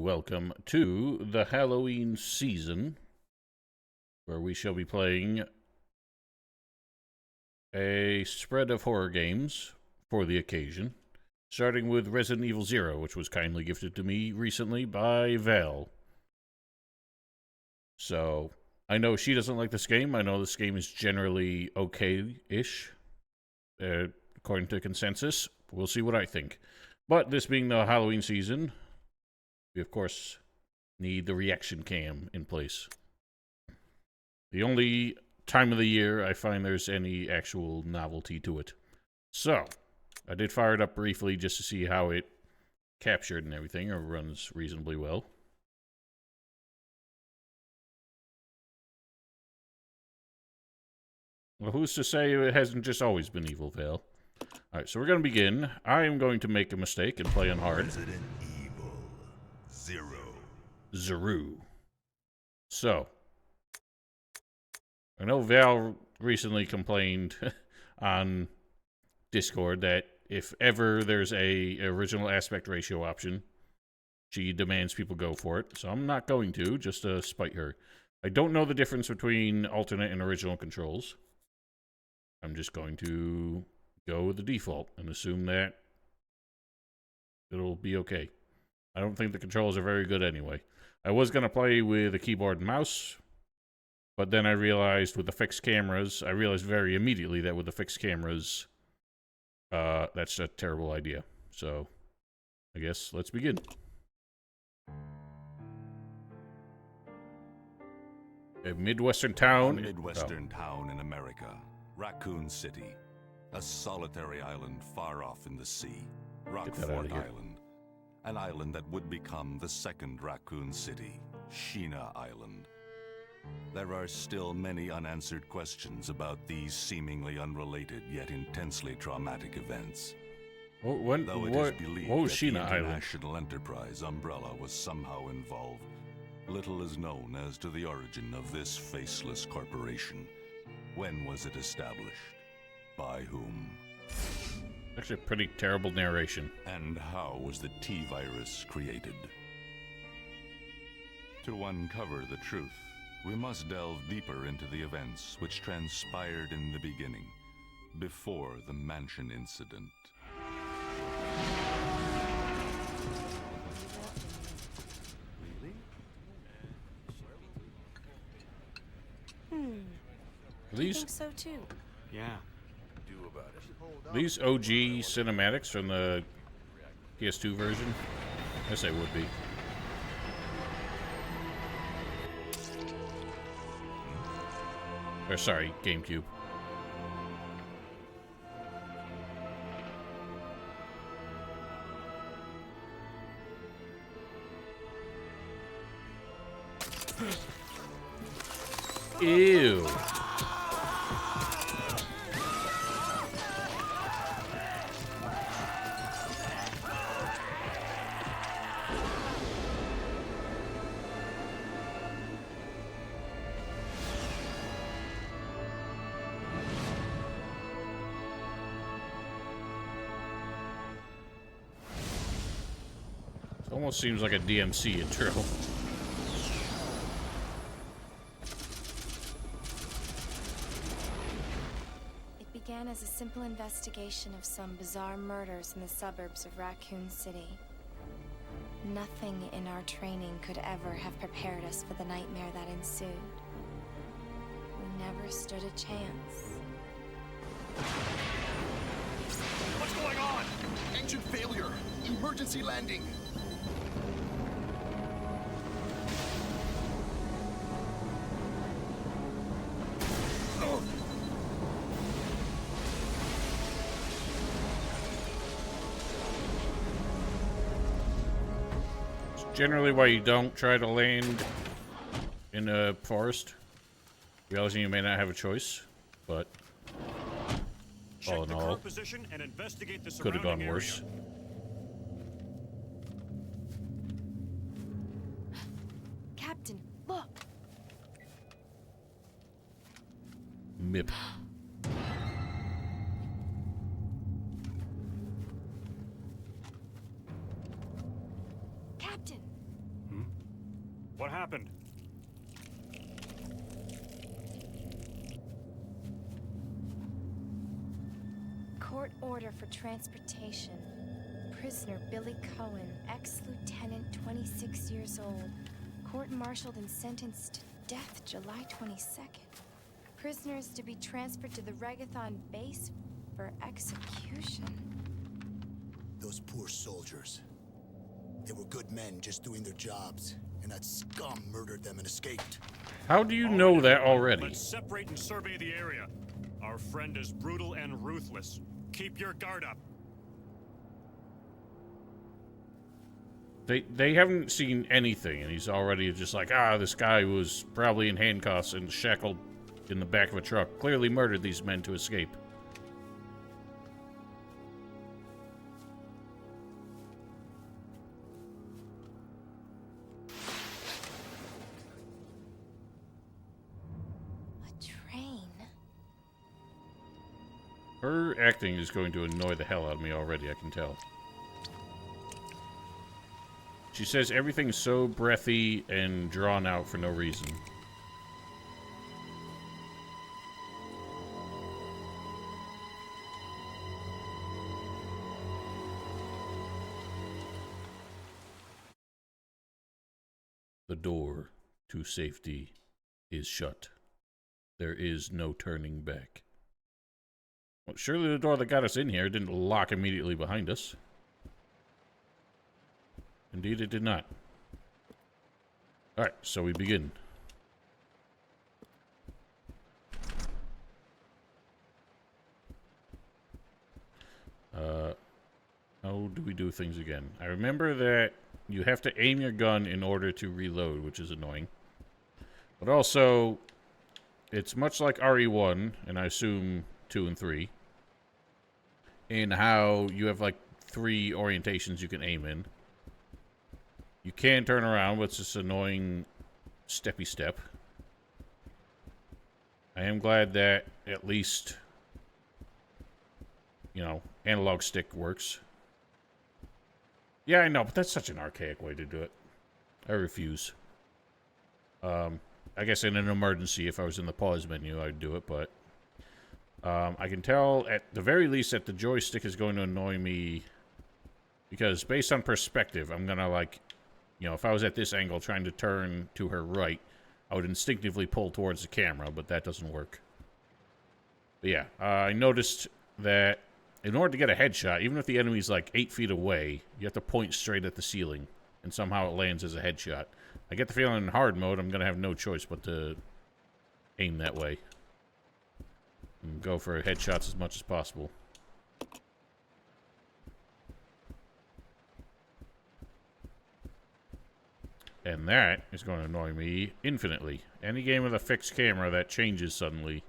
welcome to the Halloween season, where we shall be playing a spread of horror games for the occasion, starting with Resident Evil Zero, which was kindly gifted to me recently by Val. So, I know she doesn't like this game. I know this game is generally okay-ish, according to consensus. We'll see what I think. But this being the Halloween season, we of course need the reaction cam in place. The only time of the year I find there's any actual novelty to it. So, I did fire it up briefly just to see how it captured and everything, or runs reasonably well. Well, who's to say it hasn't just always been evil, Vale? Alright, so we're going to begin. I am going to make a mistake and play on hard. Resident Evil Zero. So, I know Val recently complained on Discord that if ever there's a original aspect ratio option, she demands people go for it. So I'm not going to, just to spite her. I don't know the difference between alternate and original controls. I'm just going to go with the default and assume that it'll be okay. I don't think the controls are very good anyway. I was going to play with a keyboard and mouse, but then I realized with the fixed cameras, I realized very immediately that with the fixed cameras, that's a terrible idea. So, I guess let's begin. A Midwestern town. A Midwestern town in America. Raccoon City. A solitary island far off in the sea. Rockford Island. An island that would become the second Raccoon City, Sheena Island. There are still many unanswered questions about these seemingly unrelated yet intensely traumatic events. Though it is believed that Sheena the Island? International Enterprise umbrella was somehow involved, little is known as to the origin of this faceless corporation. When was it established? By whom? Actually, a pretty terrible narration. And how was the T-Virus created? To uncover the truth, we must delve deeper into the events which transpired in the beginning, before the Mansion incident. I think so too. Yeah. These OG cinematics from the PS2 version? Yes, they would be. Or sorry, GameCube. Ew. Almost seems like a DMC intro. It began as a simple investigation of some bizarre murders in the suburbs of Raccoon City. Nothing in our training could ever have prepared us for the nightmare that ensued. We never stood a chance. What's going on? Engine failure. Emergency landing. It's generally why you don't try to land in a forest. Realizing you may not have a choice, but all in all, could have gone worse. Captain, look! MIP. Captain! What happened? Court order for transportation. Prisoner Billy Cohen, ex-lieutenant, 26 years old. Court-martialed and sentenced to death July 22nd. Prisoners to be transferred to the Regathon base for execution. Those poor soldiers. They were good men just doing their jobs, and that scum murdered them and escaped. How do you know that already? Let's separate and survey the area. Our friend is brutal and ruthless. Keep your guard up. They haven't seen anything, and he's already just like, this guy was probably in handcuffs and shackled in the back of a truck. Clearly murdered these men to escape. A train? Her acting is going to annoy the hell out of me already, I can tell. She says everything's so breathy and drawn out for no reason. The door to safety is shut. There is no turning back. Well, surely the door that got us in here didn't lock immediately behind us. Indeed, it did not. Alright, so we begin. How do we do things again? I remember that you have to aim your gun in order to reload, which is annoying. But also, it's much like RE1, and I assume 2 and 3, in how you have like 3 orientations you can aim in. You can turn around, but it's this annoying steppy step. I am glad that at least, you know, analog stick works. Yeah, I know, but that's such an archaic way to do it. I refuse. I guess in an emergency, if I was in the pause menu, I'd do it, but I can tell at the very least that the joystick is going to annoy me because based on perspective, I'm going to like, you know, if I was at this angle trying to turn to her right, I would instinctively pull towards the camera, but that doesn't work. But yeah, I noticed that in order to get a headshot, even if the enemy's like 8 feet away, you have to point straight at the ceiling, and somehow it lands as a headshot. I get the feeling in hard mode I'm going to have no choice but to aim that way. And go for headshots as much as possible. And that is going to annoy me infinitely. Any game with a fixed camera that changes suddenly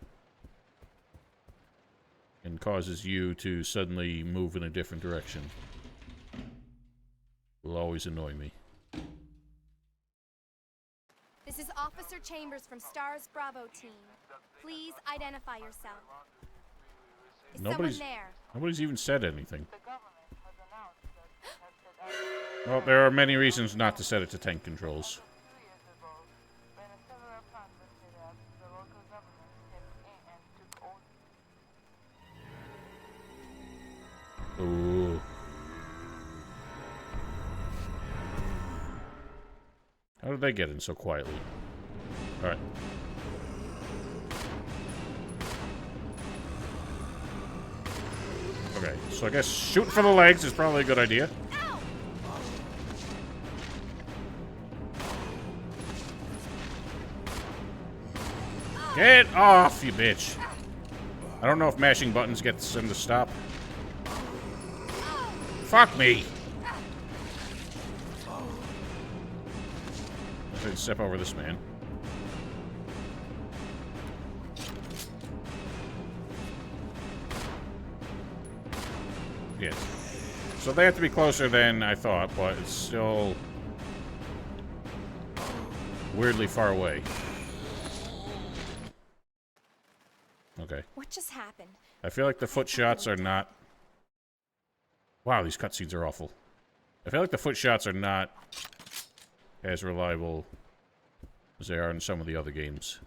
and causes you to suddenly move in a different direction will always annoy me. This is Officer Chambers from STARS Bravo team. Please identify yourself. Is someone there? Nobody's even said anything. Well, there are many reasons not to set it to tank controls. Ooh. How did they get in so quietly? Alright. Okay, so I guess shooting for the legs is probably a good idea. Get off, you bitch. I don't know if mashing buttons gets them to stop. Fuck me. I should step over this man. Yes. So they have to be closer than I thought, but it's still weirdly far away. Okay. What just happened? I feel like the foot shots are not... Wow, these cutscenes are awful. I feel like the foot shots are not as reliable as they are in some of the other games.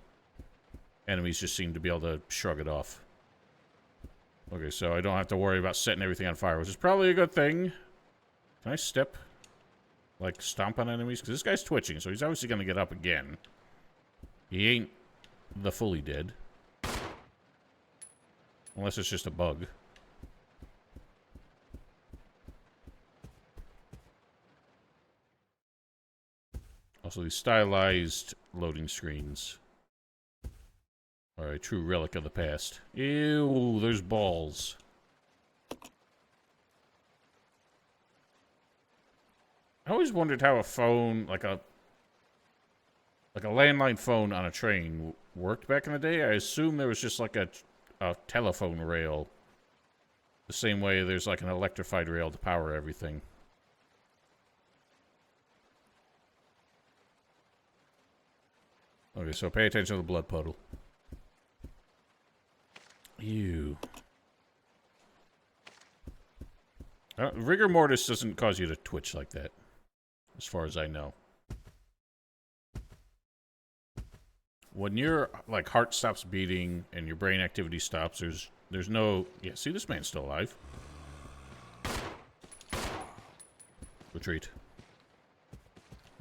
Enemies just seem to be able to shrug it off. Okay, so I don't have to worry about setting everything on fire, which is probably a good thing. Can I step? Like, stomp on enemies? Because this guy's twitching, so he's obviously going to get up again. He ain't the fully dead. Unless it's just a bug. Also, these stylized loading screens are a true relic of the past. Ew, there's balls. I always wondered how a phone, like a landline phone on a train worked back in the day. I assume there was just like a telephone rail. The same way there's like an electrified rail to power everything. Okay, so pay attention to the blood puddle. Ew. Rigor mortis doesn't cause you to twitch like that, as far as I know. When your like heart stops beating and your brain activity stops, there's no... Yeah, see, this man's still alive. Retreat.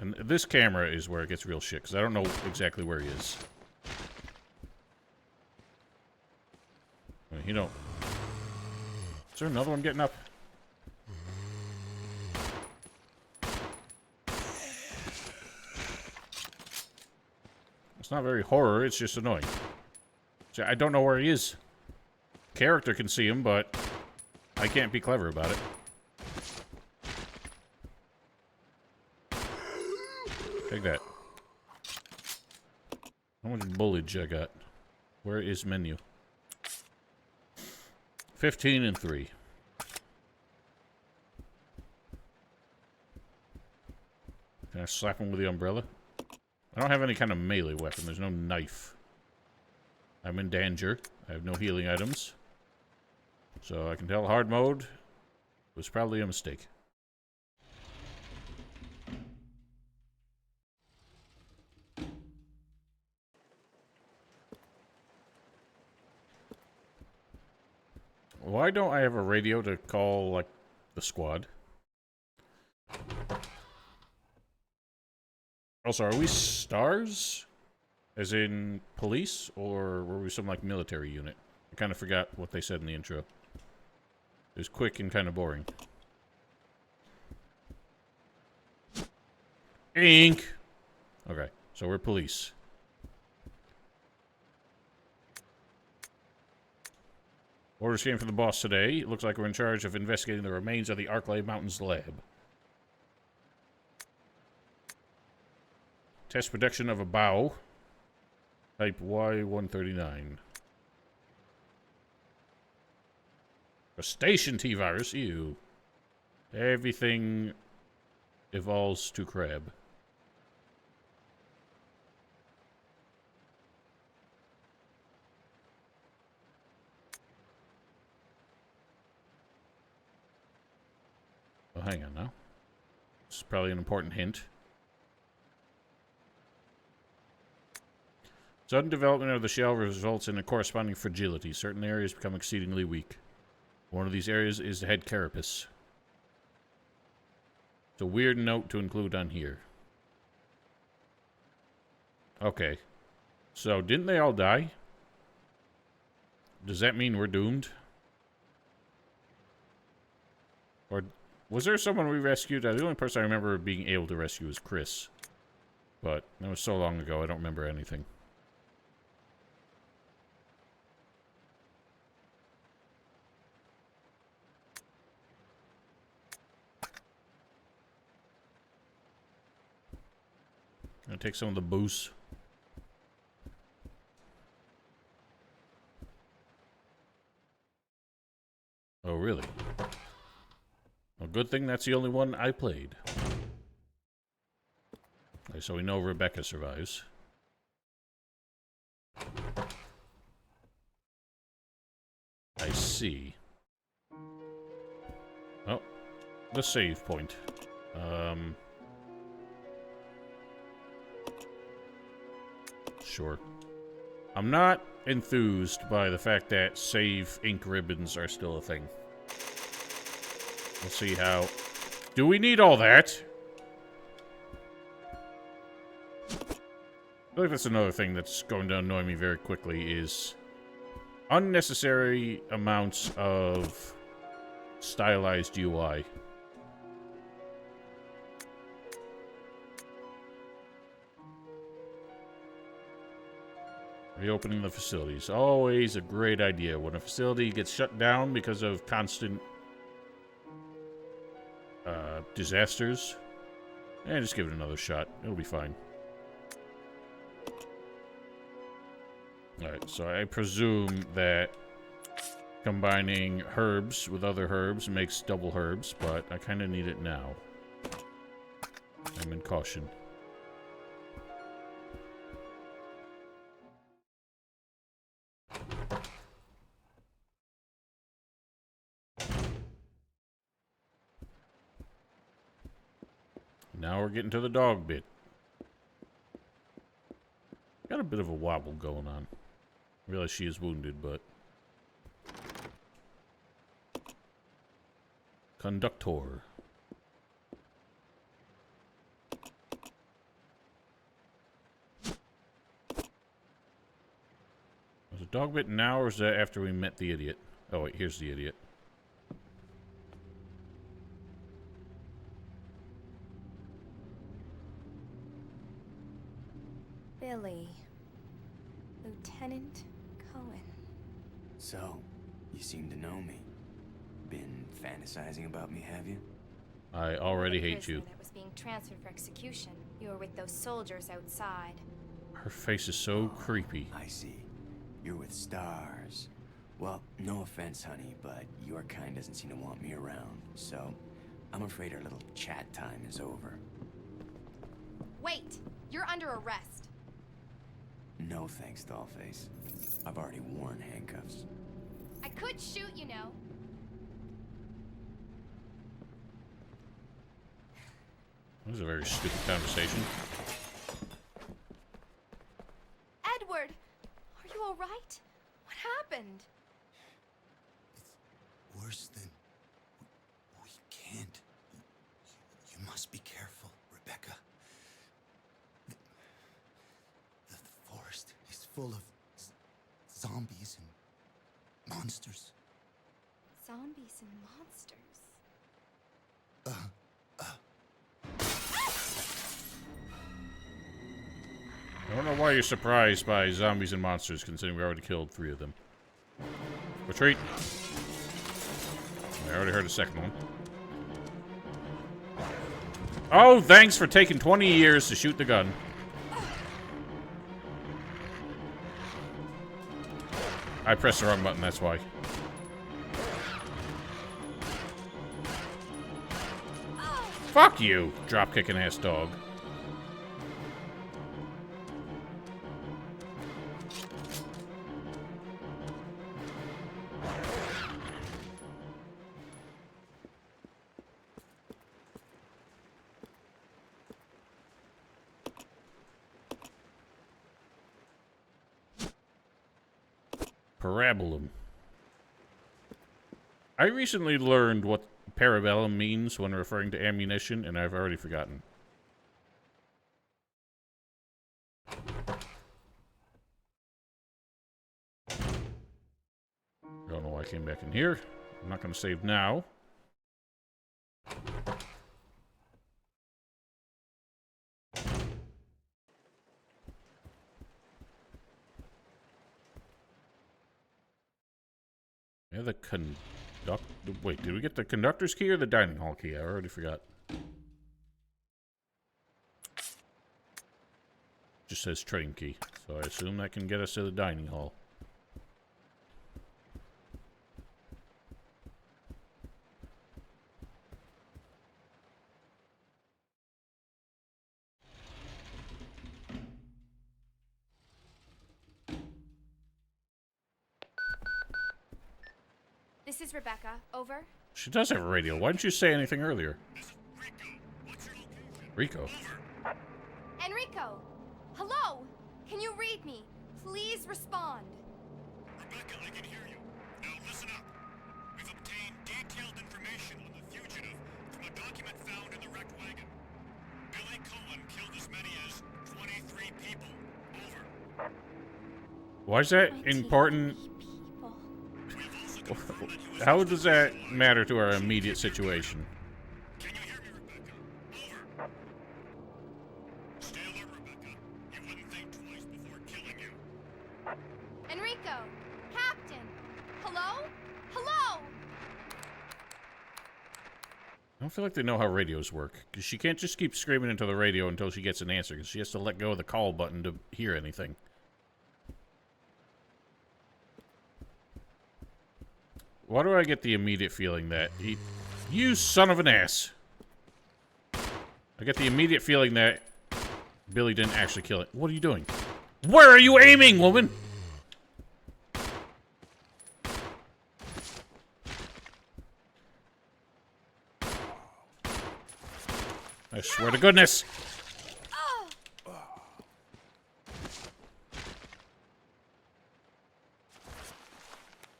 And this camera is where it gets real shit, because I don't know exactly where he is. I mean, he don't... Is there another one getting up? It's not very horror, it's just annoying. So I don't know where he is. Character can see him, but I can't be clever about it. Take that. How much bullage I got? Where is menu? 15 and 3. Can I slap him with the umbrella? I don't have any kind of melee weapon. There's no knife. I'm in danger. I have no healing items. So I can tell hard mode was probably a mistake. Why don't I have a radio to call, like, the squad? Also, are we stars? As in police? Or were we some, like, military unit? I kind of forgot what they said in the intro. It was quick and kind of boring. Ink! Okay, so we're police. Orders came from the boss today. It looks like we're in charge of investigating the remains of the Arklay Mountains lab. Test production of a bow. Type Y139. Crustacean T-virus. Ew. Everything evolves to crab. Oh, hang on now. This is probably an important hint. Sudden development of the shell results in a corresponding fragility. Certain areas become exceedingly weak. One of these areas is the head carapace. It's a weird note to include on here. Okay. So, didn't they all die? Does that mean we're doomed? Or was there someone we rescued? The only person I remember being able to rescue is Chris. But that was so long ago, I don't remember anything. Gonna take some of the booze. Oh, really? Well, good thing that's the only one I played. Okay, so we know Rebecca survives. I see. Oh, the save point. Sure. I'm not enthused by the fact that save ink ribbons are still a thing. We'll see how... Do we need all that? I feel like that's another thing that's going to annoy me very quickly is unnecessary amounts of stylized UI. Reopening the facilities. Always a great idea. When a facility gets shut down because of constant disasters, just give it another shot. It'll be fine. Alright, so I presume that combining herbs with other herbs makes double herbs, but I kind of need it now. I'm in caution. Now we're getting to the dog bit. Got a bit of a wobble going on. I realize she is wounded, but... Conductor. Was the dog bit now, or is that after we met the idiot? Oh wait, here's the idiot. Billy. Lieutenant Cohen. So, you seem to know me. Been fantasizing about me, have you? I already The hate you. prisoner that was being transferred for execution. You were with those soldiers outside. Her face is so creepy. I see. You're with stars. Well, no offense, honey, but your kind doesn't seem to want me around. So, I'm afraid our little chat time is over. Wait! You're under arrest. No thanks, Dollface. I've already worn handcuffs. I could shoot, you know. This is a very stupid conversation. Edward! Are you alright? What happened? It's worse than... We can't. You must be careful, Rebecca. The forest is full of zombies and monsters. Zombies and monsters. I don't know why you're surprised by zombies and monsters, considering we already killed 3 of them. Retreat! I already heard a second one. Oh, thanks for taking 20 years to shoot the gun. I pressed the wrong button, that's why. Fuck you, drop-kicking ass dog. Parabellum. I recently learned what parabellum means when referring to ammunition, and I've already forgotten. Don't know why I came back in here. I'm not going to save now. Yeah, the wait, did we get the conductor's key or the dining hall key? I already forgot. Just says train key, so I assume that can get us to the dining hall. This is Rebecca. Over. She does have a radio. Why didn't you say anything earlier? Rico. Enrico! Hello! Can you read me? Please respond. Rebecca, I can hear you. Now listen up. We've obtained detailed information on the fugitive from a document found in the wrecked wagon. Billy Cohen killed as many as 23 people. Over. Why is that 23 important? people. We've also confirmed that he was How does that matter to our immediate situation? Can you hear me, Rebecca? Over. Stay alert, Rebecca. You wouldn't think twice before killing you. Enrico! Captain! Hello? Hello? I don't feel like they know how radios work, because she can't just keep screaming into the radio until she gets an answer, because she has to let go of the call button to hear anything. Why do I get the immediate feeling that he... You son of an ass! I get the immediate feeling that Billy didn't actually kill it. What are you doing? Where are you aiming, woman? I swear to goodness!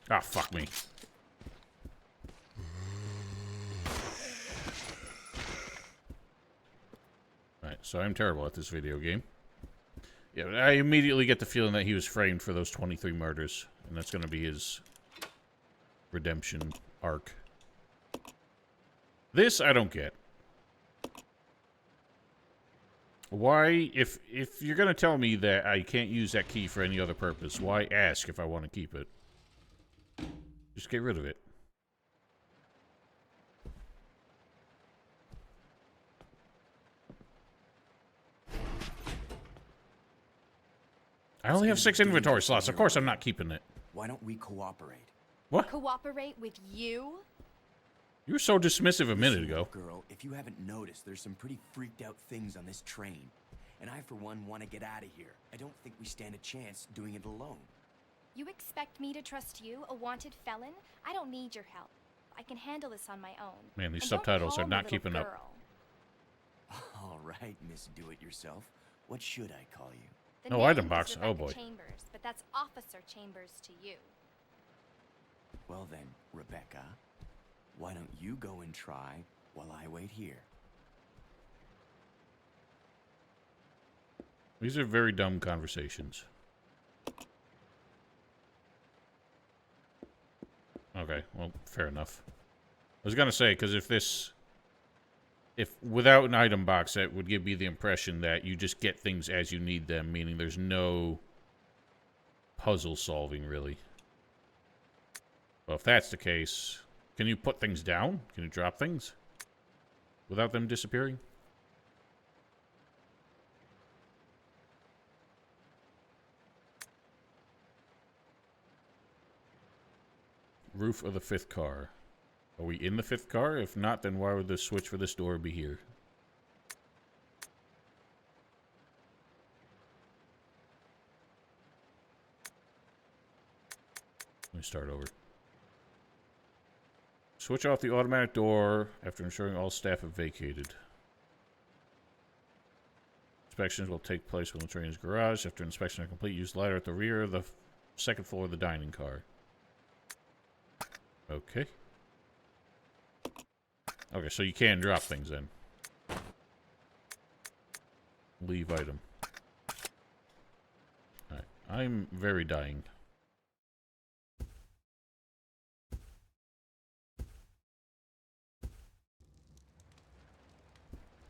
Ah, fuck me. Right, so I'm terrible at this video game. Yeah, but I immediately get the feeling that he was framed for those 23 murders, and that's going to be his redemption arc. This I don't get. Why, if you're going to tell me that I can't use that key for any other purpose, why ask if I want to keep it? Just get rid of it. I only have 6 inventory slots. Of course I'm not keeping it. Why don't we cooperate? What? Cooperate with you? You were so dismissive a minute ago. Girl, if you haven't noticed, there's some pretty freaked out things on this train. And I, for one, want to get out of here. I don't think we stand a chance doing it alone. You expect me to trust you, a wanted felon? I don't need your help. I can handle this on my own. Man, these And don't subtitles call are me not little keeping up. girl. All right, Miss Do-It-Yourself. What should I call you? The No name item is box. Oh, Rebecca boy. Chambers, but that's Officer Chambers to you. Well then, Rebecca, why don't you go and try while I wait here? These are very dumb conversations. Okay, well, fair enough. I was gonna say, because if without an item box, that would give me the impression that you just get things as you need them, meaning there's no puzzle solving, really. Well, if that's the case, can you put things down? Can you drop things without them disappearing? Roof of the 5th car. Are we in the 5th car? If not, then why would the switch for this door be here? Let me start over. Switch off the automatic door after ensuring all staff have vacated. Inspections will take place when the train is garage. After inspection are complete, use the ladder at the rear of the 2nd floor of the dining car. Okay. Okay, so you can drop things then. Leave item. Alright, I'm very dying.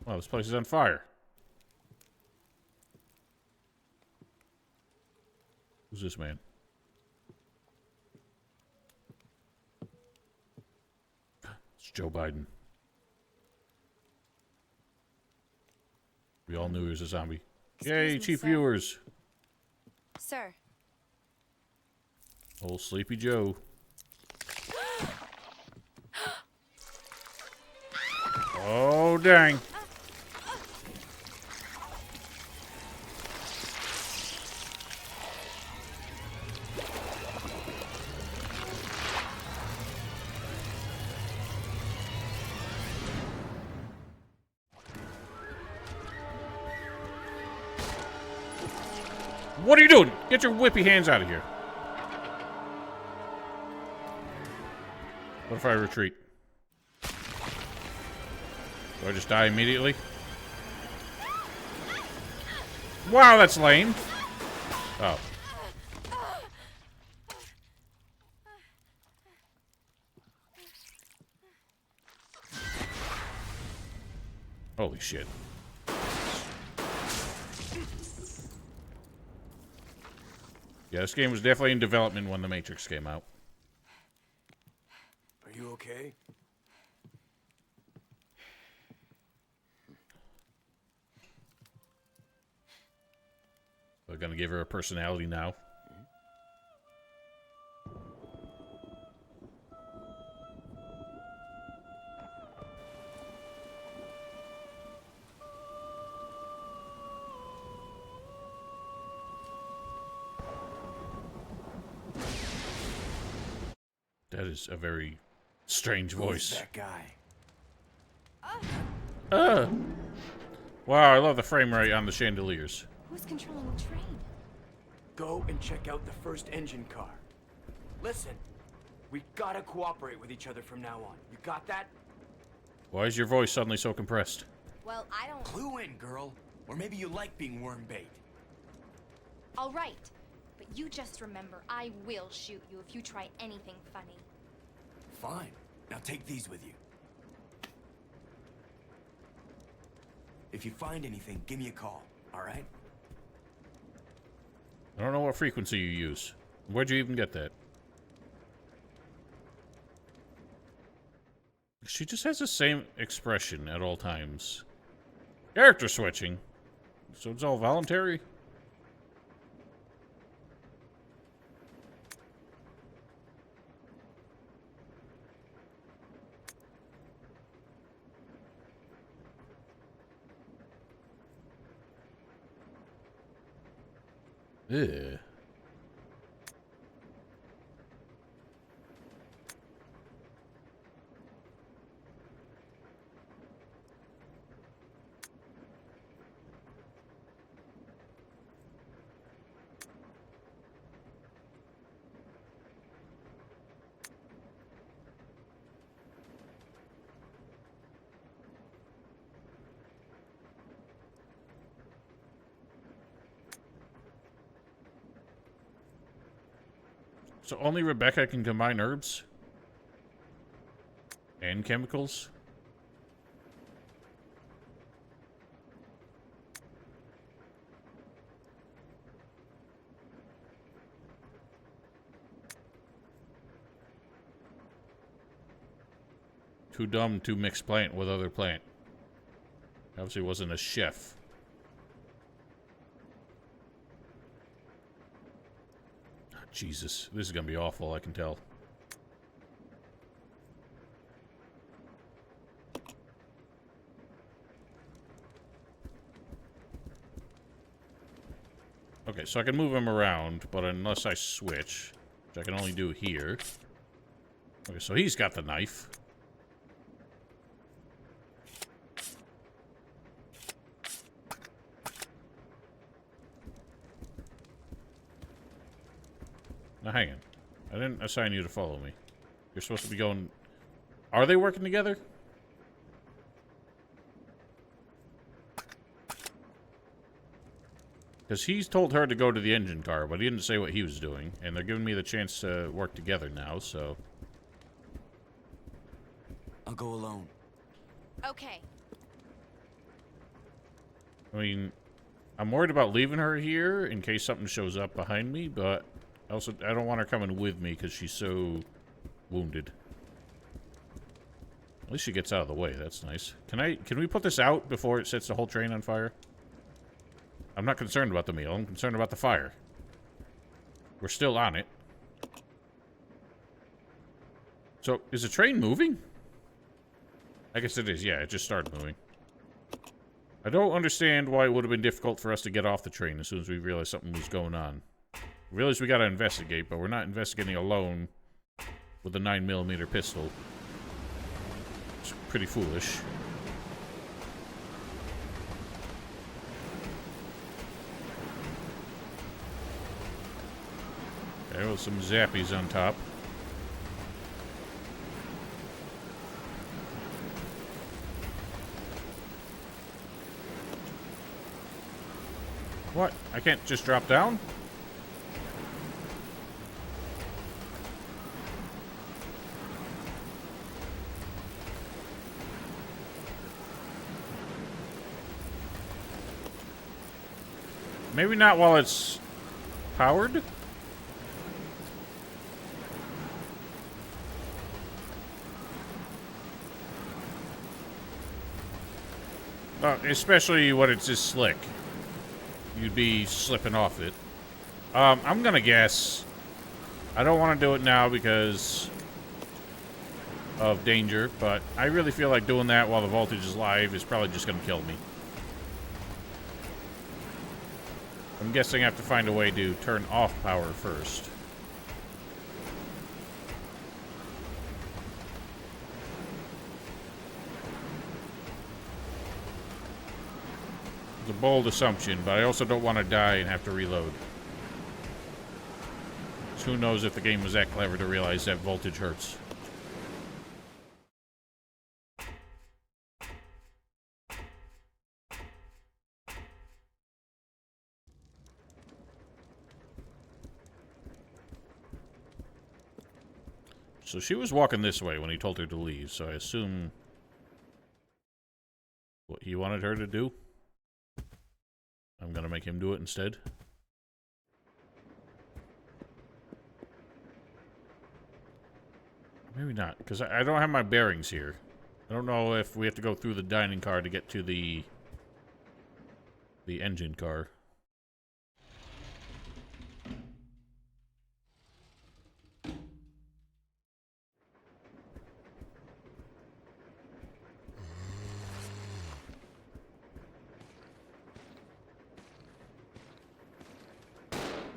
Well, this place is on fire. Who's this man? It's Joe Biden. We all knew he was a zombie. Yay, me, cheap sir. viewers. Sir, Old Sleepy Joe. Oh, dang. What are you doing? Get your whippy hands out of here. What if I retreat? Do I just die immediately? Wow, that's lame. Oh. Holy shit. Yeah, this game was definitely in development when The Matrix came out. Are you okay? We're gonna give her a personality now. That is a very strange voice. Who's that guy? Wow, I love the frame rate on the chandeliers. Who's controlling the train? Go and check out the first engine car. Listen, we gotta cooperate with each other from now on. You got that? Why is your voice suddenly so compressed? Well, I don't... Clue in, girl. Or maybe you like being worm bait. All right. But you just remember, I will shoot you if you try anything funny. Fine. Now take these with you. If you find anything, give me a call, all right? I don't know what frequency you use. Where'd you even get that? She just has the same expression at all times. Character switching. So it's all voluntary? Ugh. So only Rebecca can combine herbs? And chemicals? Too dumb to mix plant with other plant. Obviously wasn't a chef. Jesus, this is gonna be awful, I can tell. Okay, so I can move him around, but unless I switch, which I can only do here. Okay, so he's got the knife. Now hang on. I didn't assign you to follow me. You're supposed to be going... Are they working together? Because he's told her to go to the engine car, but he didn't say what he was doing. And they're giving me the chance to work together now, so... I'll go alone. Okay. I mean, I'm worried about leaving her here in case something shows up behind me, but... Also, I don't want her coming with me because she's so wounded. At least she gets out of the way. That's nice. Can we put this out before it sets the whole train on fire? I'm not concerned about the meal. I'm concerned about the fire. We're still on it. So, is the train moving? I guess it is. Yeah, it just started moving. I don't understand why it would have been difficult for us to get off the train as soon as we realized something was going on. We realize we gotta investigate, but we're not investigating alone with a 9mm pistol. It's pretty foolish. There was some zappies on top. What? I can't just drop down? Maybe not while it's powered? Especially when it's this slick. You'd be slipping off it. I'm gonna guess. I don't want to do it now because of danger, but I really feel like doing that while the voltage is live is probably just gonna kill me. I'm guessing I have to find a way to turn off power first. It's a bold assumption, but I also don't want to die and have to reload. So who knows if the game was that clever to realize that voltage hurts. So she was walking this way when he told her to leave, so I assume what he wanted her to do. I'm gonna make him do it instead. Maybe not, because I don't have my bearings here. I don't know if we have to go through the dining car to get to the engine car.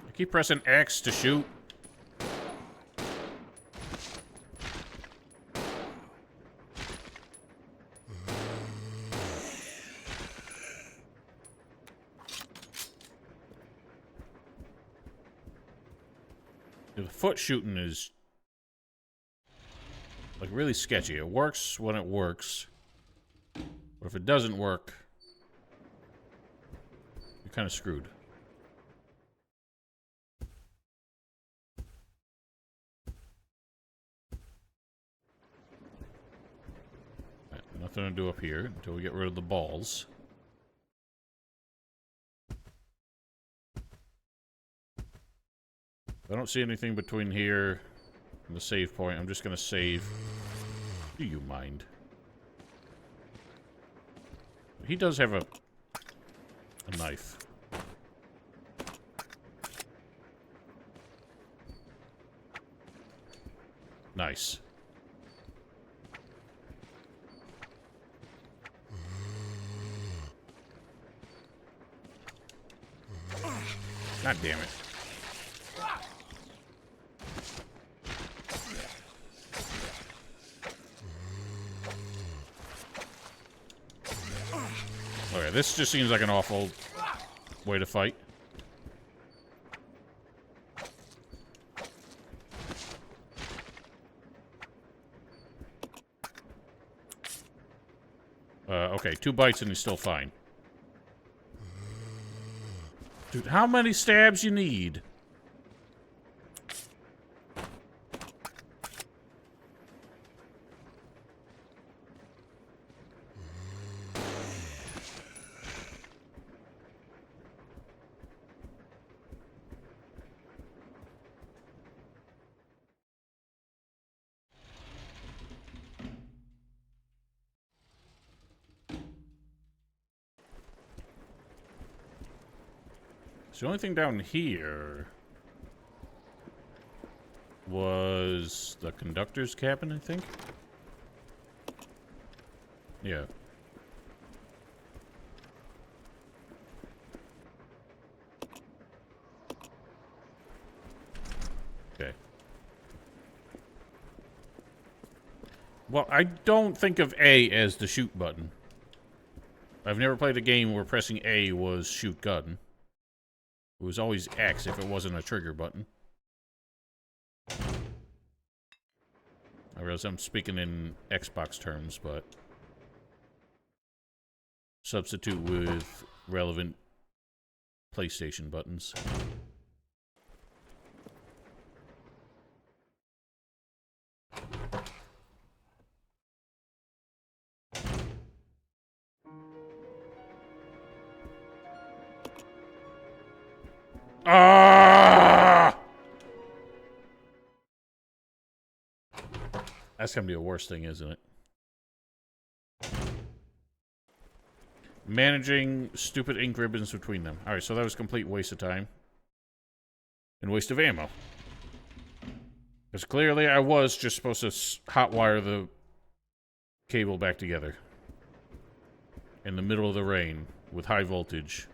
I keep pressing X to shoot. The foot shooting is like really sketchy. It works when it works, but if it doesn't work, you're kind of screwed. Right, nothing to do up here until we get rid of the balls. I don't see anything between here and the save point. I'm just going to save. Do you mind? He does have a knife. Nice. God damn it. Okay, this just seems like an awful way to fight. Okay, 2 bites and he's still fine. Dude, how many stabs you need? The only thing down here was the conductor's cabin, I think. Yeah. Okay. Well, I don't think of A as the shoot button. I've never played a game where pressing A was shoot gun. It was always X if it wasn't a trigger button. I realize I'm speaking in Xbox terms, but substitute with relevant PlayStation buttons. Ah! That's gonna be a worse thing, isn't it? Managing stupid ink ribbons between them. Alright, so that was a complete waste of time. And waste of ammo. Because clearly I was just supposed to hotwire the cable back together. In the middle of the rain, with high voltage.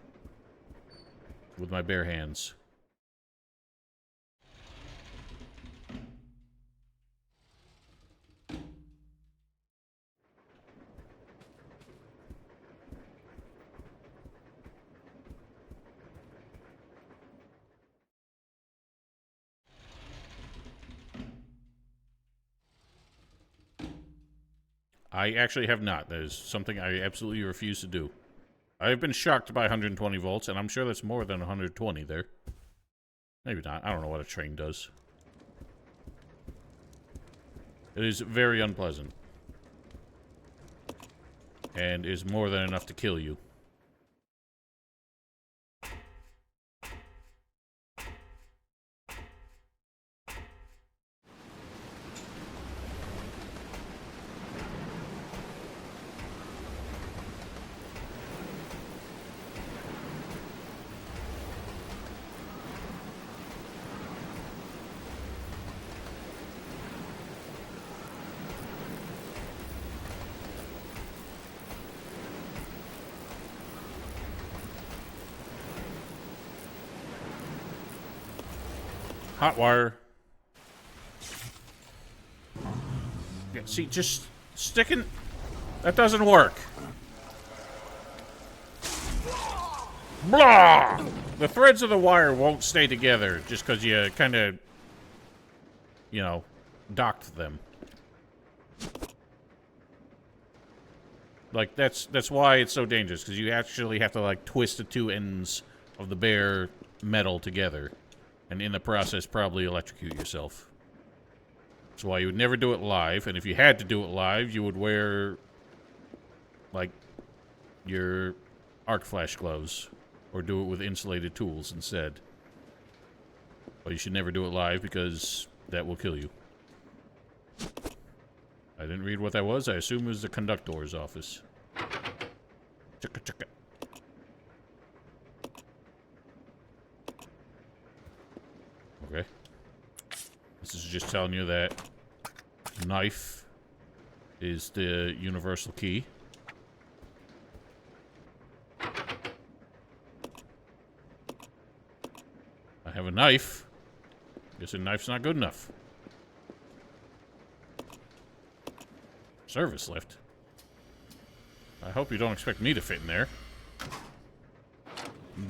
With my bare hands. I actually have not. That is something I absolutely refuse to do. I have been shocked by 120 volts, and I'm sure that's more than 120 there. Maybe not. I don't know what a train does. It is very unpleasant. And is more than enough to kill you. Hot wire. Yeah, see, just sticking... That doesn't work. Blah! The threads of the wire won't stay together just because you kind of, you know, docked them. Like, that's why it's so dangerous, because you actually have to, like, twist the two ends of the bare metal together. And in the process, probably electrocute yourself. That's why you would never do it live. And if you had to do it live, you would wear, like, your arc flash gloves. Or do it with insulated tools instead. But you should never do it live because that will kill you. I didn't read what that was. I assume it was the conductor's office. Chicka chicka. Okay. This is just telling you that knife is the universal key. I have a knife. Guess a knife's not good enough. Service lift. I hope you don't expect me to fit in there.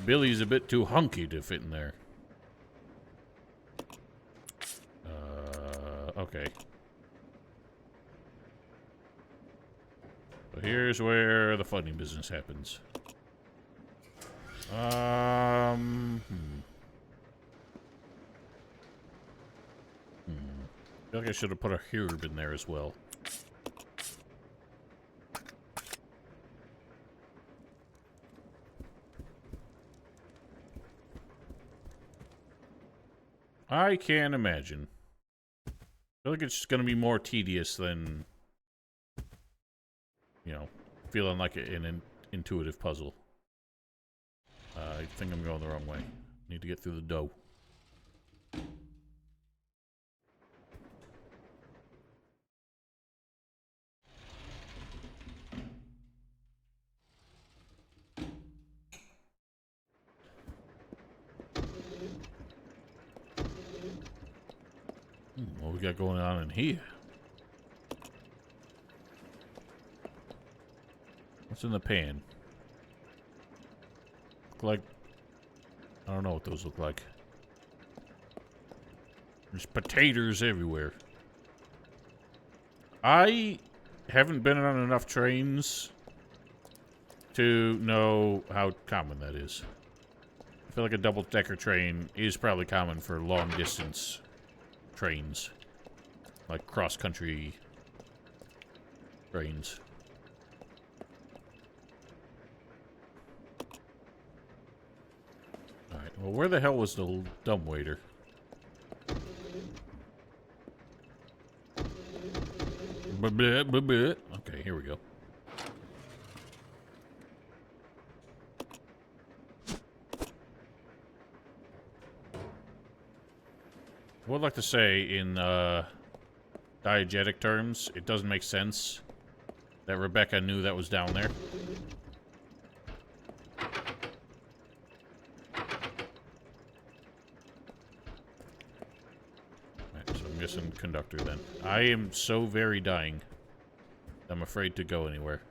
Billy's a bit too hunky to fit in there. Okay. So here's where the funny business happens. I feel like I should have put a herb in there as well. I can't imagine. I feel like it's going to be more tedious than, you know, feeling like an intuitive puzzle. I think I'm going the wrong way. Need to get through the dough. What we got going on in here? What's in the pan? Look like... I don't know what those look like. There's potatoes everywhere. I haven't been on enough trains to know how common that is. I feel like a double-decker train is probably common for long-distance trains. Like cross-country trains. Alright, well, where the hell was the dumbwaiter? Okay, here we go. I would like to say, in diegetic terms, it doesn't make sense that Rebecca knew that was down there. Right, so I'm guessing conductor then. I am so very dying. I'm afraid to go anywhere.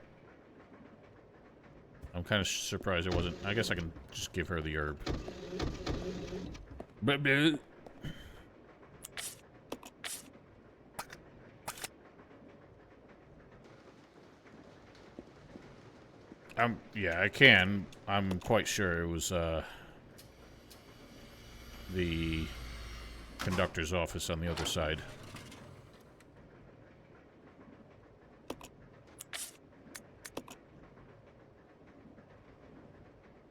I'm kind of surprised it wasn't. I guess I can just give her the herb. Yeah, I can. I'm quite sure it was, the conductor's office on the other side.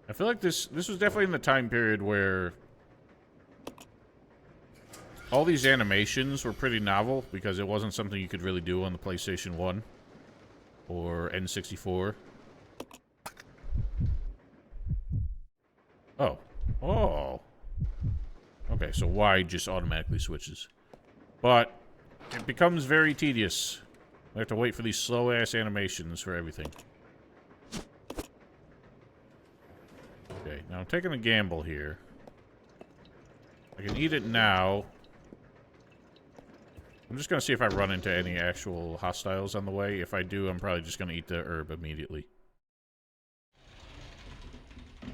I feel like this was definitely in the time period where all these animations were pretty novel because it wasn't something you could really do on the PlayStation 1 or N64. Oh. Oh. Okay, so Y just automatically switches. But it becomes very tedious. We have to wait for these slow-ass animations for everything. Okay, now I'm taking a gamble here. I can eat it now. I'm just going to see if I run into any actual hostiles on the way. If I do, I'm probably just going to eat the herb immediately.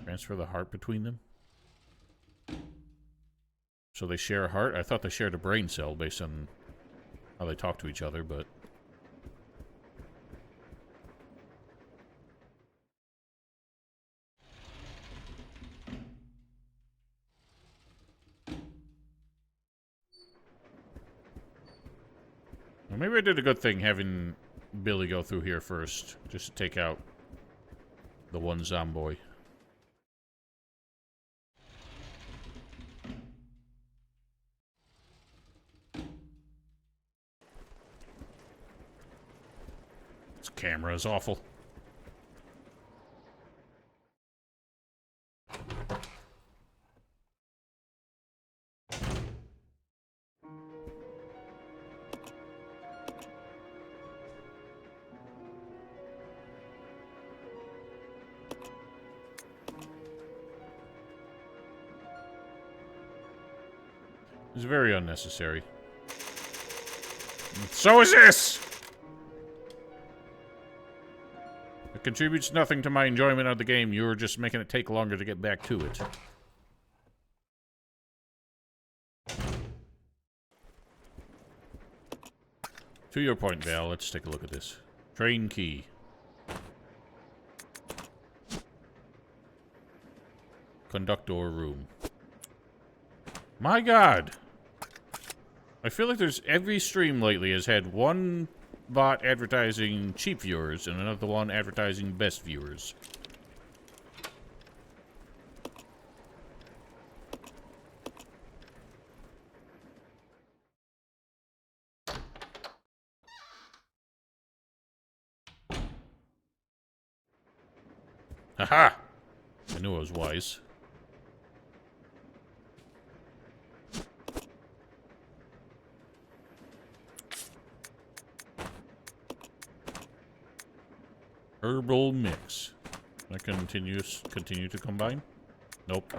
Transfer the heart between them? So they share a heart? I thought they shared a brain cell based on how they talk to each other, but... Well, maybe I did a good thing having Billy go through here first, just to take out the one zomboy. This camera is awful. It's very unnecessary. So is this! It contributes nothing to my enjoyment of the game. You're just making it take longer to get back to it. To your point, Val, let's take a look at this. Train key. Conductor room. My God! I feel like there's every stream lately has had one bot advertising cheap viewers and another one advertising best viewers. Haha! I knew I was wise. Herbal mix. Can I continue to combine? Nope.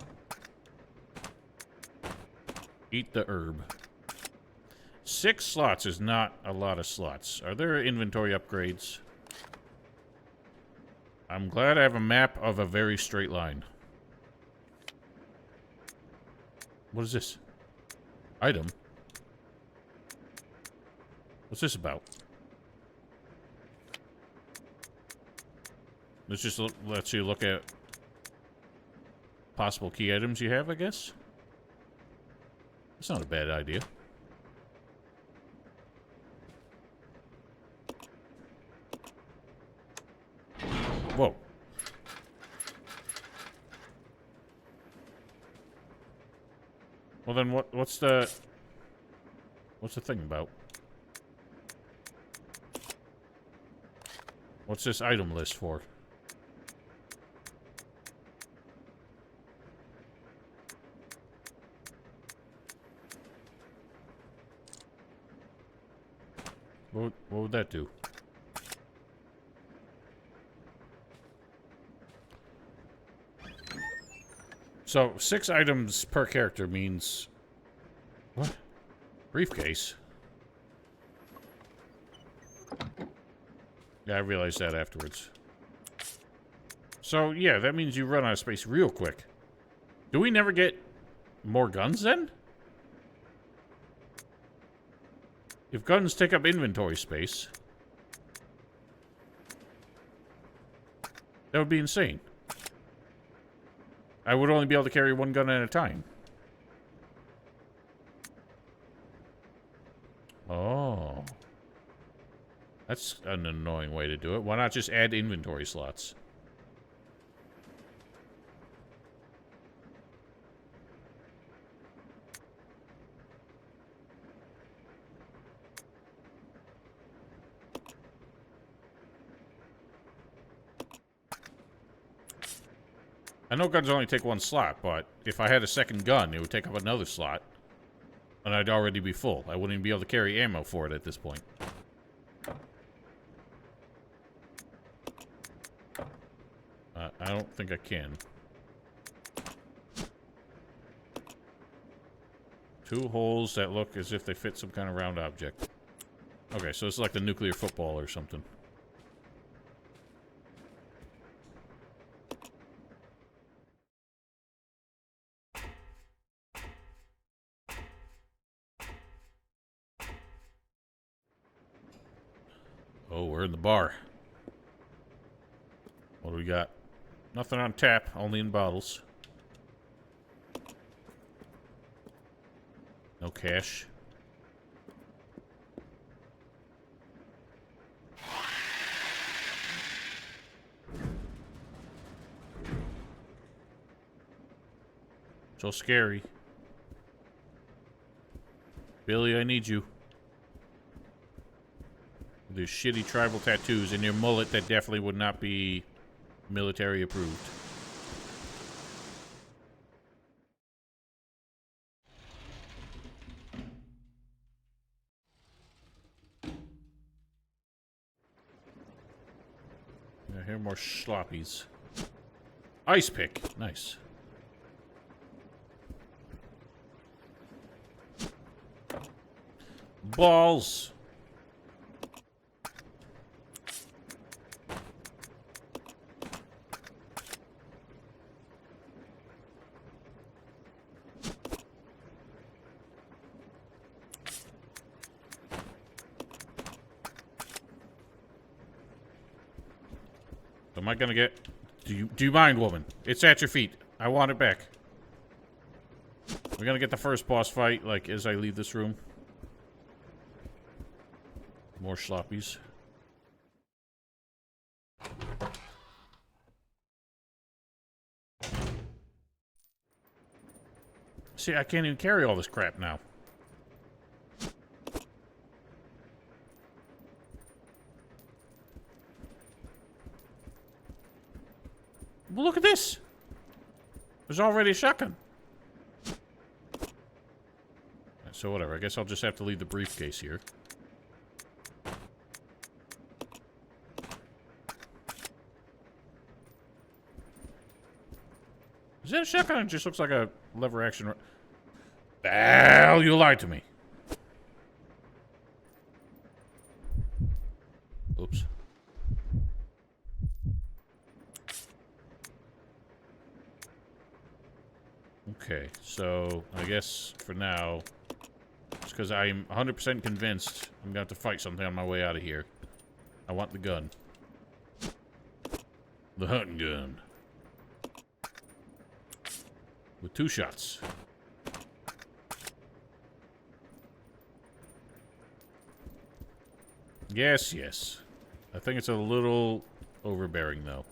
Eat the herb. 6 slots is not a lot of slots. Are there inventory upgrades? I'm glad I have a map of a very straight line. What is this? Item? What's this about? This just lets you look at possible key items you have, I guess. That's not a bad idea. Whoa. Well then what's the thing about? What's this item list for? What would that do? So, 6 items per character means... What? Briefcase? Yeah, I realized that afterwards. So, yeah, that means you run out of space real quick. Do we never get more guns, then? If guns take up inventory space... that would be insane. I would only be able to carry 1 gun at a time. Oh. That's an annoying way to do it. Why not just add inventory slots? I know guns only take 1 slot, but if I had a second gun, it would take up another slot. And I'd already be full. I wouldn't even be able to carry ammo for it at this point. I don't think I can. 2 holes that look as if they fit some kind of round object. Okay, so it's like the nuclear football or something. Oh, we're in the bar. What do we got? Nothing on tap, only in bottles. No cash. So scary. Billy, I need you. There's shitty tribal tattoos and your mullet that definitely would not be military approved. I hear more sloppies. Ice pick. Nice. Balls. Am I gonna get... Do you mind, woman? It's at your feet. I want it back. We're gonna get the first boss fight, like, as I leave this room. More sloppies. See, I can't even carry all this crap now. Well, look at this. There's already a shotgun. So whatever, I guess I'll just have to leave the briefcase here. Is that a shotgun? It just looks like a lever action. Well, you lied to me. Oops. Okay, so I guess for now, just because I'm 100% convinced I'm going to have to fight something on my way out of here. I want the gun. The hunting gun. With 2 shots. Yes, yes. I think it's a little overbearing, though.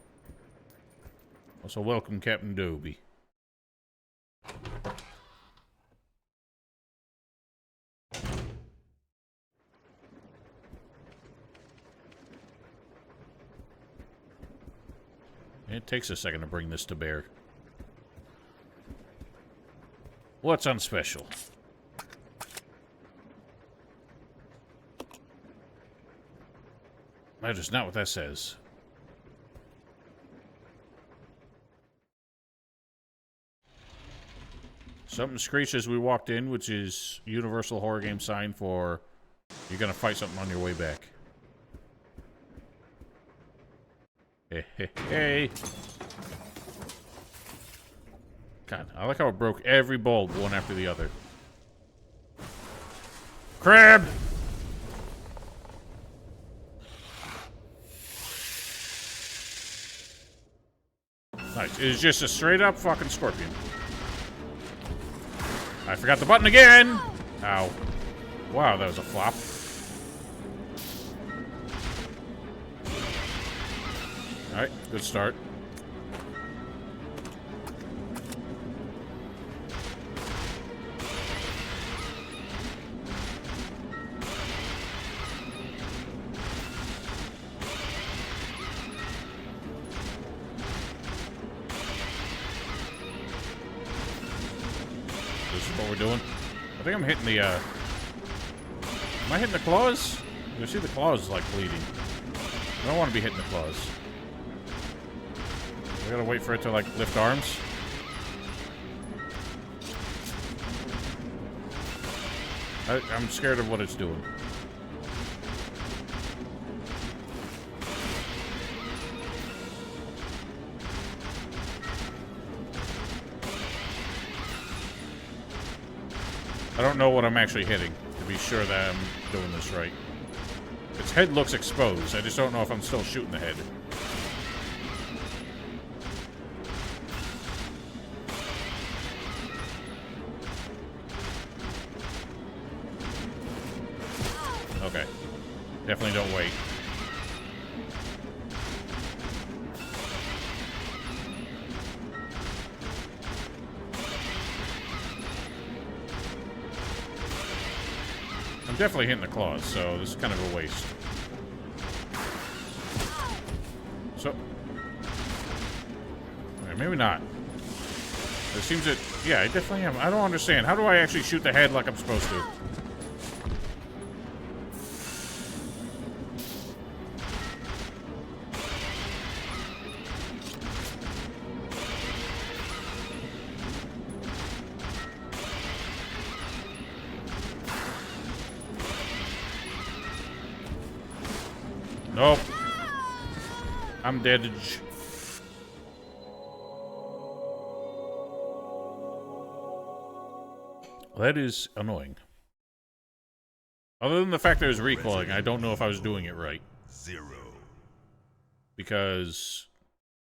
Also, welcome Captain Dobie. It takes a second to bring this to bear. What's on special? That is not what that says. Something screeched as we walked in, which is Universal Horror Game sign for you're gonna fight something on your way back. Hey, hey, hey. God, I like how it broke every bulb one after the other. Crab! Nice. It's just a straight up fucking scorpion. I forgot the button again! Ow. Wow, that was a flop. Alright, good start. This is what we're doing. I think I'm hitting the, Am I hitting the claws? You see the claws is like bleeding. I don't want to be hitting the claws. I gotta wait for it to, like, lift arms. I'm scared of what it's doing. I don't know what I'm actually hitting to be sure that I'm doing this right. Its head looks exposed. I just don't know if I'm still shooting the head. Okay. Definitely don't wait. I'm definitely hitting the claws, so this is kind of a waste. So... okay, maybe not. It seems that... yeah, I definitely am. I don't understand. How do I actually shoot the head like I'm supposed to? Nope. I'm dead. That is annoying. Other than the fact that it was recoiling, I don't know if I was doing it right. 0. Because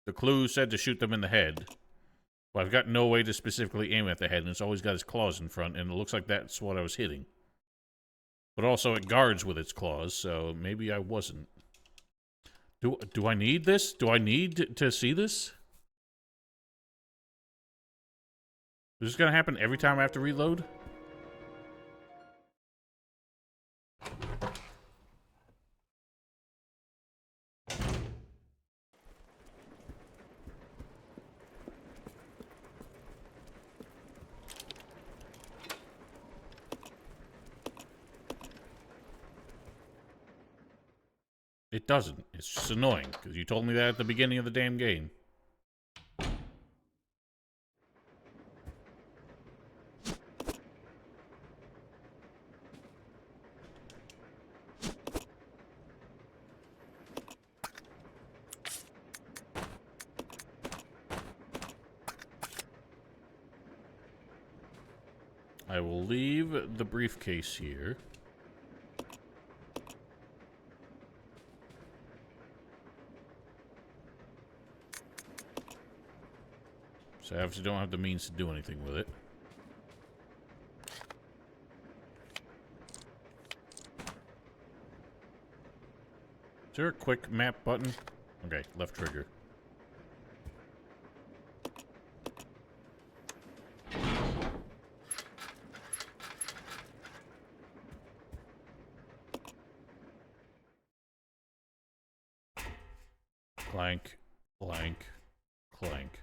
the clue said to shoot them in the head. But I've got no way to specifically aim at the head, and it's always got its claws in front, and it looks like that's what I was hitting. But also it guards with its claws, so maybe I wasn't. Do I need this? Do I need to see this? Is this gonna happen every time I have to reload? It doesn't. It's just annoying, because you told me that at the beginning of the damn game. I will leave the briefcase here. So I obviously don't have the means to do anything with it. Is there a quick map button? Okay, left trigger. Clank, clank, clank.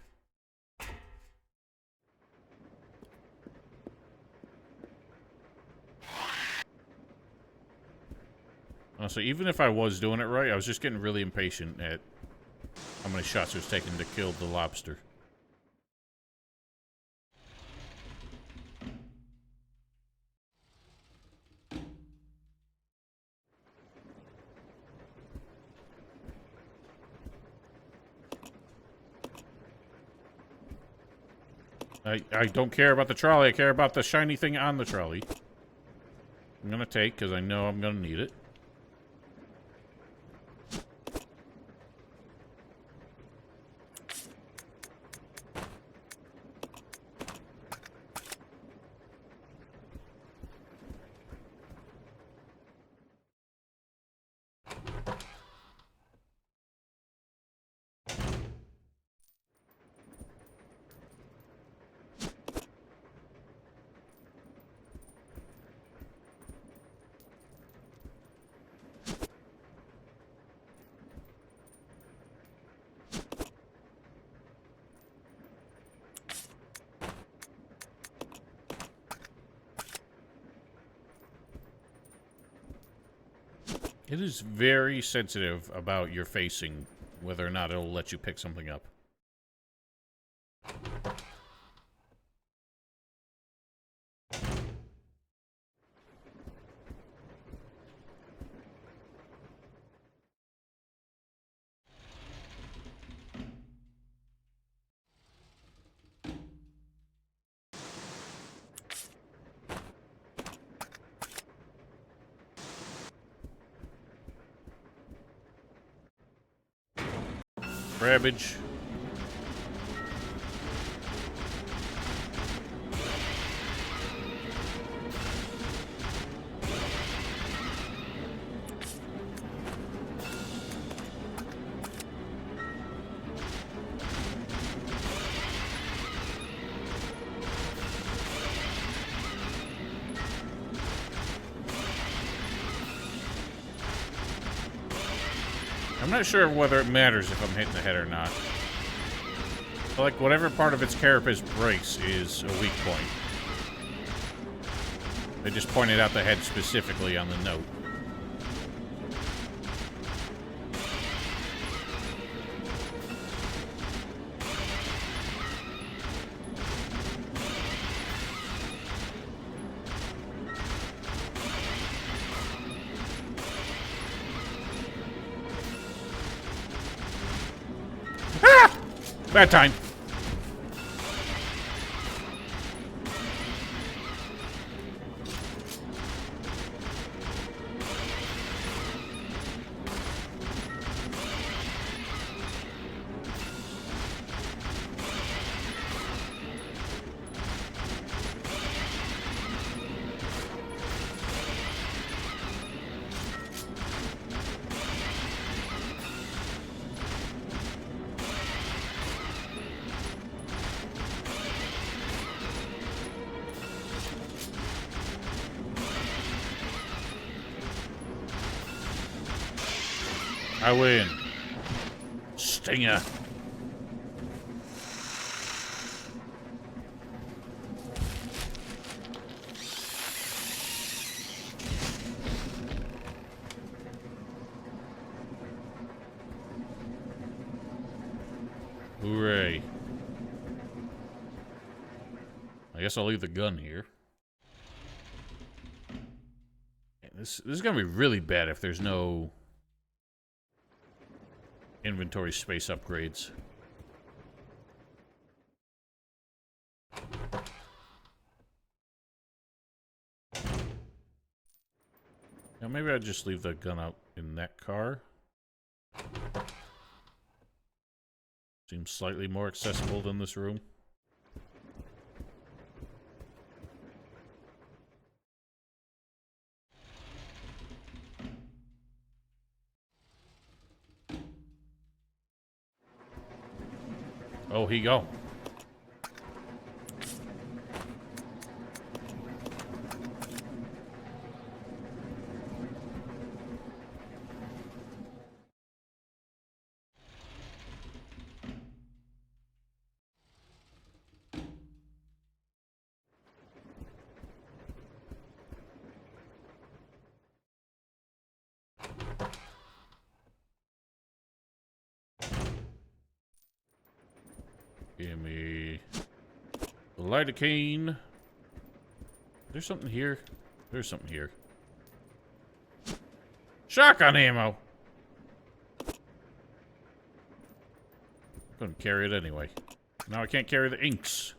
So even if I was doing it right, I was just getting really impatient at how many shots it was taking to kill the lobster. I don't care about the trolley, I care about the shiny thing on the trolley. I'm gonna take, because I know I'm gonna need it. It is very sensitive about your facing, whether or not it'll let you pick something up. Grabbage. I'm not sure whether it matters if I'm hitting the head or not. Like, whatever part of its carapace breaks is a weak point. They just pointed out the head specifically on the note. Bad time. I win. Stinger. Hooray. I guess I'll leave the gun here. This is gonna be really bad if there's no inventory space upgrades. Now maybe I'd just leave the gun out in that car. Seems slightly more accessible than this room. Oh, he go. Give me the lidocaine. There's something here. There's something here. Shotgun ammo. Couldn't carry it anyway. Now I can't carry the inks.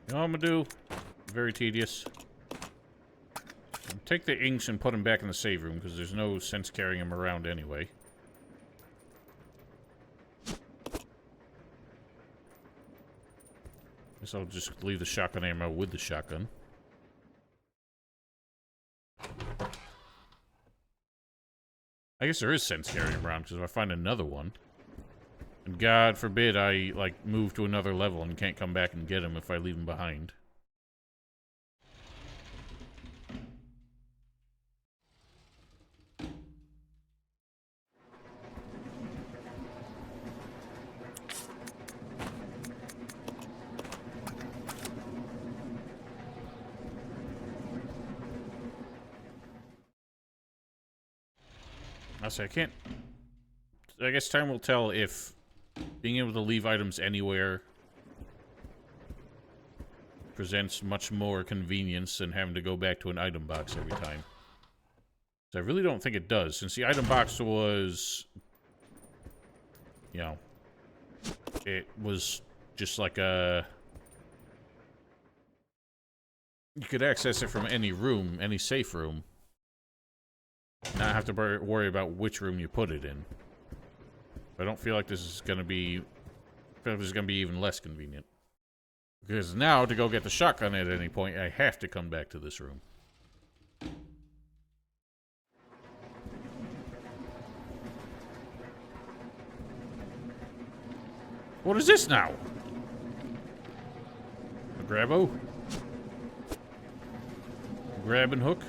You know what I'm gonna do? Very tedious. Take the inks and put them back in the save room, because there's no sense carrying them around anyway. Guess I'll just leave the shotgun ammo with the shotgun. I guess there is sense carrying them around, because if I find another one... And God forbid I, like, move to another level and can't come back and get him if I leave him behind. I say I can't... I guess time will tell if being able to leave items anywhere presents much more convenience than having to go back to an item box every time. So I really don't think it does, since the item box was, you know, it was just like a... You could access it from any room, any safe room. Not have to worry about which room you put it in. I don't feel like this is going to be... I feel like this is going to be even less convenient. Because now, to go get the shotgun at any point, I have to come back to this room. What is this now? A grabo? Grab and hook?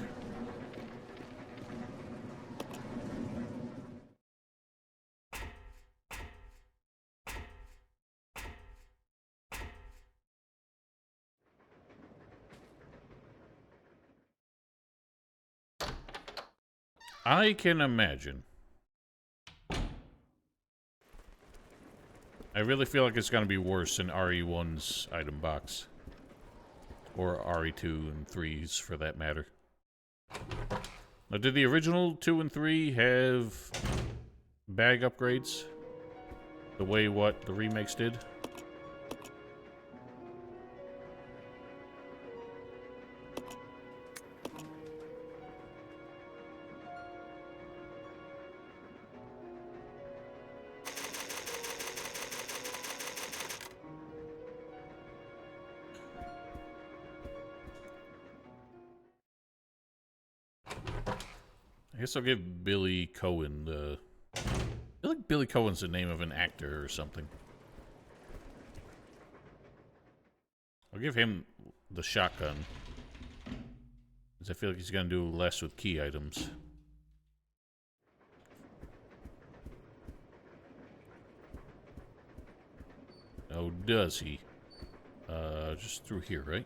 I can imagine. I really feel like it's going to be worse than RE1's item box. Or RE2 and 3's, for that matter. Now, did the original 2 and 3 have bag upgrades? The way what the remakes did? I guess I'll give Billy Cohen the... I feel like Billy Cohen's the name of an actor or something. I'll give him the shotgun. Because I feel like he's going to do less with key items. Oh, does he? Just through here, right?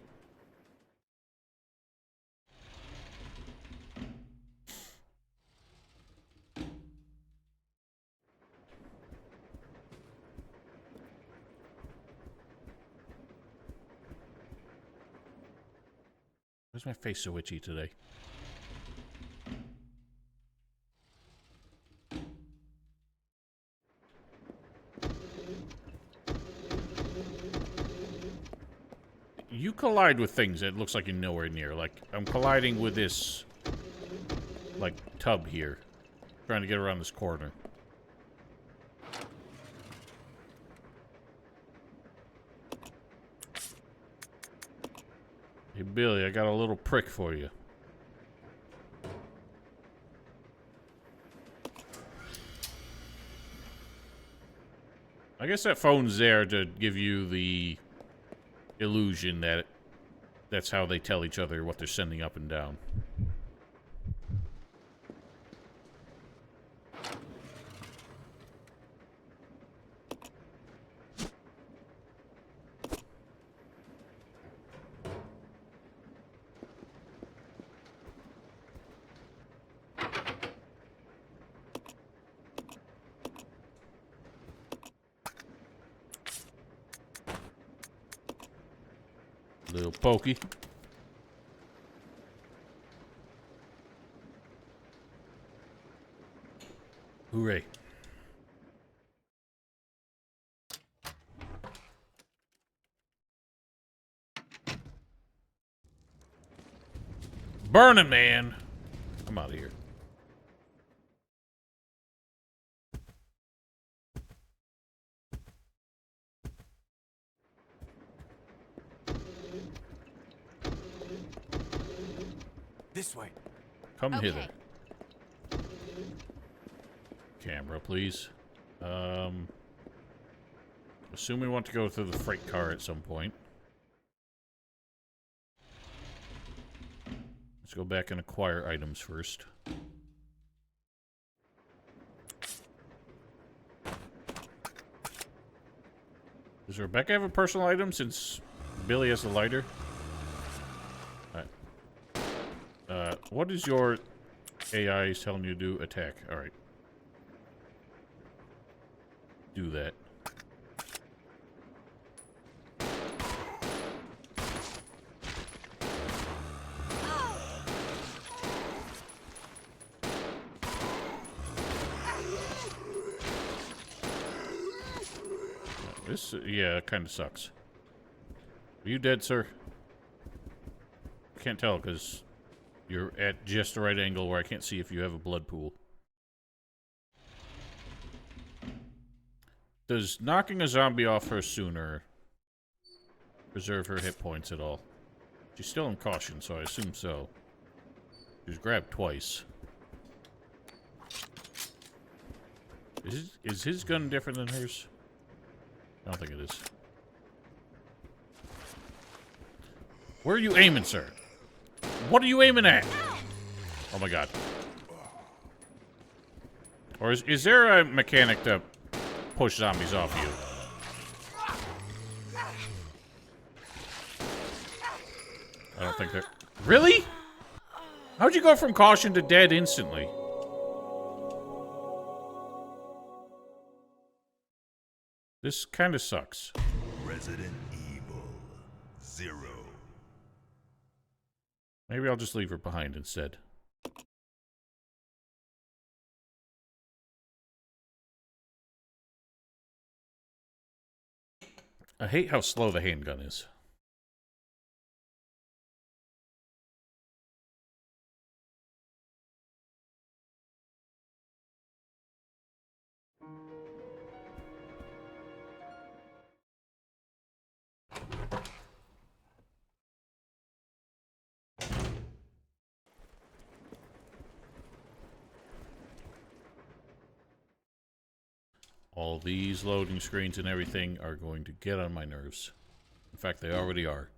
Why's my face so itchy today? collide with things that looks like you're nowhere near. Like, I'm colliding with this, like, tub here. Trying to get around this corner. Hey, Billy, I got a little prick for you. I guess that phone's there to give you the illusion that that's how they tell each other what they're sending up and down. Little pokey. Hooray. Burning Man. I'm out of here. This way. Come Okay. hither. Camera, please. Assume we want to go through the freight car at some point. Let's go back and acquire items first. Does Rebecca have a personal item since Billy has the lighter? What is your AI telling you to do? Attack. Alright. Do that. This, yeah, kind of sucks. Are you dead, sir? Can't tell because you're at just the right angle where I can't see if you have a blood pool. Does knocking a zombie off her sooner preserve her hit points at all? She's still in caution, so I assume so. She's grabbed twice. Is his gun different than hers? I don't think it is. Where are you aiming, sir? What are you aiming at? Oh my god. Or is there a mechanic to push zombies off you? I don't think there... Really? How'd you go from caution to dead instantly? This kind of sucks. Resident Evil 0. Maybe I'll just leave her behind instead. I hate how slow the handgun is. All these loading screens and everything are going to get on my nerves. In fact, they already are.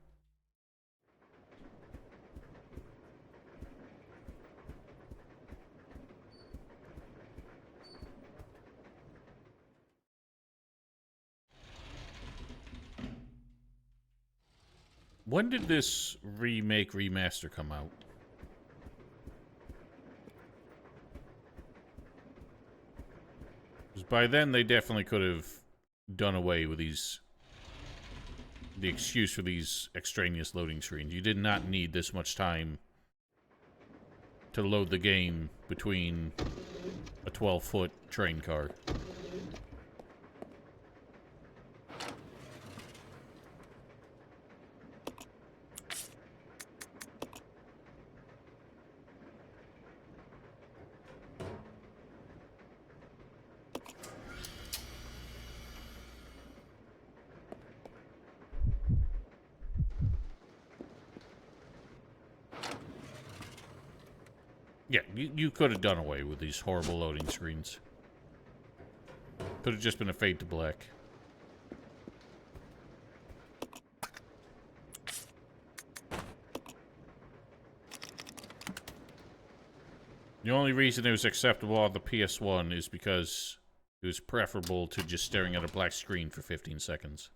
When did this remaster come out? Because by then they definitely could have done away with the excuse for these extraneous loading screens. You did not need this much time to load the game between a 12-foot train car. Yeah, you could have done away with these horrible loading screens. Could have just been a fade to black. The only reason it was acceptable on the PS1 is because it was preferable to just staring at a black screen for 15 seconds.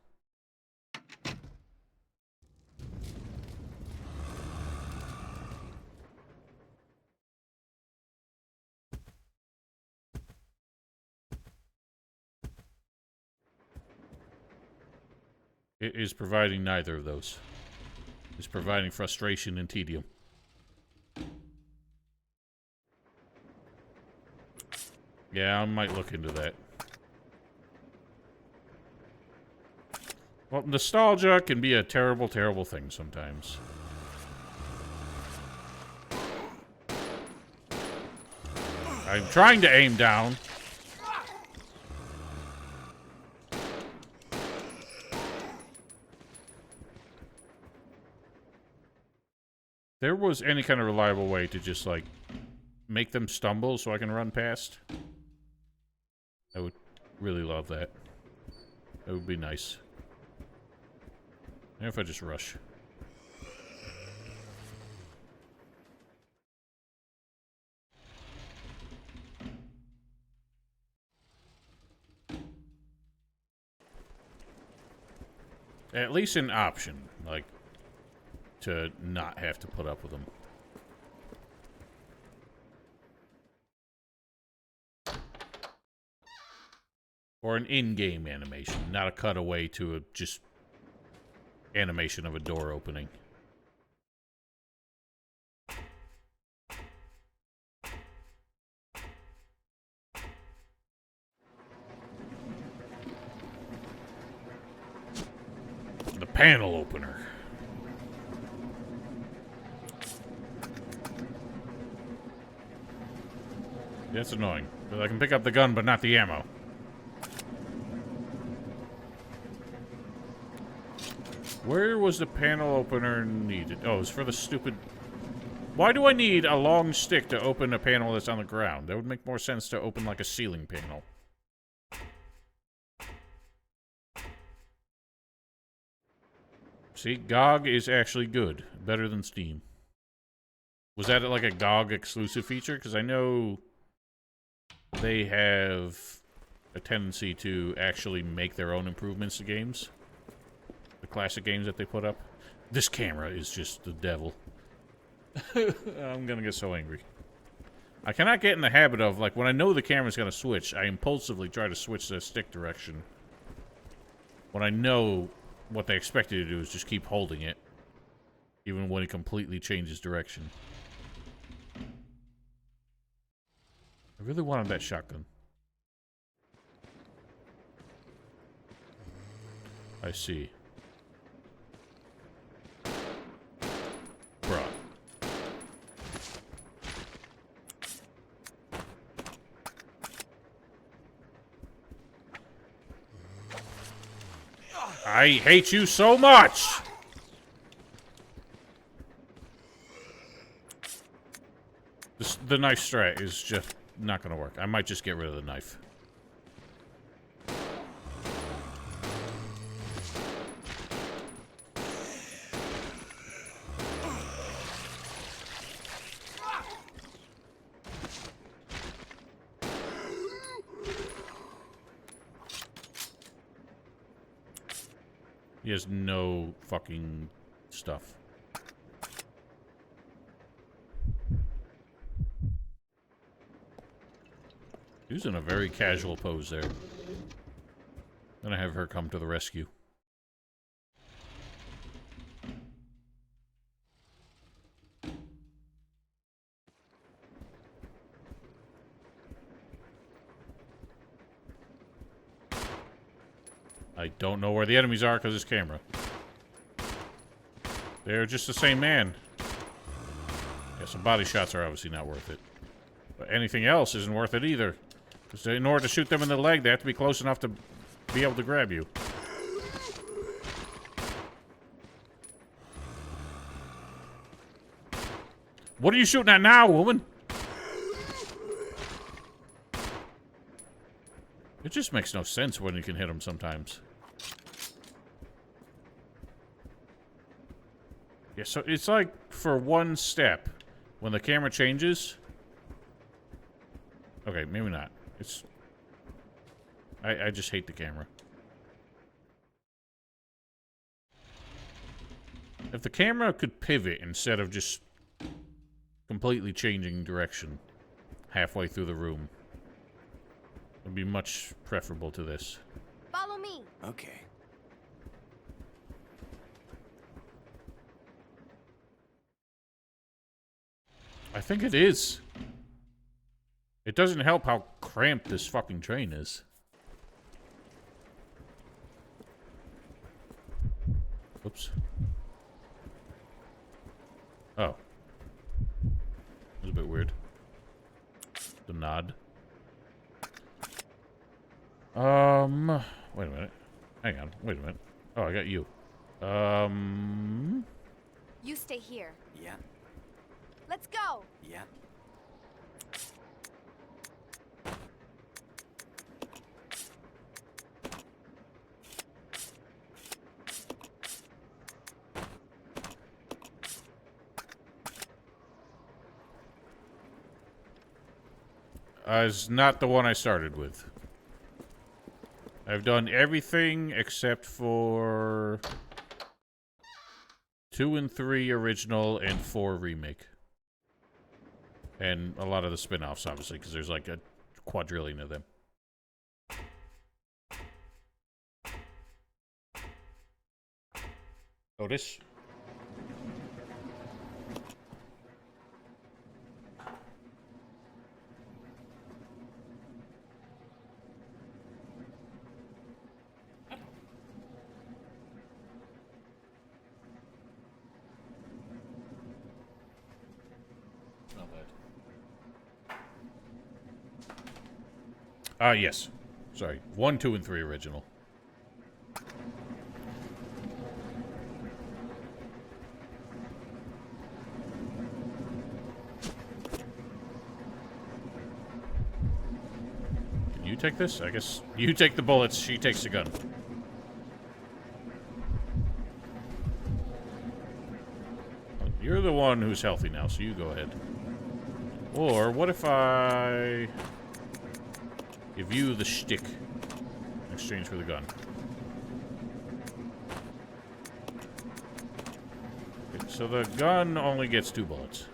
It is providing neither of those. It's providing frustration and tedium. Yeah, I might look into that. Well, nostalgia can be a terrible, terrible thing sometimes. I'm trying to aim down. There was any kind of reliable way to just, like, make them stumble so I can run past. I would really love that. That would be nice. And if I just rush. At least an option, like, to not have to put up with them. Or an in-game animation, not a cutaway to a just animation of a door opening. The panel opener. That's annoying. Because I can pick up the gun, but not the ammo. Where was the panel opener needed? Oh, it's for the stupid... Why do I need a long stick to open a panel that's on the ground? That would make more sense to open, like, a ceiling panel. See, GOG is actually good. Better than Steam. Was that, like, a GOG exclusive feature? Because I know they have a tendency to actually make their own improvements to games. The classic games that they put up. This camera is just the devil. I'm gonna get so angry. I cannot get in the habit of, like, when I know the camera's gonna switch, I impulsively try to switch the stick direction. When I know what they expect you to do is just keep holding it. Even when it completely changes direction. I really wanted that shotgun. I see. Bruh. I hate you so much! The knife strat is just not gonna work. I might just get rid of the knife. He has no fucking stuff. He was in a very casual pose there. Then I have her come to the rescue. I don't know where the enemies are because it's camera. They're just the same man. Yeah, some body shots are obviously not worth it. But anything else isn't worth it either. Because in order to shoot them in the leg, they have to be close enough to be able to grab you. What are you shooting at now, woman? It just makes no sense when you can hit them sometimes. Yeah, so it's like for one step, when the camera changes... Okay, maybe not. It's... I just hate the camera. If the camera could pivot instead of just completely changing direction halfway through the room, it would be much preferable to this. Follow me. Okay. I think it is. It doesn't help how cramped this fucking train is. Oops. Oh. That was a bit weird. The nod. Wait a minute. Hang on. Wait a minute. Oh, I got you. You stay here. Yeah. Let's go. Yeah. Is not the one I started with. I've done everything except for 2 and 3 original and 4 remake. And a lot of the spin-offs, obviously, because there's like a quadrillion of them. Otis? Yes. Sorry. 1, 2, and 3 original. Can you take this? I guess you take the bullets, she takes the gun. You're the one who's healthy now, so you go ahead. Or what if I... give you the shtick in exchange for the gun. Okay, so the gun only gets 2 bullets.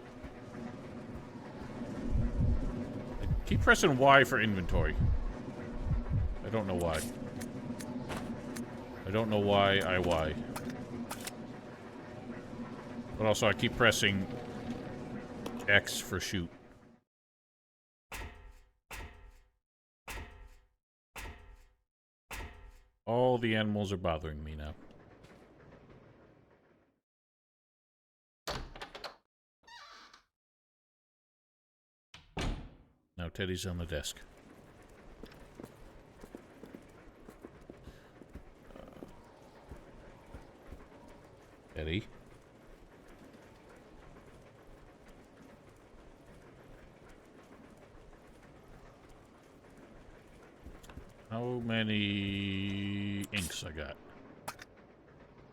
Keep pressing Y for inventory. I don't know why. I don't know why I Y. But also I keep pressing X for shoot. All the animals are bothering me now. Now Teddy's on the desk. Teddy? How many inks I got?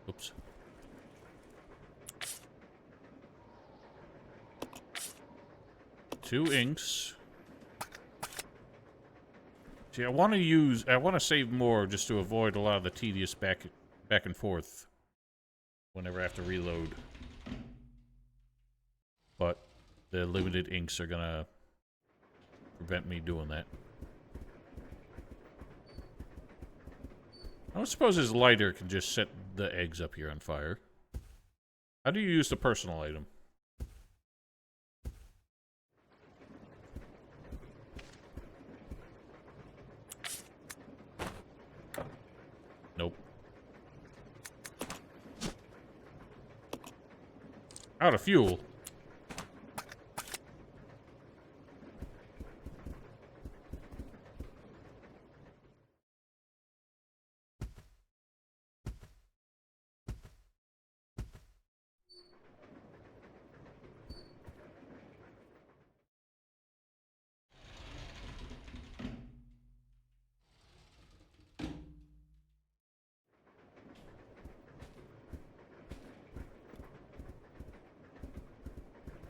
Oops. Two inks. See, I want to save more just to avoid a lot of the tedious back and forth whenever I have to reload. But the limited inks are gonna prevent me doing that. I don't suppose his lighter can just set the eggs up here on fire. How do you use the personal item? Nope. Out of fuel.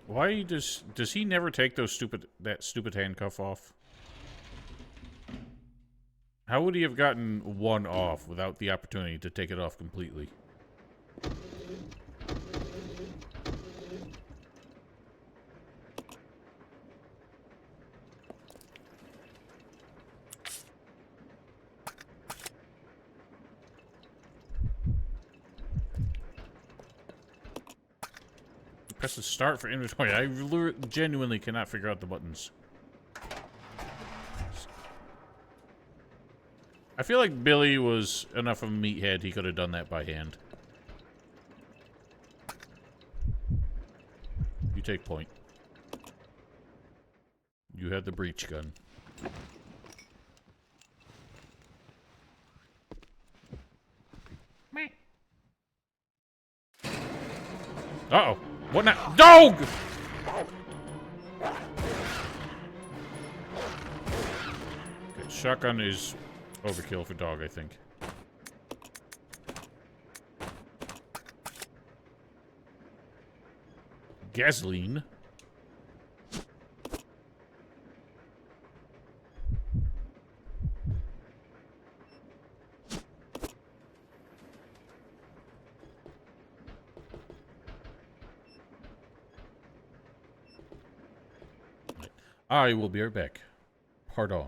Why does he never take that stupid handcuff off? How would he have gotten one off without the opportunity to take it off completely? Press the start for inventory. I genuinely cannot figure out the buttons. I feel like Billy was enough of a meathead he could have done that by hand. You take point. You had the breach gun. Uh-oh. What now? Dog! Okay, shotgun is overkill for dog, I think. Gasoline. I will be right back. Pardon.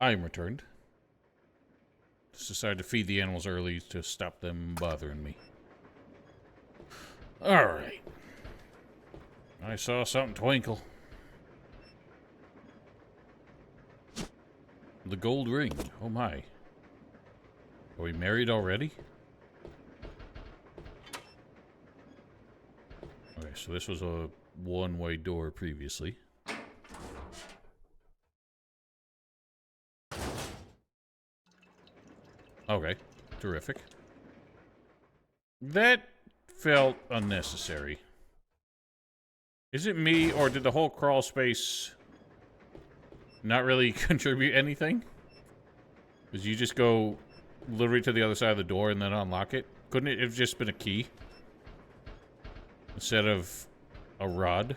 I'm returned. Just decided to feed the animals early to stop them bothering me. Alright. I saw something twinkle. The gold ring. Oh my. Are we married already? Okay, so this was a one-way door previously. Okay, terrific. That felt unnecessary. Is it me, or did the whole crawl space not really contribute anything? Because you just go literally to the other side of the door and then unlock it? Couldn't it have just been a key? Instead of a rod?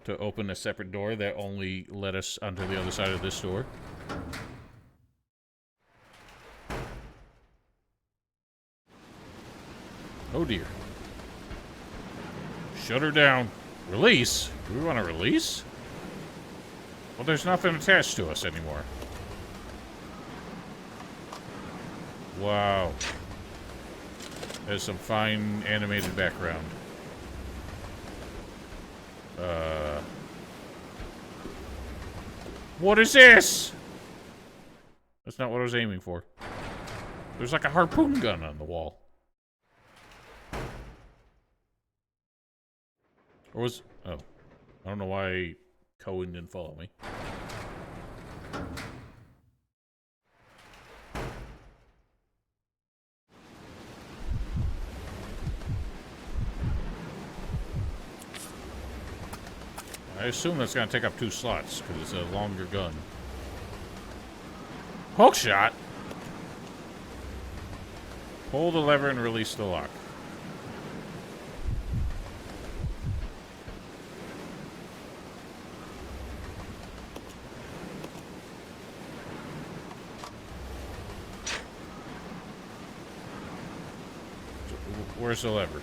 To open a separate door that only led us onto the other side of this door? Oh dear. Shut her down. Release? Do we want to release? Well, there's nothing attached to us anymore. Wow. There's some fine animated background. What is this? That's not what I was aiming for. There's like a harpoon gun on the wall. Or was... Oh. I don't know why Cohen didn't follow me. I assume that's going to take up 2 slots, because it's a longer gun. Hook shot! Pull the lever and release the lock. Where's the lever?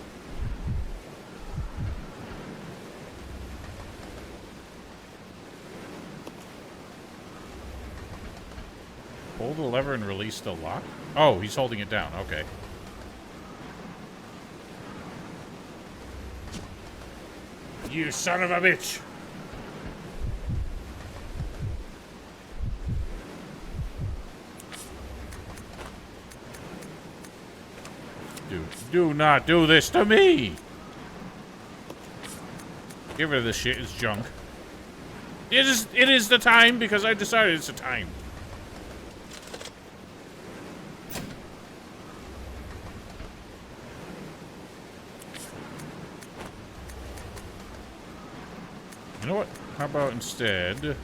Pull the lever and release the lock? Oh, he's holding it down. Okay. You son of a bitch! Dude, do not do this to me! Get rid of this shit. It's junk. It is the time because I decided it's the time. You know what? How about instead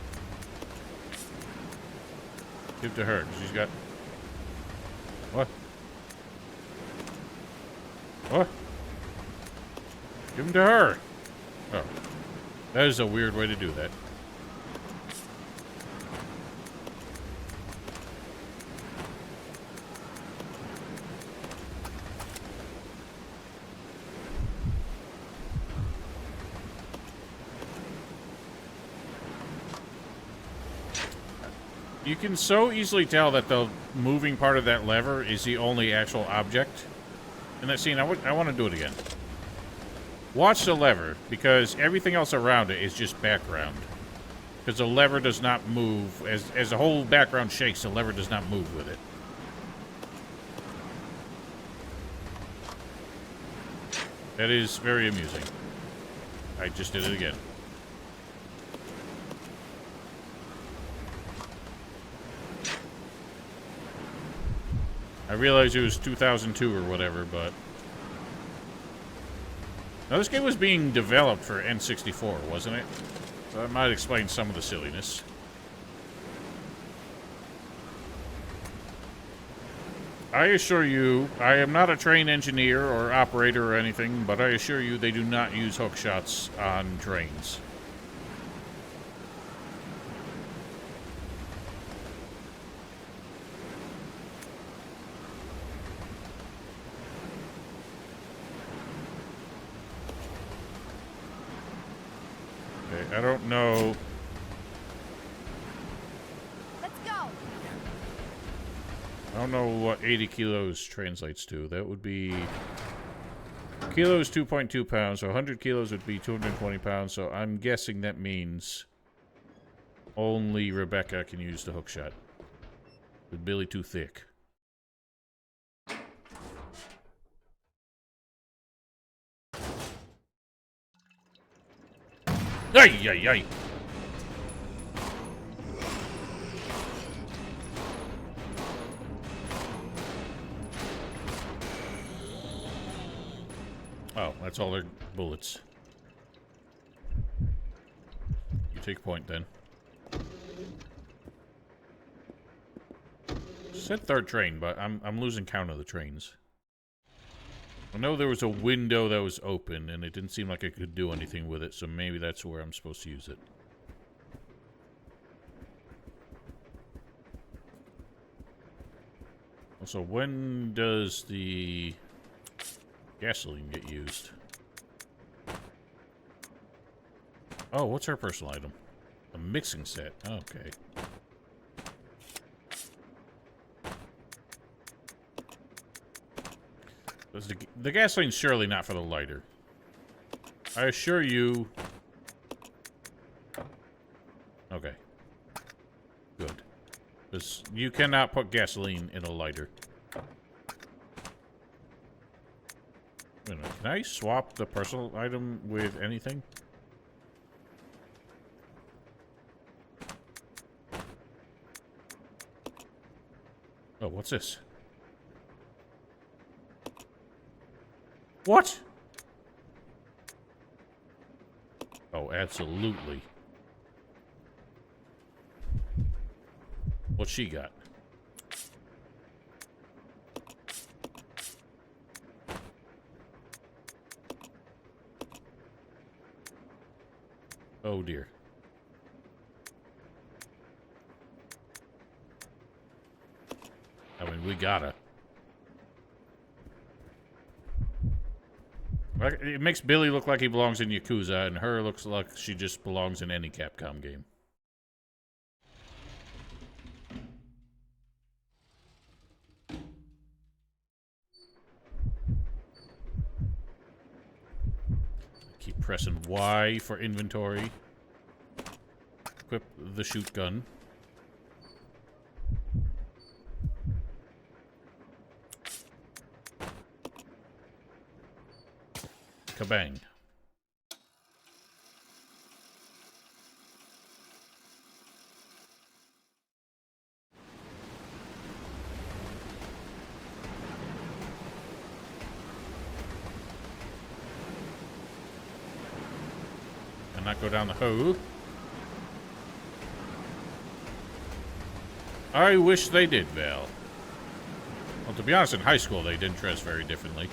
give to her, because she's got... What? What? Give them to her. Oh. That is a weird way to do that. You can so easily tell that the moving part of that lever is the only actual object in that scene. I want to do it again. Watch the lever, because everything else around it is just background. Because the lever does not move. As the whole background shakes, the lever does not move with it. That is very amusing. I just did it again. I realized it was 2002 or whatever, but... Now, this game was being developed for N64, wasn't it? So that might explain some of the silliness. I assure you, I am not a train engineer or operator or anything, but I assure you they do not use hook shots on trains. I don't know I don't know what 80 kilos translates to. That would be... Kilos 2.2 pounds, so 100 kilos would be 220 pounds, so I'm guessing that means only Rebecca can use the hook shot. With Billy too thick. Ay, ay, ay! Oh, that's all their bullets. You take point then. Said third train, but I'm losing count of the trains. I know there was a window that was open, and it didn't seem like I could do anything with it, so maybe that's where I'm supposed to use it. Also, when does the gasoline get used? Oh, what's her personal item? A mixing set. Okay. The gasoline's surely not for the lighter. I assure you. Okay. Good. Because you cannot put gasoline in a lighter. Wait a minute, can I swap the personal item with anything? Oh, what's this? What? Oh, absolutely. What she got? Oh dear. I mean, we gotta. It makes Billy look like he belongs in Yakuza, and her looks like she just belongs in any Capcom game. Keep pressing Y for inventory. Equip the shoot gun. Kabang. And not go down the hole. I wish they did, Val. Well, to be honest, in high school they didn't dress very differently.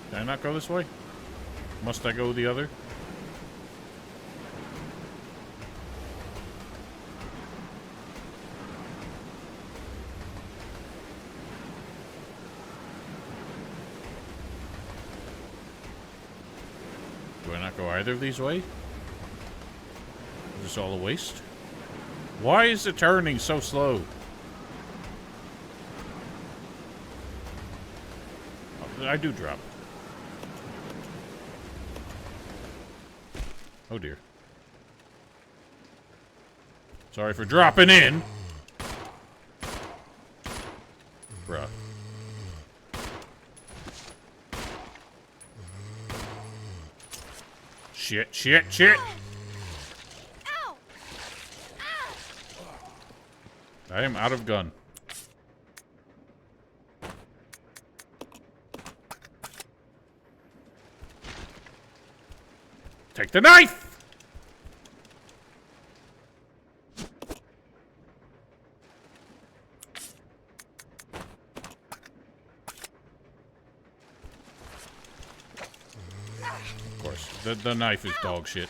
Can I not go this way? Must I go the other? Do I not go either of these ways? Is this all a waste? Why is the turning so slow? Oh, I do drop. Oh dear. Sorry for dropping in. Bruh. Shit, shit, shit! Ow! Ow! I am out of gun. Take the knife! Of course, the knife is dog shit.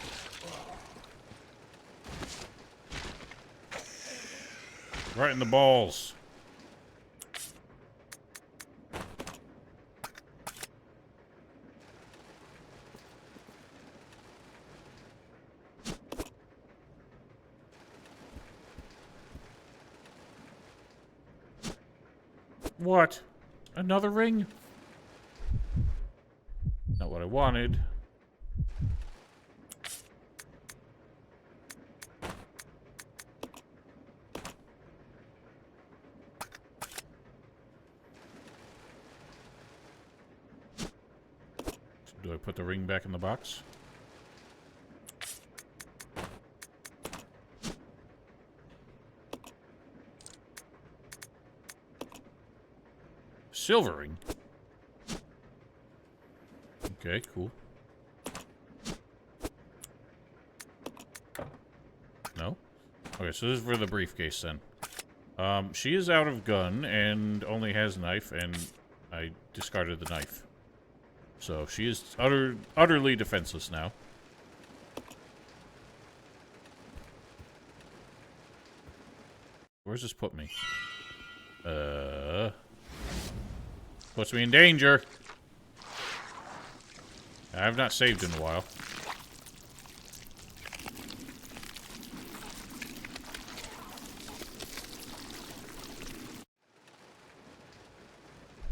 Right in the balls. What? Another ring? Not what I wanted. Do I put the ring back in the box? Silver ring. Okay, cool. No? Okay, so this is for the briefcase then. She is out of gun and only has knife, and I discarded the knife. So she is utterly defenseless now. Where's this put me? Puts me in danger. I've not saved in a while.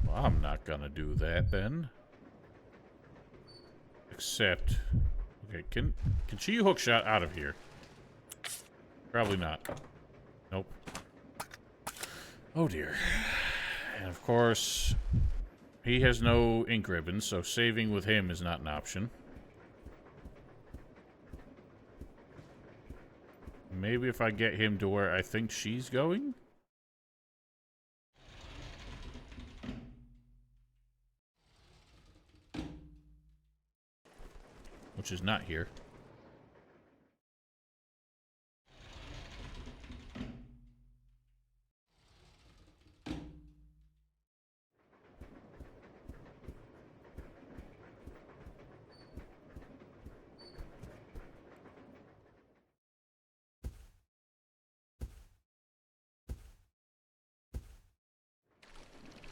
Well, I'm not gonna do that then. Except, okay, can she hookshot out of here? Probably not. Nope. Oh dear. And of course, he has no ink ribbons, so saving with him is not an option. Maybe if I get him to where I think she's going? Which is not here.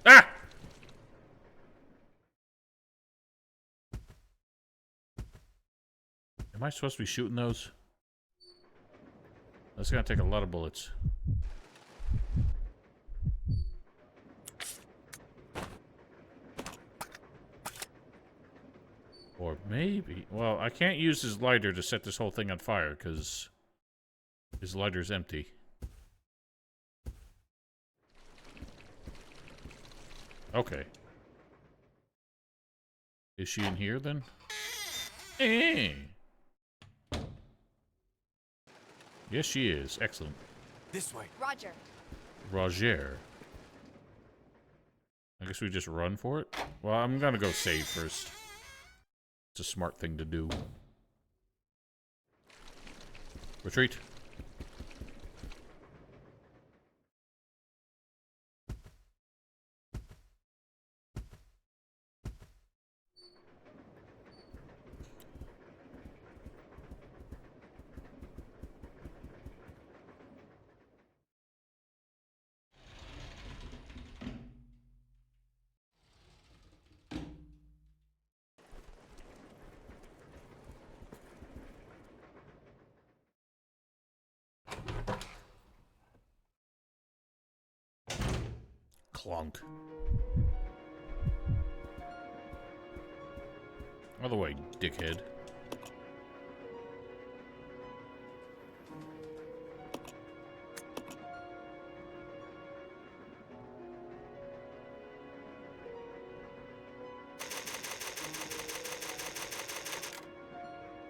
Ah! Am I supposed to be shooting those? That's gonna take a lot of bullets. Or maybe... Well, I can't use his lighter to set this whole thing on fire, because his lighter's empty. Okay. Is she in here, then? Eh. Yes, she is. Excellent. This way. Roger. Roger. I guess we just run for it? Well, I'm gonna go save first. It's a smart thing to do. Retreat. Clunk. Out of the way, dickhead.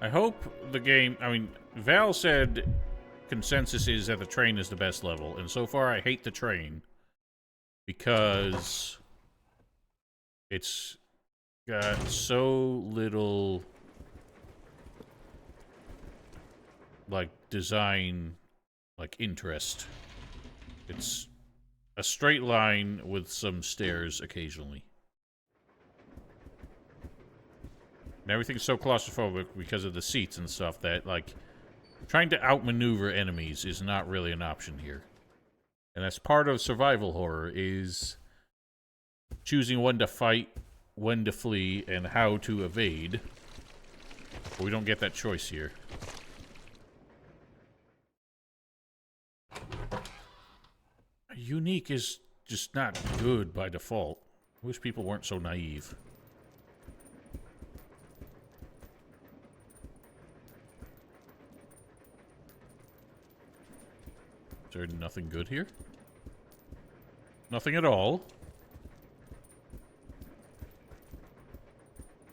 I hope the game... I mean, Val said consensus is that the train is the best level, and so far I hate the train. Because it's got so little, like, design, like, interest. It's a straight line with some stairs occasionally. And everything's so claustrophobic because of the seats and stuff that, like, trying to outmaneuver enemies is not really an option here. And that's part of survival horror, is choosing when to fight, when to flee, and how to evade. But we don't get that choice here. Unique is just not good by default. I wish people weren't so naive. Is there nothing good here? Nothing at all?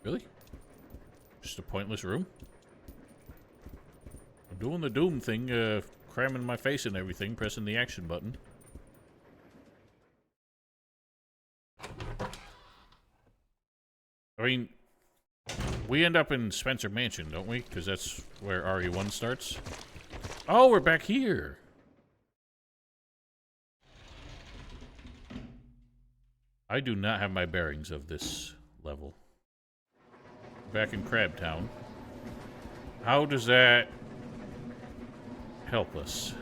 Really? Just a pointless room? I'm doing the Doom thing, cramming my face and everything, pressing the action button. I mean, we end up in Spencer Mansion, don't we? Because that's where RE1 starts. Oh, we're back here! I do not have my bearings of this level. Back in Crabtown. How does that help us?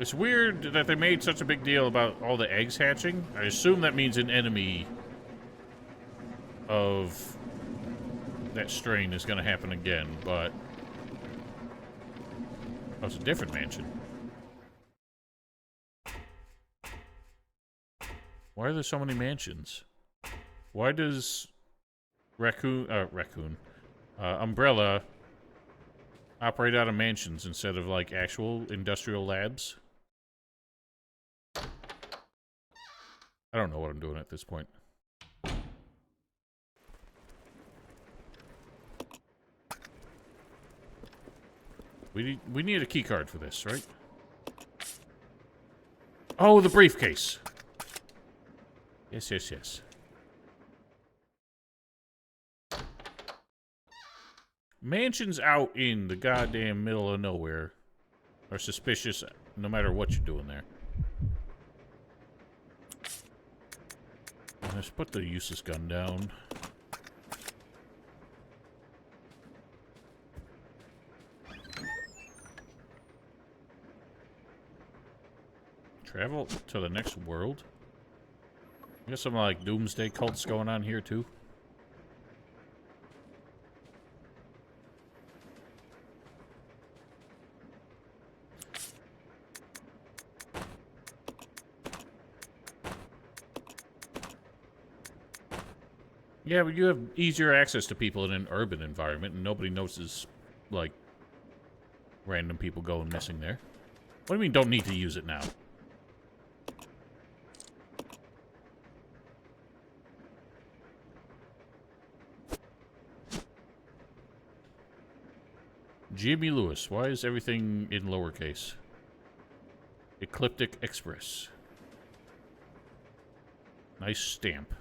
It's weird that they made such a big deal about all the eggs hatching. I assume that means an enemy of that strain is going to happen again, but... Oh, it's a different mansion. Why are there so many mansions? Why does Umbrella operate out of mansions instead of, like, actual industrial labs? I don't know what I'm doing at this point. We need a key card for this, right? Oh, the briefcase. Yes, yes, yes. Mansions out in the goddamn middle of nowhere are suspicious no matter what you're doing there. Let's put the useless gun down. Travel to the next world? I guess some like doomsday cults going on here too. Yeah, but you have easier access to people in an urban environment, and nobody notices, like, random people going missing there. What do you mean don't need to use it now? Jimmy Lewis. Why is everything in lowercase? Ecliptic Express. Nice stamp.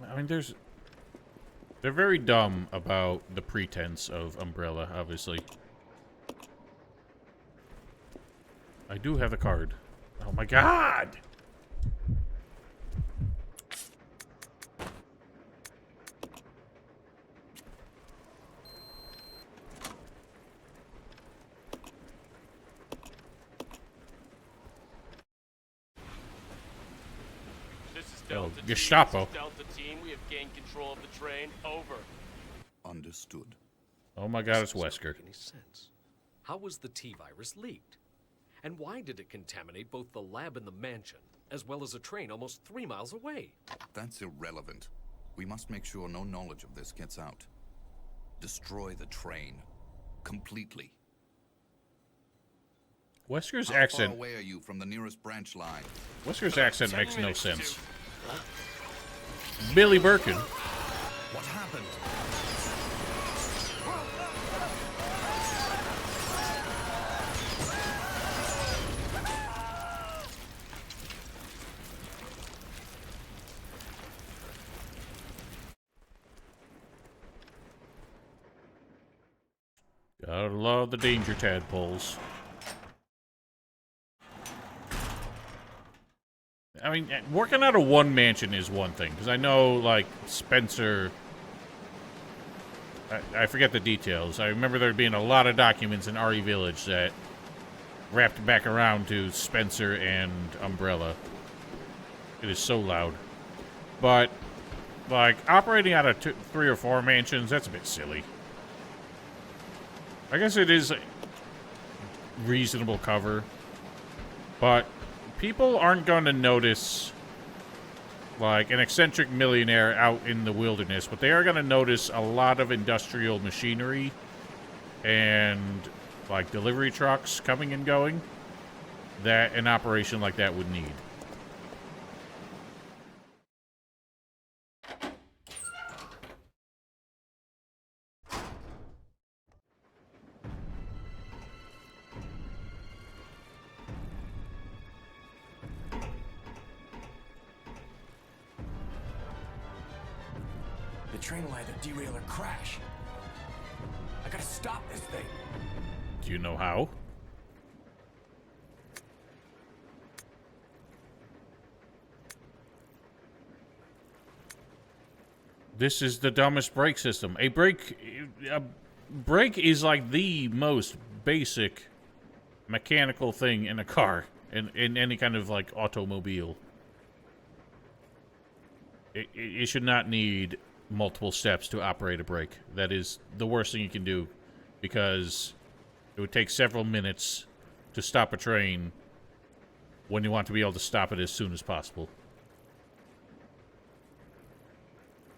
I mean, they're very dumb about the pretense of Umbrella, obviously. I do have the card. Oh my god! Delta Gestapo. Delta team, we have gained control of the train. Over. Understood. Oh my god, it's This doesn't Wesker. make any sense. How was the T-virus leaked? And why did it contaminate both the lab and the mansion, as well as a train almost 3 miles away? That's irrelevant. We must make sure no knowledge of this gets out. Destroy the train. Completely. Wesker's How far accent. away are you from the nearest branch line? Wesker's accent makes no sense. Billy Birkin. What happened? I Gotta love the danger tadpoles. I mean, working out of one mansion is one thing, because I know, like, Spencer... I forget the details. I remember there being a lot of documents in RE Village that wrapped back around to Spencer and Umbrella. It is so loud. But, like, operating out of 3 or 4 mansions, that's a bit silly. I guess it is reasonable cover, but people aren't going to notice, like, an eccentric millionaire out in the wilderness, but they are going to notice a lot of industrial machinery and, like, delivery trucks coming and going that an operation like that would need. The train will either derail or crash. I gotta stop this thing. Do you know how? This is the dumbest brake system. A brake is like the most basic mechanical thing in a car, in any kind of, like, automobile. It should not need multiple steps to operate a brake. That is the worst thing you can do, because it would take several minutes to stop a train when you want to be able to stop it as soon as possible.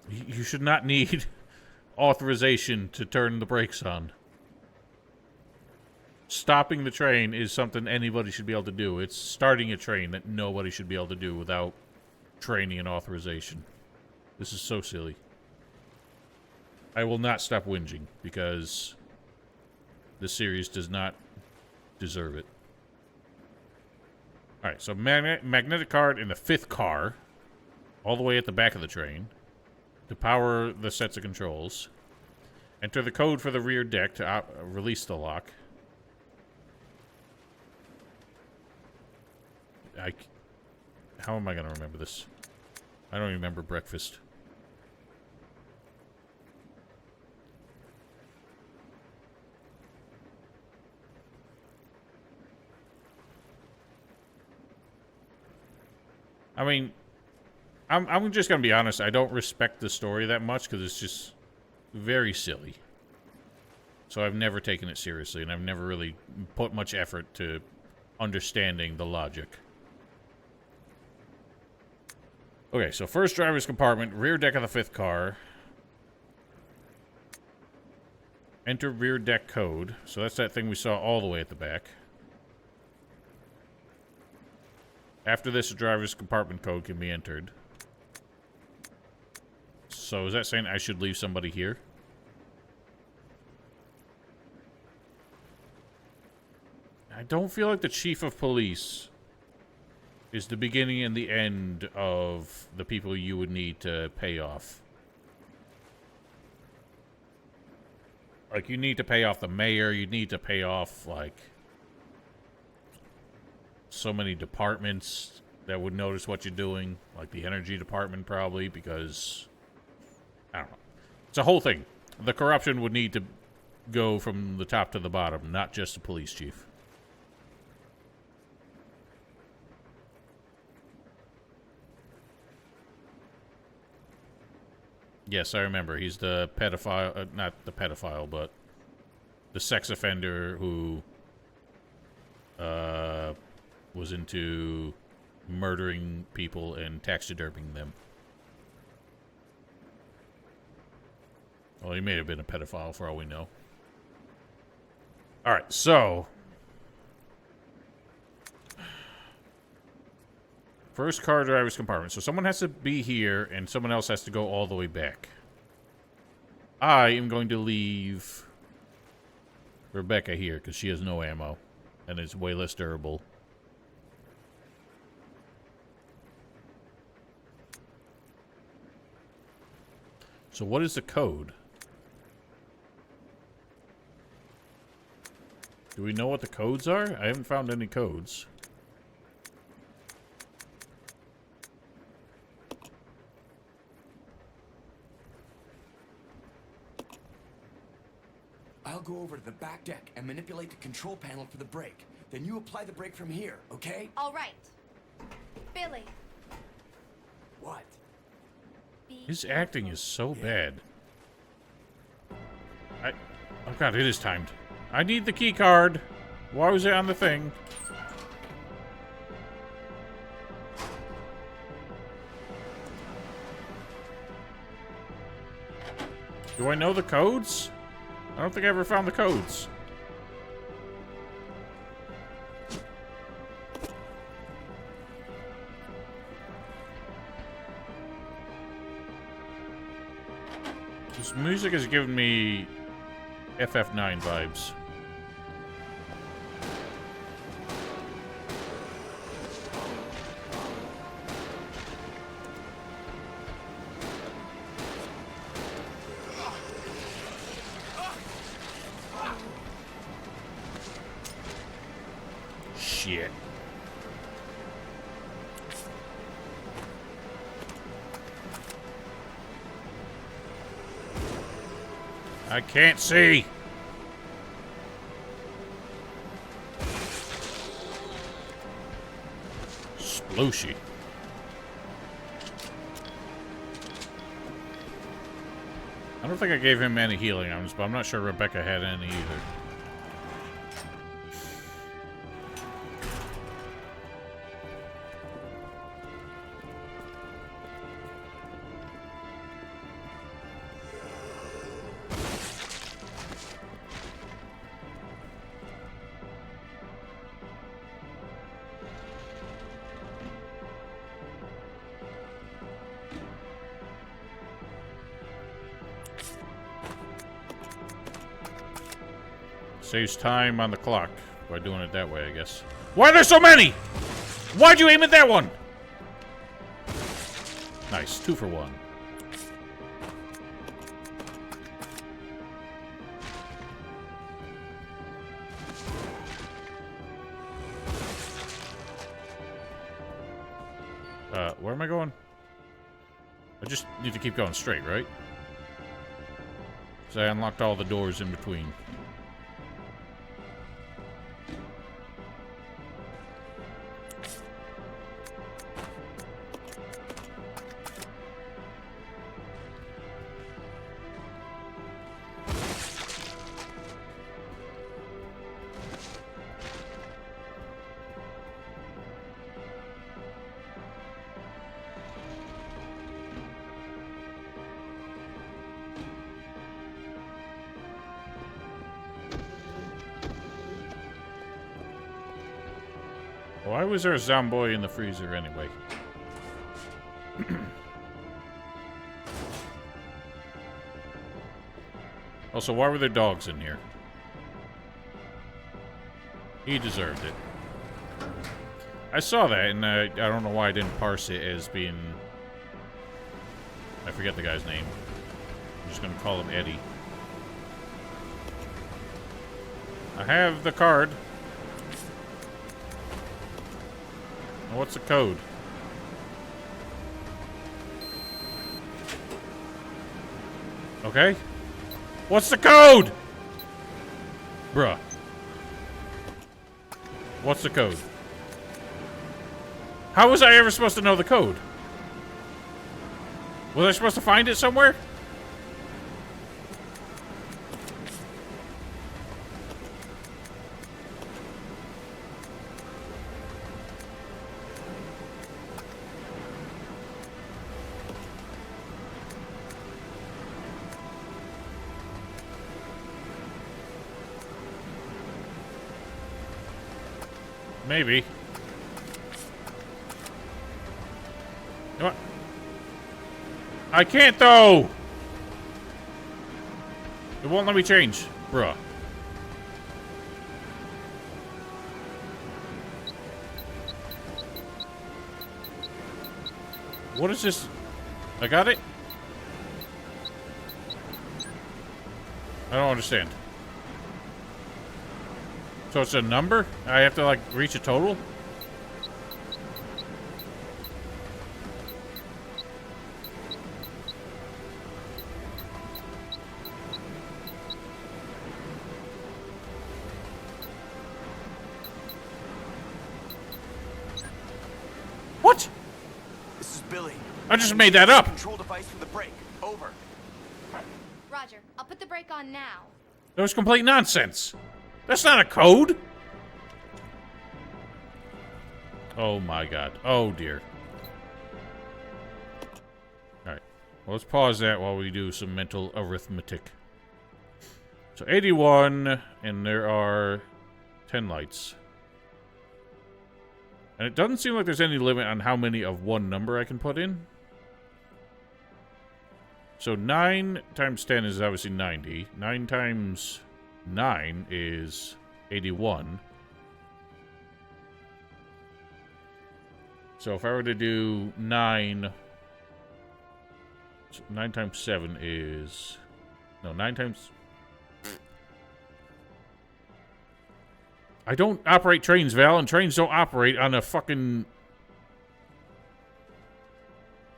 You should not need authorization to turn the brakes on. Stopping the train is something anybody should be able to do. It's starting a train that nobody should be able to do without training and authorization. This is so silly. I will not stop whinging, because this series does not deserve it. Alright, so magnetic card in the 5th car, all the way at the back of the train, to power the sets of controls. Enter the code for the rear deck to release the lock. How am I going to remember this? I don't remember breakfast. I mean, I'm just going to be honest. I don't respect the story that much because it's just very silly. So I've never taken it seriously, and I've never really put much effort to understanding the logic. Okay, so first driver's compartment, rear deck of the 5th car. Enter rear deck code. So that's that thing we saw all the way at the back. After this, a driver's compartment code can be entered. So is that saying I should leave somebody here? I don't feel like the chief of police is the beginning and the end of the people you would need to pay off. Like, you need to pay off the mayor, you need to pay off, like, so many departments that would notice what you're doing. Like the energy department, probably, because, I don't know. It's a whole thing. The corruption would need to go from the top to the bottom, not just the police chief. Yes, I remember. He's the pedophile, not the pedophile, but the sex offender who was into murdering people and taxiderming them. Well, he may have been a pedophile for all we know. Alright, so first car driver's compartment. So someone has to be here, and someone else has to go all the way back. I am going to leave Rebecca here, because she has no ammo, and is way less durable. So what is the code? Do we know what the codes are? I haven't found any codes. I'll go over to the back deck and manipulate the control panel for the brake. Then you apply the brake from here, okay? All right. Billy. What? His acting is so bad. Oh god, it is timed. I need the key card. Why was it on the thing? Do I know the codes? I don't think I ever found the codes. This music is giving me FF9 vibes. Shit. I can't see. Splooshy. I don't think I gave him any healing items, but I'm not sure Rebecca had any either. Saves time on the clock by doing it that way, I guess. Why are there so many? Why'd you aim at that one? Nice, 2 for 1. Where am I going? I just need to keep going straight, right? Because I unlocked all the doors in between. Why was there a Zomboy in the freezer anyway? Also, why were there dogs in here? He deserved it. I saw that, and I don't know why I didn't parse it as being... I forget the guy's name. I'm just gonna call him Eddie. I have the card. What's the code? Okay. What's the code? Bruh. What's the code? How was I ever supposed to know the code? Was I supposed to find it somewhere? Maybe. What? I can't though! It won't let me change. Bruh. What is this? I got it? I don't understand. So it's a number? I have to, like, reach a total? What? This is Billy. I just made that up. Control device for the brake. Over. Roger, I'll put the brake on now. That was complete nonsense. That's not a code. Oh my god. Oh dear. Alright. Well, let's pause that while we do some mental arithmetic. So 81, and there are 10 lights. And it doesn't seem like there's any limit on how many of one number I can put in. So 9 times 10 is obviously 90. 9 times 9 is 81. So if I were to do 9... 9 times 7 is... No, 9 times... I don't operate trains, Val, and trains don't operate on a fucking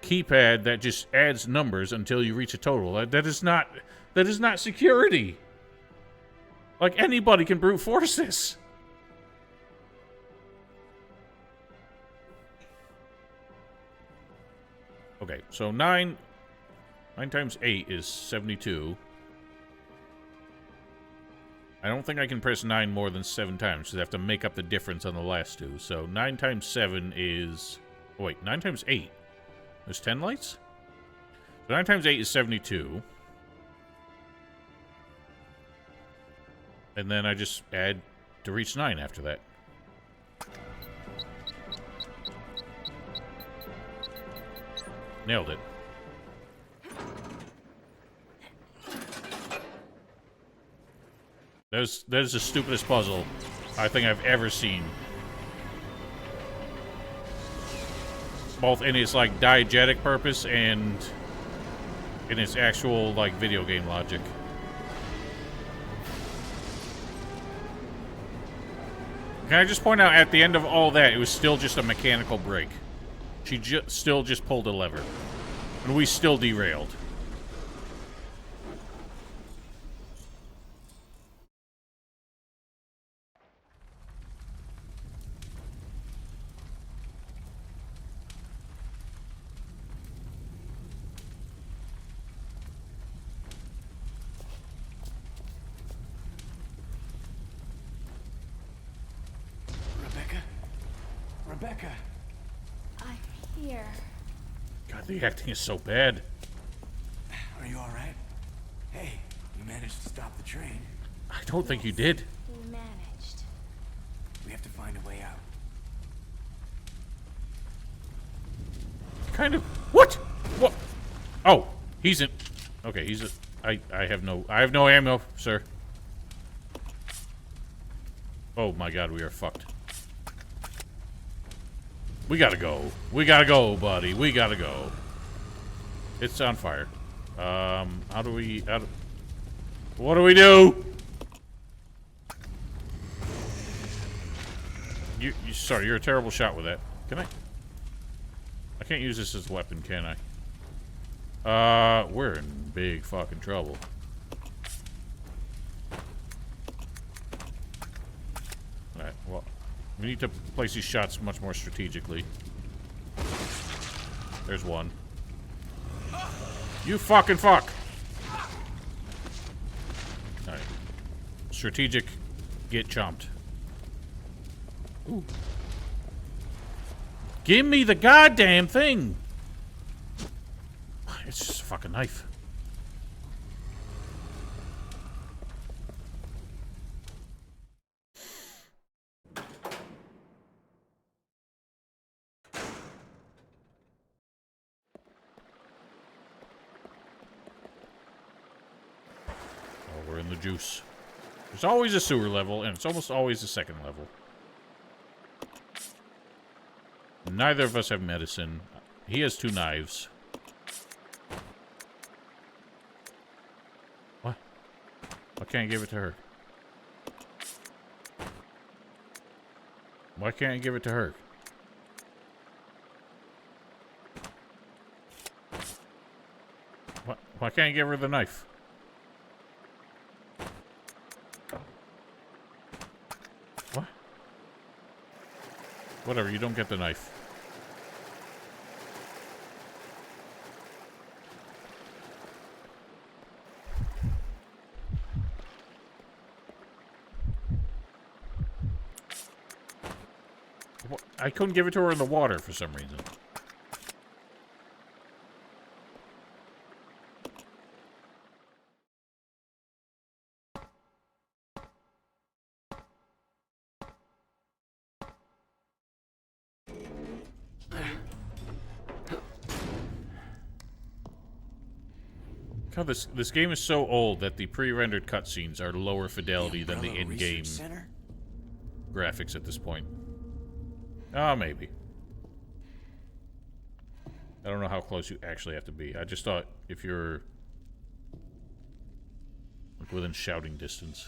keypad that just adds numbers until you reach a total. That is not security. Like, anybody can brute force this. Okay, so 9 times 8 is 72. I don't think I can press 9 more than 7 times, because I have to make up the difference on the last two. So 9 times 7 is... Oh, wait, 9 times 8. There's 10 lights? So 9 times 8 is 72. And then I just add to reach 9 after that. Nailed it. That is the stupidest puzzle I think I've ever seen. Both in its, like, diegetic purpose and in its actual, like, video game logic. Can I just point out, at the end of all that, it was still just a mechanical brake. She still just pulled a lever. And we still derailed. Rebecca. I'm here. God, the acting is so bad. Are you alright? Hey, you managed to stop the train. I don't think you did. We managed. We have to find a way out. Kind of. What? What? Oh, he's in. Okay, he's a. I have no ammo, sir. Oh my God, we are fucked. We gotta go. We gotta go, buddy. We gotta go. It's on fire. How do we... what do we do? Sorry, you're a terrible shot with that. Can I... I can't use this as a weapon, can I? We're in big fucking trouble. Alright, well... We need to place these shots much more strategically. There's one. You fucking fuck! Alright. Strategic, get chomped. Ooh. Give me the goddamn thing! It's just a fucking knife. We're in the juice. There's always a sewer level, and it's almost always a second level. Neither of us have medicine. He has 2 knives. What? I can't give it to her. Why can't I give it to her? Why can't I give her the knife? What? Whatever, you don't get the knife. I couldn't give it to her in the water for some reason. God, this game is so old that the pre-rendered cutscenes are lower fidelity than the in-game graphics at this point. Oh, maybe. I don't know how close you actually have to be. I just thought if you're like within shouting distance.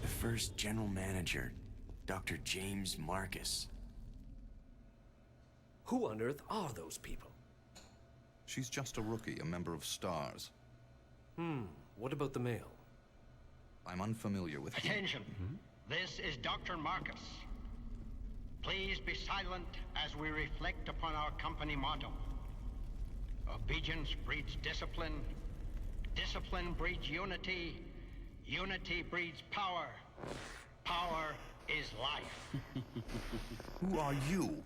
The first general manager, Dr. James Marcus. Who on earth are those people? She's just a rookie, a member of STARS. What about the male? I'm unfamiliar with him. Attention. This is Dr. Marcus. Please be silent as we reflect upon our company motto. Obedience breeds discipline. Discipline breeds unity. Unity breeds power. Power is life. Who are you?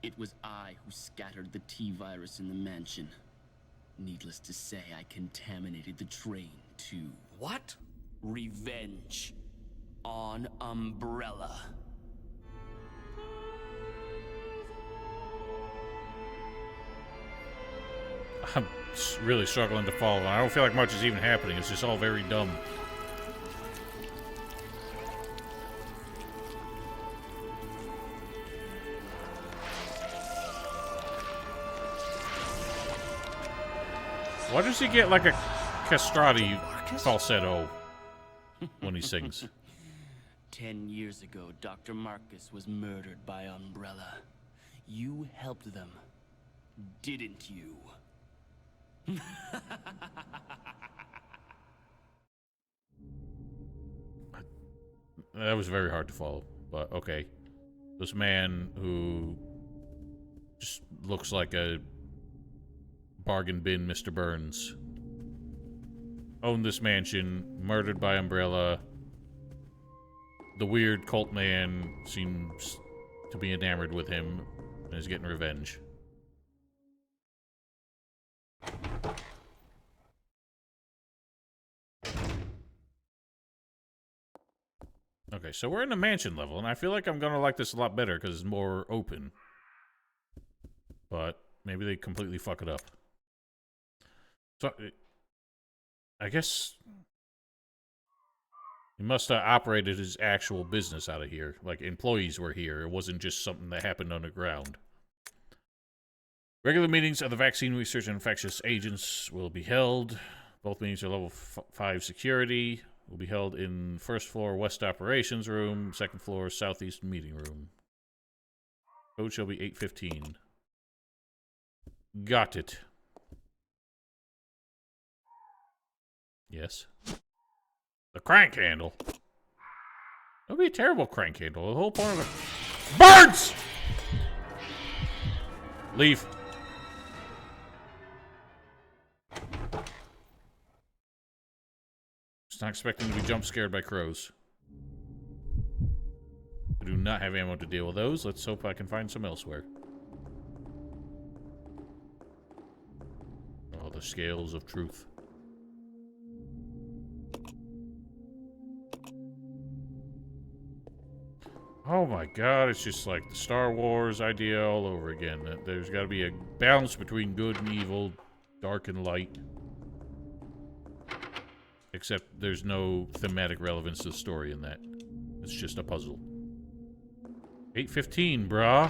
It was I who scattered the T-virus in the mansion. Needless to say, I contaminated the train, too. What? Revenge. On Umbrella. I'm really struggling to follow. I don't feel like much is even happening. It's just all very dumb. Why does he get like a castrati falsetto when he sings? 10 years ago, Dr. Marcus was murdered by Umbrella. You helped them, didn't you? That was very hard to follow, but okay. This man who just looks like a bargain bin Mr. Burns owned this mansion, murdered by Umbrella. The weird cult man seems to be enamored with him and is getting revenge. Okay, so we're in the mansion level, and I feel like I'm gonna like this a lot better because it's more open. But maybe they completely fuck it up. So, I guess he must have operated his actual business out of here. Like, employees were here. It wasn't just something that happened underground. Regular meetings of the Vaccine Research and Infectious Agents will be held. Both meetings are level 5 security. Will be held in first floor West Operations Room, second floor Southeast Meeting Room. Code shall be 815. Got it. Yes. The crank handle. That would be a terrible crank handle. The whole point of it. Birds! Leave. Just not expecting to be jump scared by crows. I do not have ammo to deal with those. Let's hope I can find some elsewhere. Oh, the scales of truth. Oh my god, it's just like the Star Wars idea all over again. There's got to be a balance between good and evil, dark and light. Except there's no thematic relevance to the story in that. It's just a puzzle. 8:15, brah.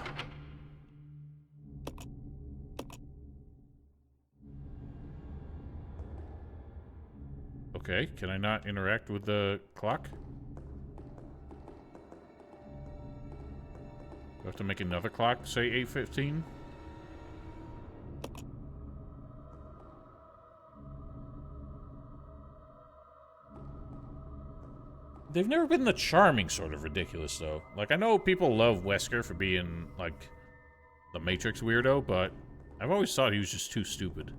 Okay, can I not interact with the clock? I have to make another clock say 8:15? They've never been the charming sort of ridiculous, though. Like, I know people love Wesker for being, like, the Matrix weirdo, but I've always thought he was just too stupid.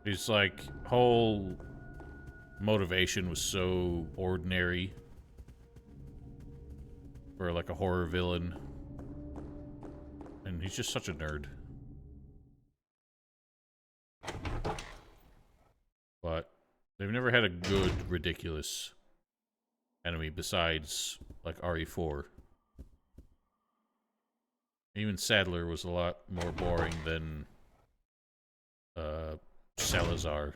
His, like, whole motivation was so ordinary for, like, a horror villain. And he's just such a nerd. But they've never had a good, ridiculous enemy besides, like, RE4. Even Sadler was a lot more boring than Salazar.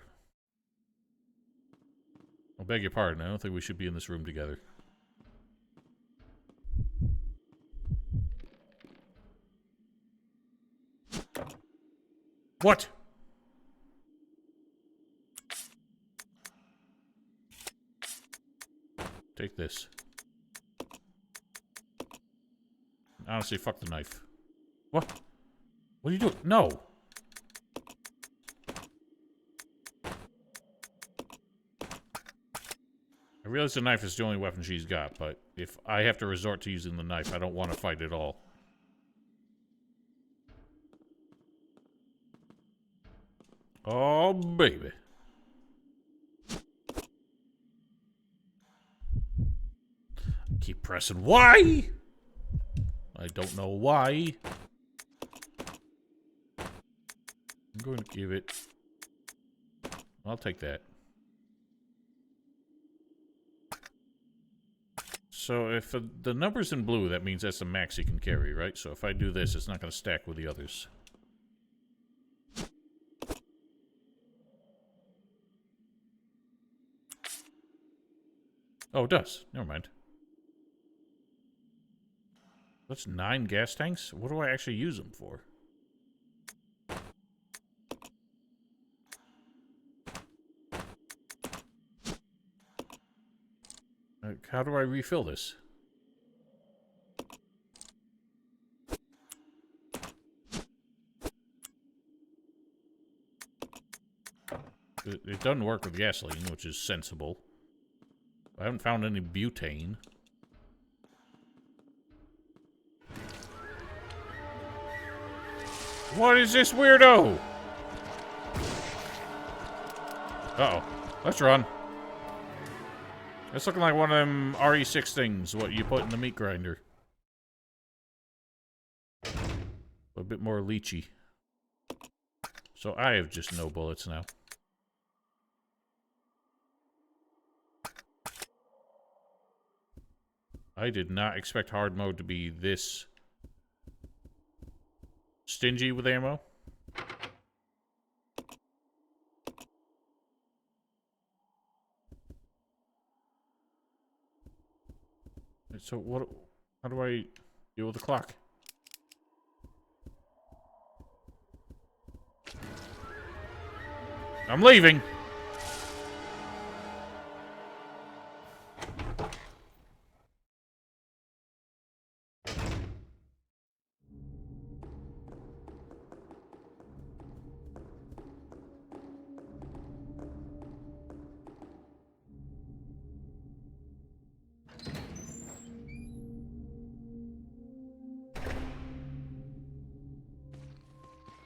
I beg your pardon, I don't think we should be in this room together. What? Take this. Honestly, fuck the knife. What? What are you doing? No! I realize the knife is the only weapon she's got, but if I have to resort to using the knife, I don't want to fight at all. Oh, baby. Keep pressing Y! I don't know why. I'm going to give it... I'll take that. So if the number's in blue, that means that's the max you can carry, right? So if I do this, it's not going to stack with the others. Oh, it does. Never mind. That's 9 gas tanks? What do I actually use them for? How do I refill this? It doesn't work with gasoline, which is sensible. I haven't found any butane. What is this weirdo? Uh-oh. Let's run. It's looking like one of them RE6 things, what you put in the meat grinder. A bit more leechy. So I have just no bullets now. I did not expect hard mode to be this stingy with ammo. So what? How do I deal with the clock? I'm leaving.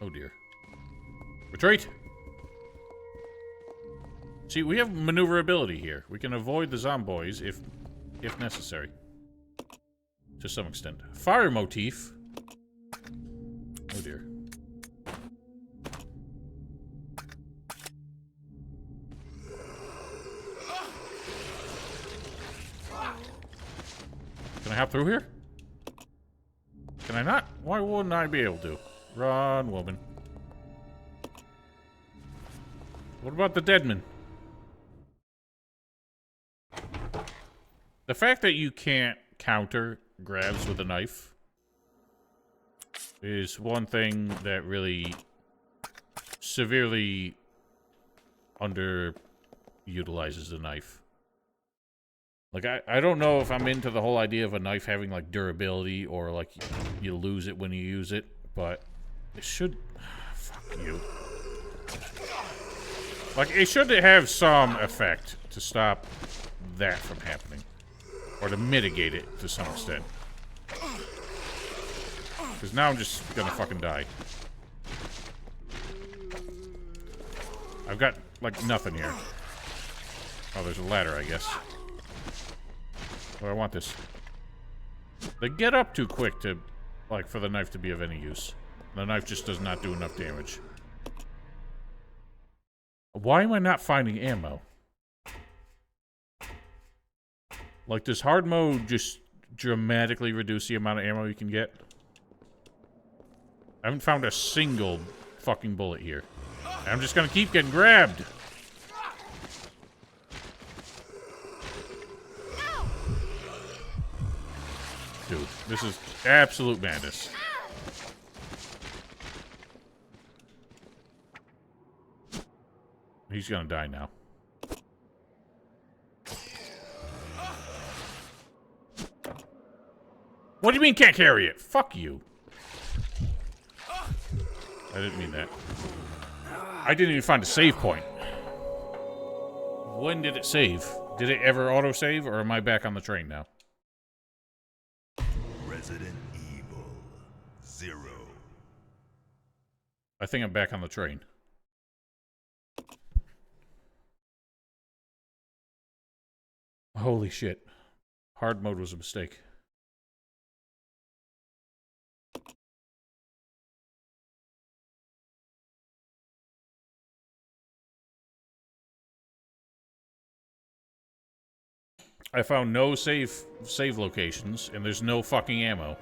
Oh dear. Retreat! See, we have maneuverability here. We can avoid the zomboids if necessary. To some extent. Fire motif. Oh dear. Can I hop through here? Can I not? Why wouldn't I be able to? Run, woman. What about the deadman? The fact that you can't counter grabs with a knife is one thing that really severely underutilizes the knife. Like, I don't know if I'm into the whole idea of a knife having, like, durability or, like, you lose it when you use it, but it should... Fuck you. Like, it should have some effect to stop that from happening. Or to mitigate it to some extent. Because now I'm just gonna fucking die. I've got, like, nothing here. Oh, there's a ladder, I guess. Oh, I want this. They get up too quick to, like, for the knife to be of any use. The knife just does not do enough damage. Why am I not finding ammo? Like, does hard mode just dramatically reduce the amount of ammo you can get? I haven't found a single fucking bullet here. I'm just gonna keep getting grabbed. Dude, this is absolute madness. He's gonna die now. What do you mean can't carry it? Fuck you. I didn't mean that. I didn't even find a save point. When did it save? Did it ever autosave, or am I back on the train now? Resident Evil 0. I think I'm back on the train. Holy shit. Hard mode was a mistake. I found no save locations, and there's no fucking ammo.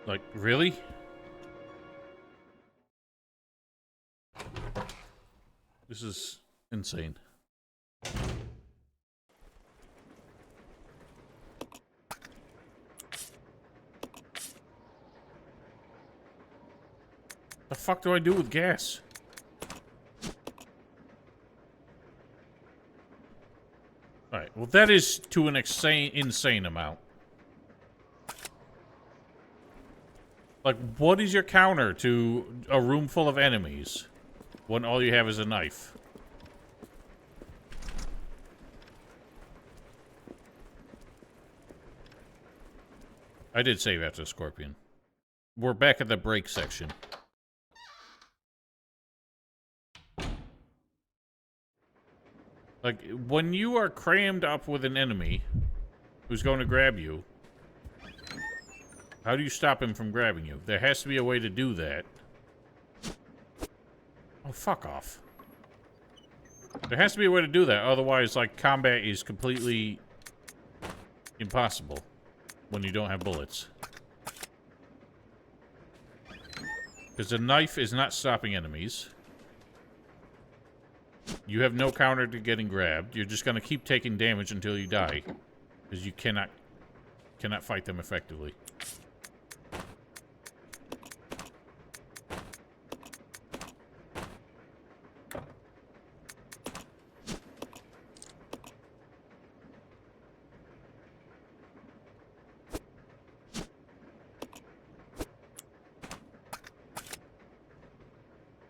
Like, really? This is insane. The fuck do I do with gas? Alright, well that is to an insane amount. Like, what is your counter to a room full of enemies when all you have is a knife? I did save after Scorpion. We're back at the break section. Like, when you are crammed up with an enemy who's going to grab you, how do you stop him from grabbing you? There has to be a way to do that. Oh, fuck off. There has to be a way to do that, otherwise, like, combat is completely impossible when you don't have bullets. Because the knife is not stopping enemies. You have no counter to getting grabbed. You're just going to keep taking damage until you die. Because you cannot fight them effectively.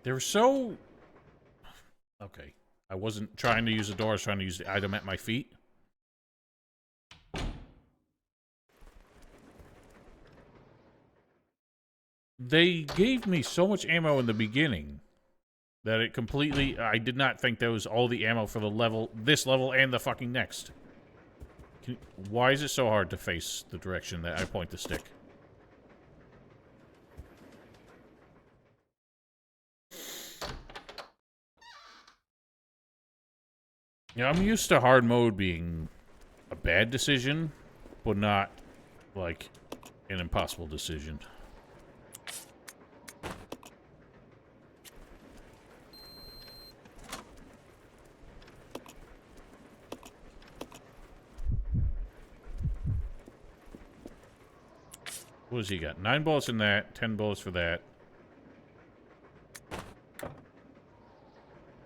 They're so... Okay. I wasn't trying to use the door, I was trying to use the item at my feet. They gave me so much ammo in the beginning that it completely... I did not think there was all the ammo for the level, this level and the fucking next. Why is it so hard to face the direction that I point the stick? Yeah, I'm used to hard mode being a bad decision, but not, like, an impossible decision. What has he got? 9 bullets in that, 10 bullets for that.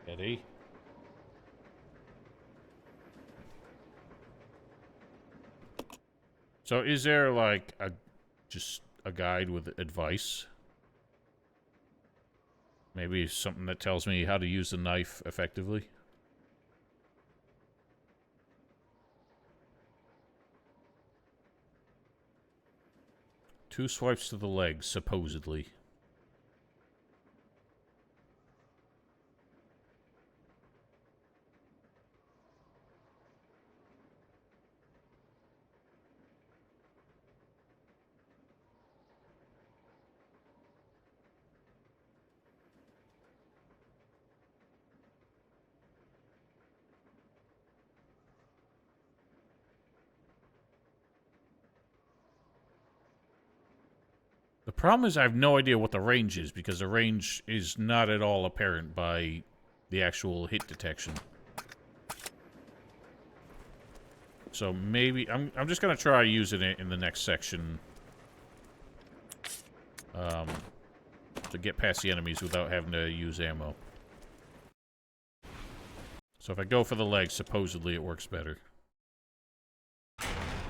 Eddie. So is there like just a guide with advice? Maybe something that tells me how to use the knife effectively? Two swipes to the leg, supposedly. The problem is I have no idea what the range is, because the range is not at all apparent by the actual hit detection. So maybe I'm just gonna try using it in the next section to get past the enemies without having to use ammo. So if I go for the legs, supposedly it works better.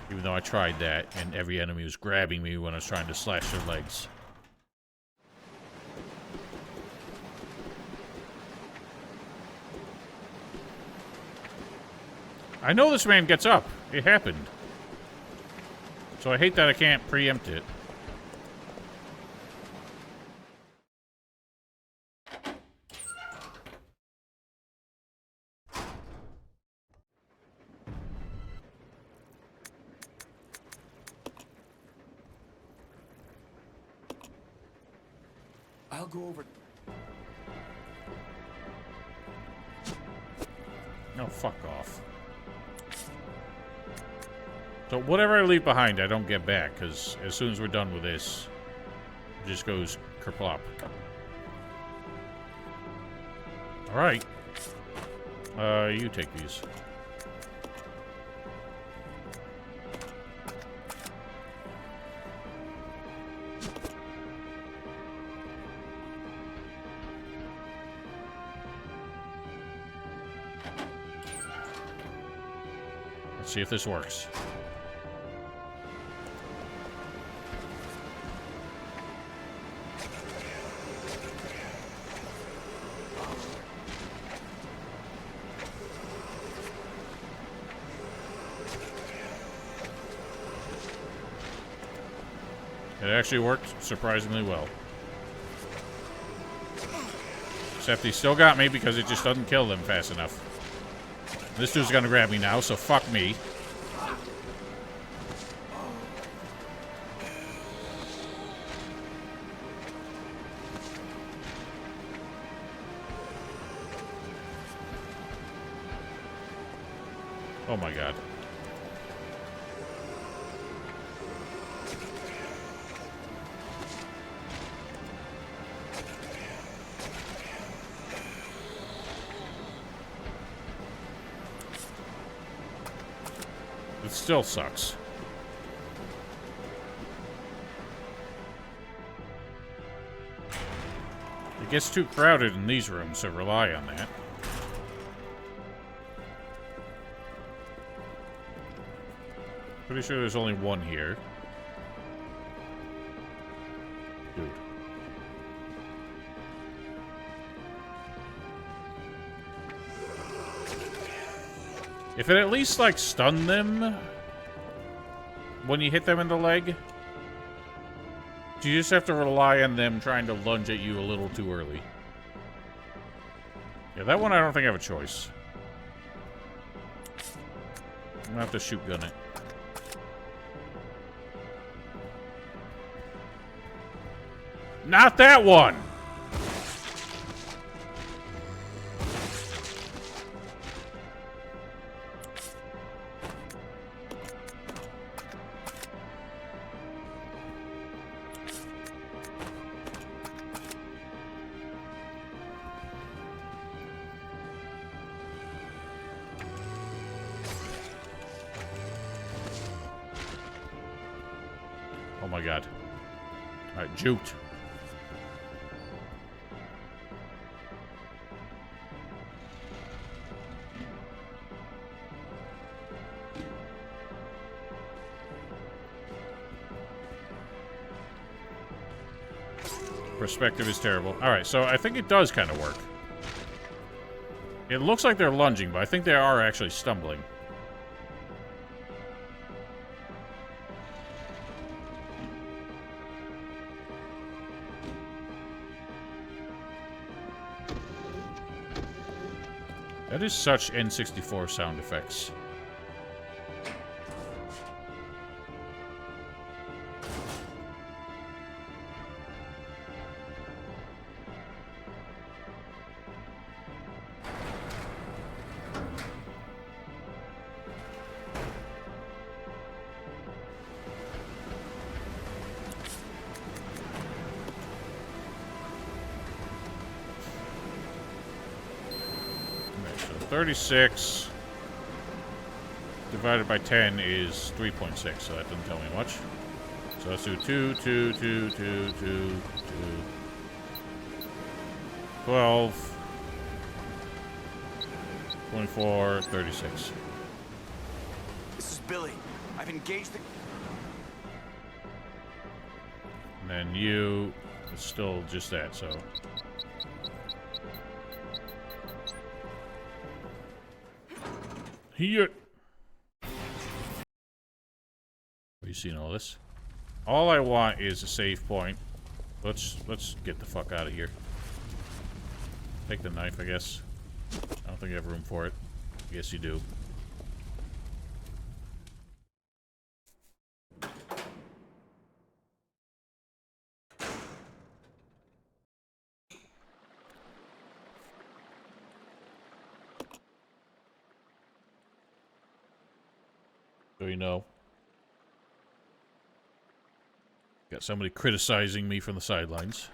Even though I tried that, and every enemy was grabbing me when I was trying to slash their legs. I know this man gets up. It happened. So I hate that I can't preempt it. I'll go over. No, fuck off. So whatever I leave behind, I don't get back, because as soon as we're done with this, it just goes kerplop. Alright. You take these. Let's see if this works. It actually worked surprisingly well. Except he still got me because it just doesn't kill them fast enough. This dude's gonna grab me now, so fuck me. Oh my god. It still sucks. It gets too crowded in these rooms, so rely on that. Pretty sure there's only one here. Dude. If it at least, like, stunned them when you hit them in the leg, you just have to rely on them trying to lunge at you a little too early. Yeah, that one I don't think I have a choice. I'm gonna have to shoot gun it. Not that one! Oh my god. Alright, juked. Perspective is terrible. Alright, so I think it does kind of work. It looks like they're lunging, but I think they are actually stumbling. That is such N64 sound effects. Okay, so 36 divided by 10 is 3.6, so that doesn't tell me much. So let's do 2, 2, 2, 2, 2, 2, 12, 24, 36. This is Billy. I've engaged the... And then you, it's still just that, so. Here. Are you seeing all this? All I want is a save point. Let's get the fuck out of here. Take the knife, I guess. I don't think I have room for it. I guess you do. So you know. Got somebody criticizing me from the sidelines.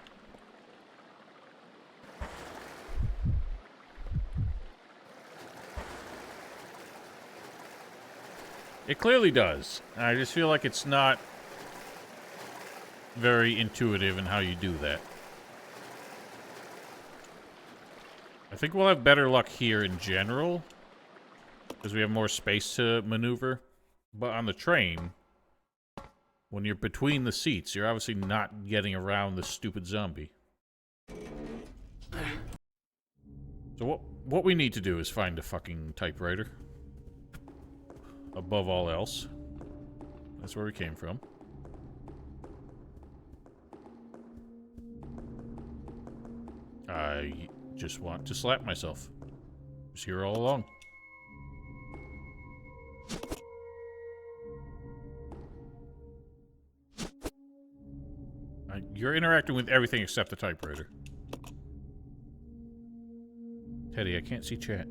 It clearly does. I just feel like it's not very intuitive in how you do that. I think we'll have better luck here in general, because we have more space to maneuver. But on the train, when you're between the seats, you're obviously not getting around the stupid zombie. So what we need to do is find a fucking typewriter. Above all else. That's where we came from. I just want to slap myself. Just here all along. You're interacting with everything except the typewriter. Teddy, I can't see chat.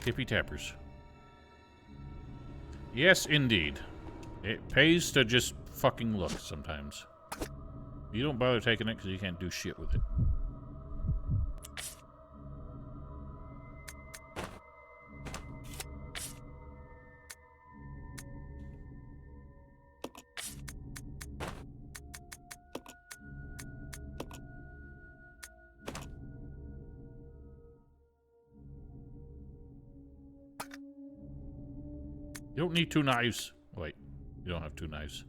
Tippy tappers. Yes, indeed. It pays to just fucking look sometimes. You don't bother taking it because you can't do shit with it. You don't need two knives. Wait, you don't have two knives.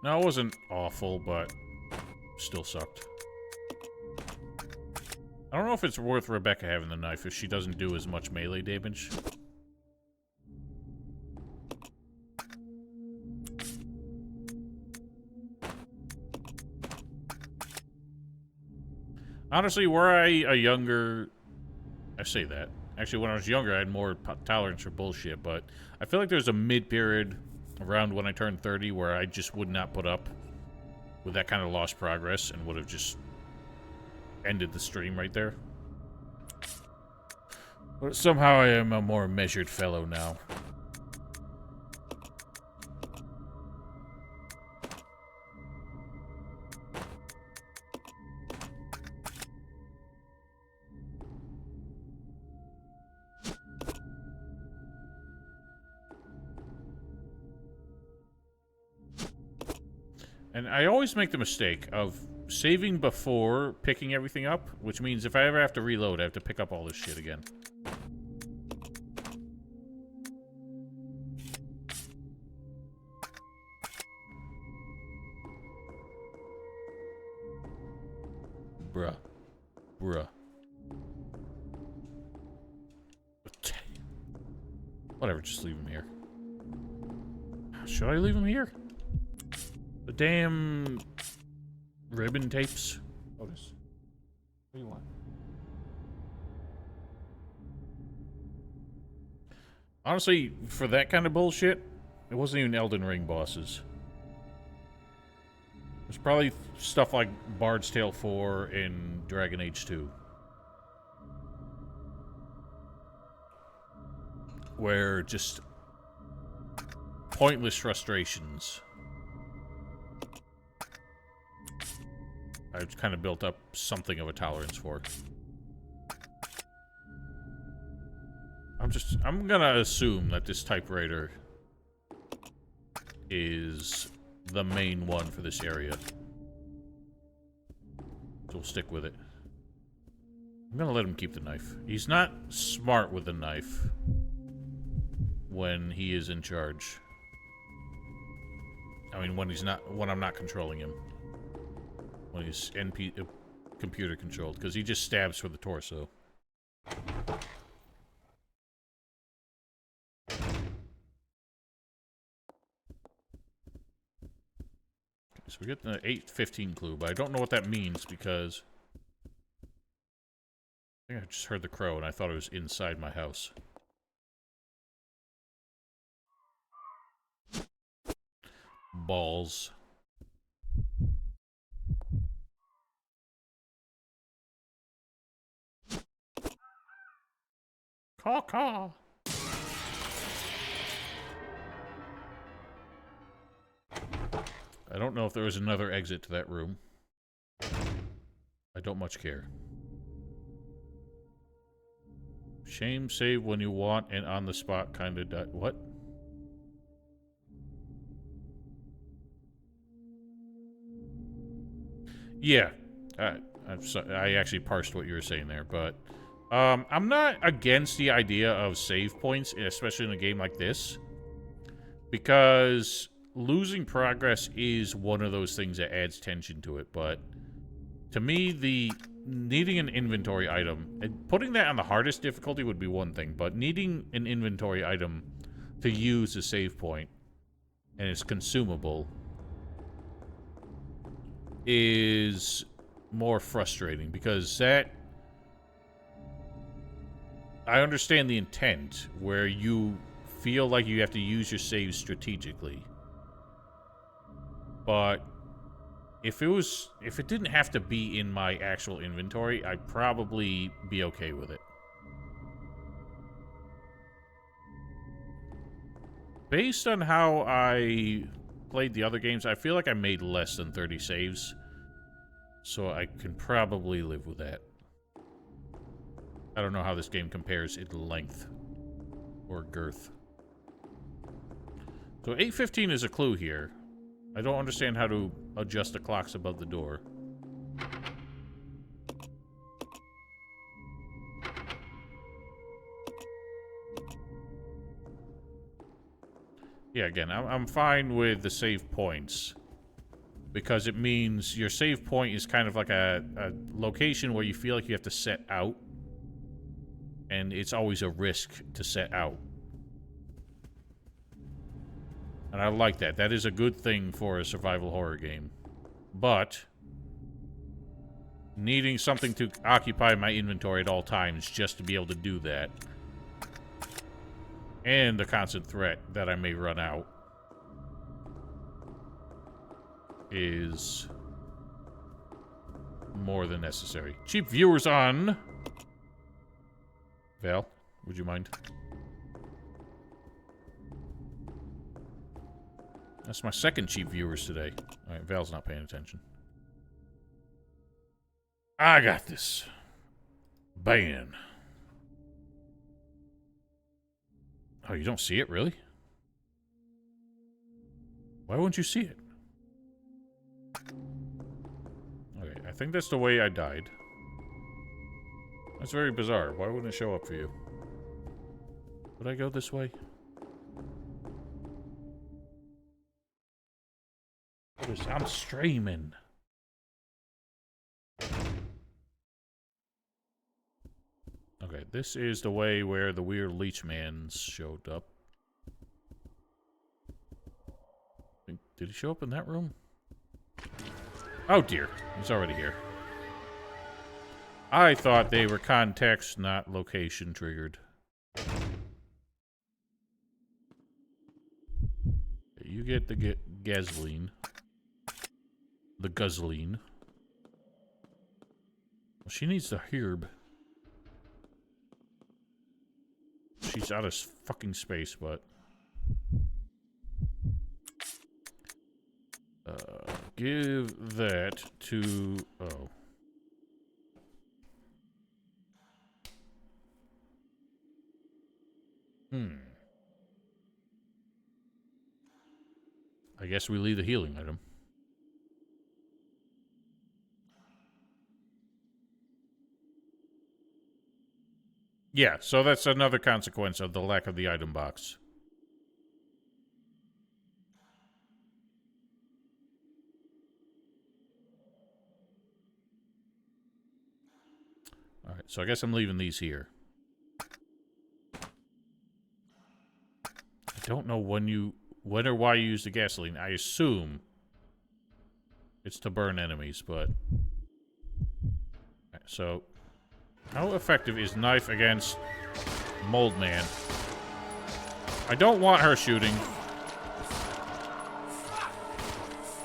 No, it wasn't awful, but still sucked. I don't know if it's worth Rebecca having the knife if she doesn't do as much melee damage. Honestly, were I a younger... I say that. Actually, when I was younger, I had more tolerance for bullshit, but I feel like there's a mid-period around when I turned 30 where I just would not put up with that kind of lost progress and would have just ended the stream right there. But somehow I am a more measured fellow now. And I always make the mistake of saving before picking everything up, which means if I ever have to reload, I have to pick up all this shit again. Bruh. Bruh. Whatever, just leave him here. Should I leave him here? The damn ribbon tapes. Otis, what do you want? Honestly, for that kind of bullshit, it wasn't even Elden Ring bosses. It's probably stuff like Bard's Tale 4 and Dragon Age 2. Where just pointless frustrations. I've kind of built up something of a tolerance for. I'm gonna assume that this typewriter is the main one for this area. So we'll stick with it. I'm gonna let him keep the knife. He's not smart with the knife when he is in charge. I mean, when I'm not controlling him. When he's computer controlled, because he just stabs for the torso. So we get the 8:15 clue, but I don't know what that means because I think I just heard the crow and I thought it was inside my house. Balls. Caw-caw. I don't know if there was another exit to that room. I don't much care. Shame save when you want and on the spot kinda what? Yeah. I actually parsed what you were saying there, but I'm not against the idea of save points, especially in a game like this, because losing progress is one of those things that adds tension to it. But to me, the needing an inventory item, and putting that on the hardest difficulty would be one thing, but needing an inventory item to use a save point, and it's consumable, is more frustrating, because that... I understand the intent, where you feel like you have to use your saves strategically. But if it didn't have to be in my actual inventory, I'd probably be okay with it. Based on how I played the other games, I feel like I made less than 30 saves. So I can probably live with that. I don't know how this game compares in length or girth. So 8:15 is a clue here. I don't understand how to adjust the clocks above the door. Yeah, again, I'm fine with the save points, because it means your save point is kind of like a location where you feel like you have to set out, and it's always a risk to set out. And I like that. That is a good thing for a survival horror game. But needing something to occupy my inventory at all times just to be able to do that, and the constant threat that I may run out, is more than necessary. Cheap viewers on... Val, would you mind? That's my second cheap viewers today. Alright, Val's not paying attention. I got this. Ban. Oh, you don't see it, really? Why wouldn't you see it? think that's the way I died. That's very bizarre. Why wouldn't it show up for you? Would I go this way? I'm streaming. Okay, this is the way where the weird leech mans showed up. Did he show up in that room? Oh dear, he's already here. I thought they were context, not location triggered. You get the gasoline. The guzzling. Well, she needs the herb. She's out of fucking space, but... give that to... Oh. I guess we leave the healing item. Yeah, so that's another consequence of the lack of the item box. Alright, so I guess I'm leaving these here. I don't know when or why you use the gasoline. I assume it's to burn enemies, but... Right, so... How effective is knife against Mold Man? I don't want her shooting.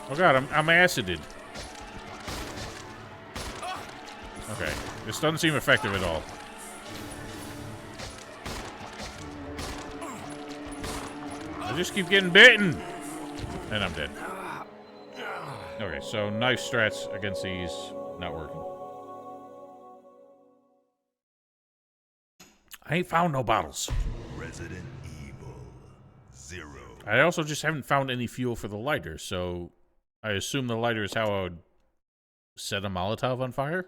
Oh god, I'm acided. Okay, this doesn't seem effective at all. I just keep getting bitten! And I'm dead. Okay, so knife strats against these, not working. I ain't found no bottles. Resident Evil 0. I also just haven't found any fuel for the lighter, so I assume the lighter is how I would set a Molotov on fire?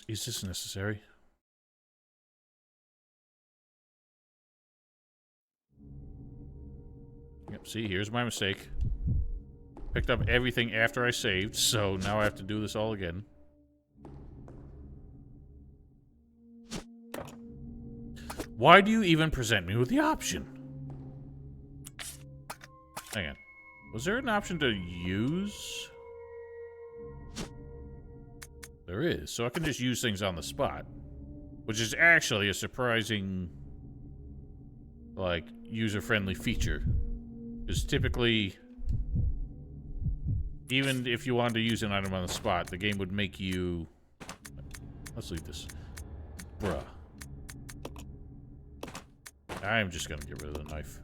Is this necessary? Yep, see, here's my mistake. Picked up everything after I saved, so now I have to do this all again. Why do you even present me with the option? Hang on. Was there an option to use? There is, so I can just use things on the spot. Which is actually a surprising, like, user-friendly feature. Because typically... Even if you wanted to use an item on the spot, the game would make you... Let's leave this. Bruh. I'm just gonna get rid of the knife.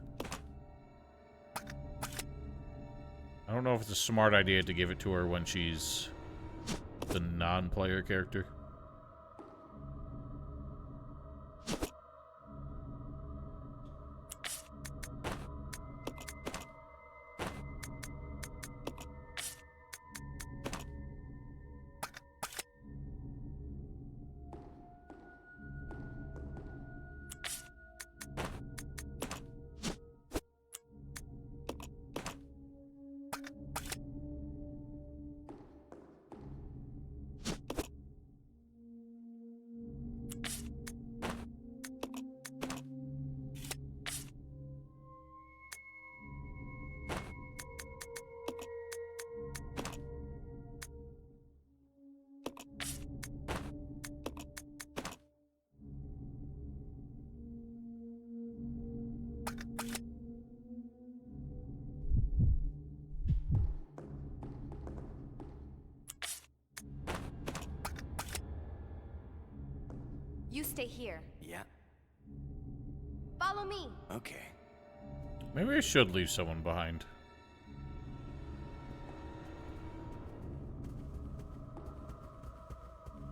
I don't know if it's a smart idea to give it to her when she's the non-player character. You stay here. Yeah. Follow me. Okay. Maybe I should leave someone behind.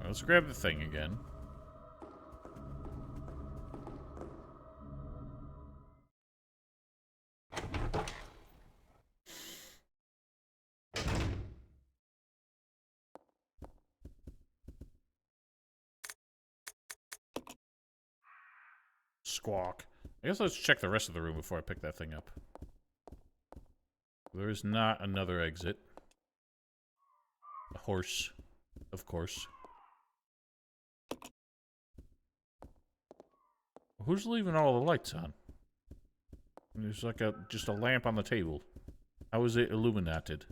Let's grab the thing again. squawk. I guess let's check the rest of the room before I pick that thing up. There is not another exit. A horse, of course. Who's leaving all the lights on? There's like just a lamp on the table. How is it illuminated?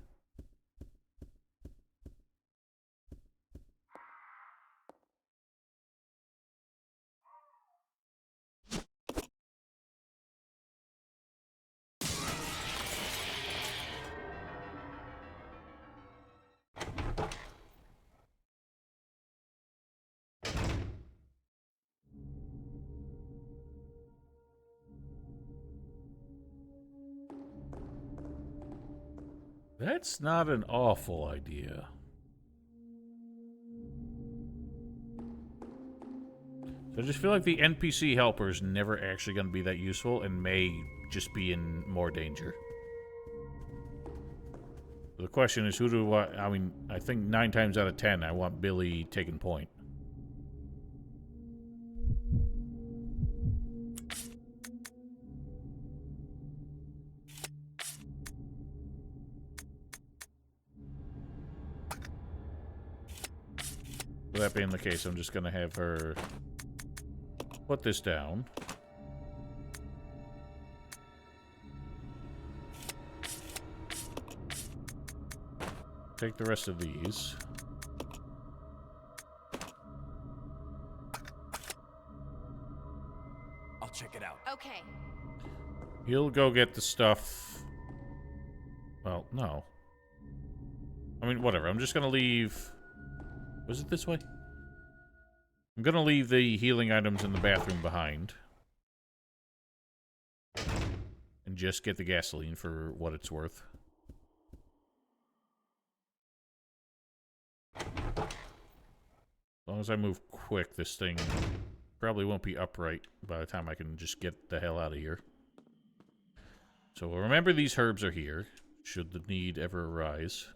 That's not an awful idea. So I just feel like the NPC helper is never actually going to be that useful and may just be in more danger. The question is, who do I mean, I think 9 times out of 10, I want Billy taking point. With that being the case, I'm just going to have her put this down. Take the rest of these. I'll check it out. Okay. He'll go get the stuff. Well, no. I mean, whatever. I'm just going to leave... Was it this way? I'm going to leave the healing items in the bathroom behind. And just get the gasoline for what it's worth. As long as I move quick, this thing probably won't be upright by the time I can just get the hell out of here. So remember, these herbs are here, should the need ever arise.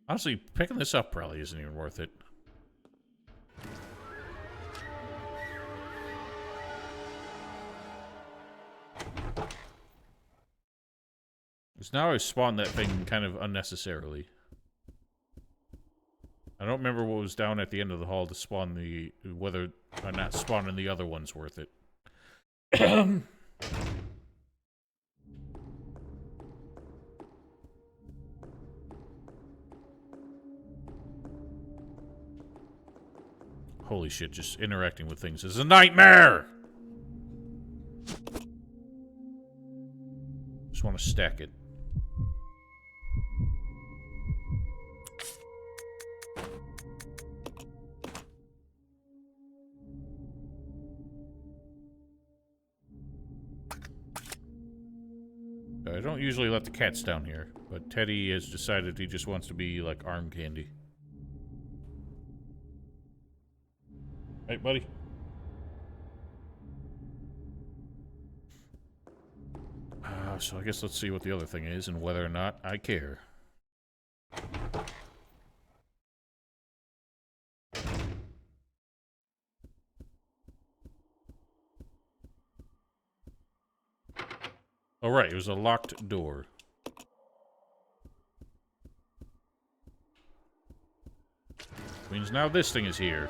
Honestly, picking this up probably isn't even worth it. Because now I spawned that thing kind of unnecessarily. I don't remember what was down at the end of the hall to spawn the... whether or not spawning the other one's worth it. Holy shit, just interacting with things is a nightmare! Just want to stack it. I don't usually let the cats down here, but Teddy has decided he just wants to be like arm candy. Hey, buddy. So I guess let's see what the other thing is and whether or not I care. Oh, right, it was a locked door. Means now this thing is here.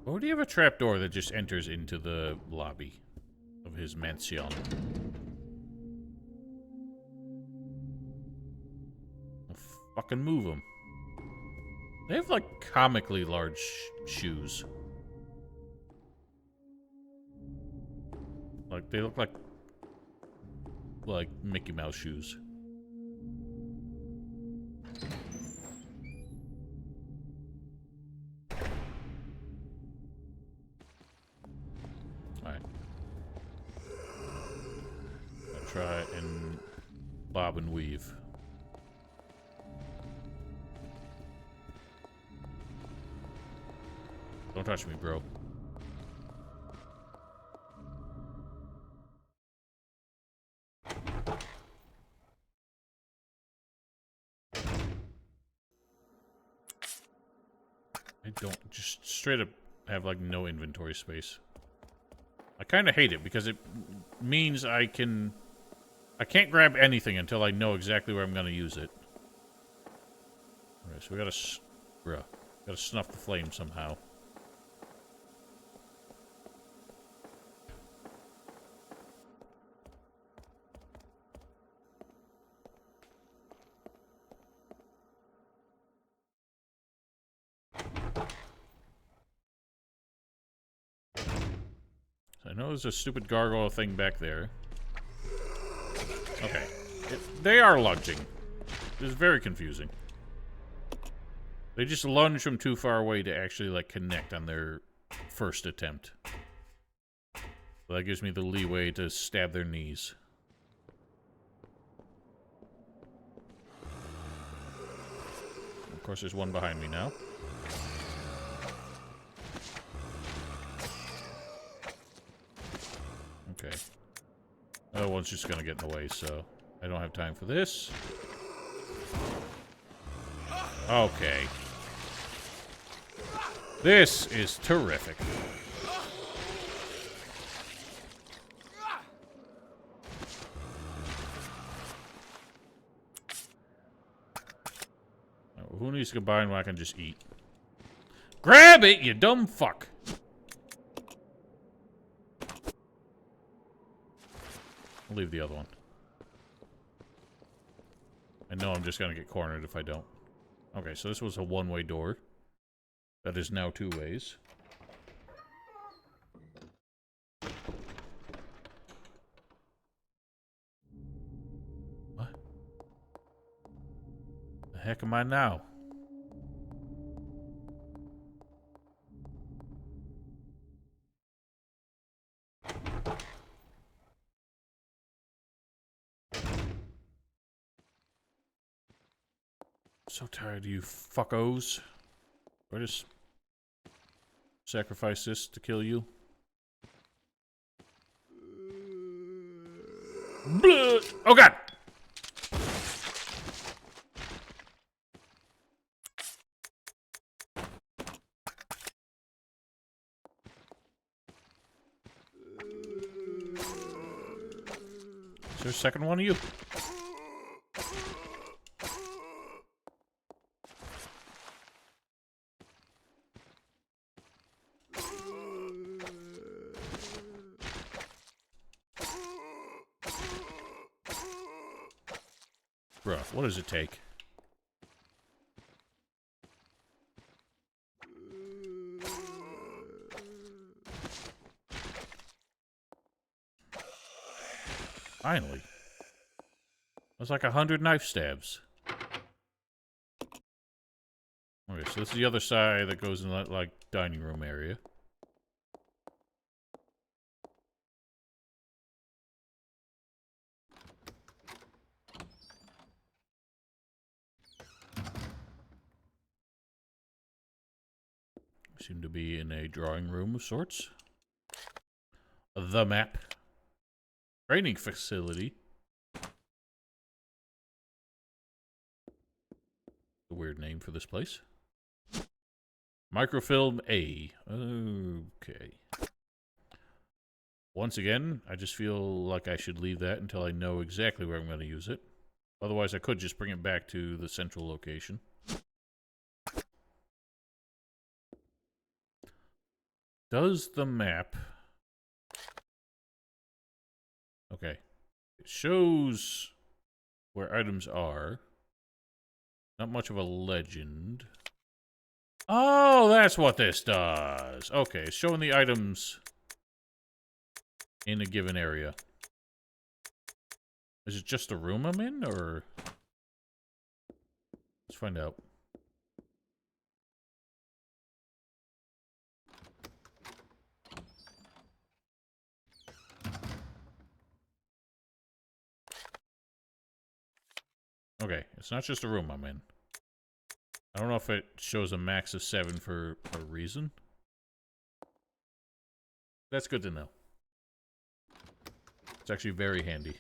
Or do you have a trapdoor that just enters into the lobby of his mansion? I'll fucking move them. They have, like, comically large shoes. Like, they look like Mickey Mouse shoes. Alright. I'll try and bob and weave. Don't touch me, bro. I don't just straight up have like no inventory space. I kind of hate it because it means I can't grab anything until I know exactly where I'm going to use it. Alright, so we gotta snuff the flame somehow. I know there's a stupid gargoyle thing back there. Okay. They are lunging. It's very confusing. They just lunge from too far away to actually, like, connect on their first attempt. So that gives me the leeway to stab their knees. Of course, there's one behind me now. Okay. The other one's just gonna get in the way, so I don't have time for this. Okay. This is terrific. Who needs to combine when I can just eat? Grab it, you dumb fuck! I'll leave the other one. I know I'm just gonna get cornered if I don't. Okay, so this was a one-way door. That is now two ways. What? The heck am I now? So tired of you fuckos. Do I just sacrifice this to kill you? Blah! Oh god! Is there a second one of you? Bruh, what does it take? Finally. That's like 100 knife stabs. Okay, so this is the other side that goes in that, like, dining room area. Seem to be in a drawing room of sorts. The map. Training facility. A weird name for this place. Microfilm A. Okay. Once again, I just feel like I should leave that until I know exactly where I'm going to use it. Otherwise, I could just bring it back to the central location. Does the map... Okay. It shows where items are. Not much of a legend. Oh, that's what this does. Okay, it's showing the items in a given area. Is it just the room I'm in, or... Let's find out. Okay, it's not just a room I'm in. I don't know if it shows a max of 7 for a reason. That's good to know. It's actually very handy.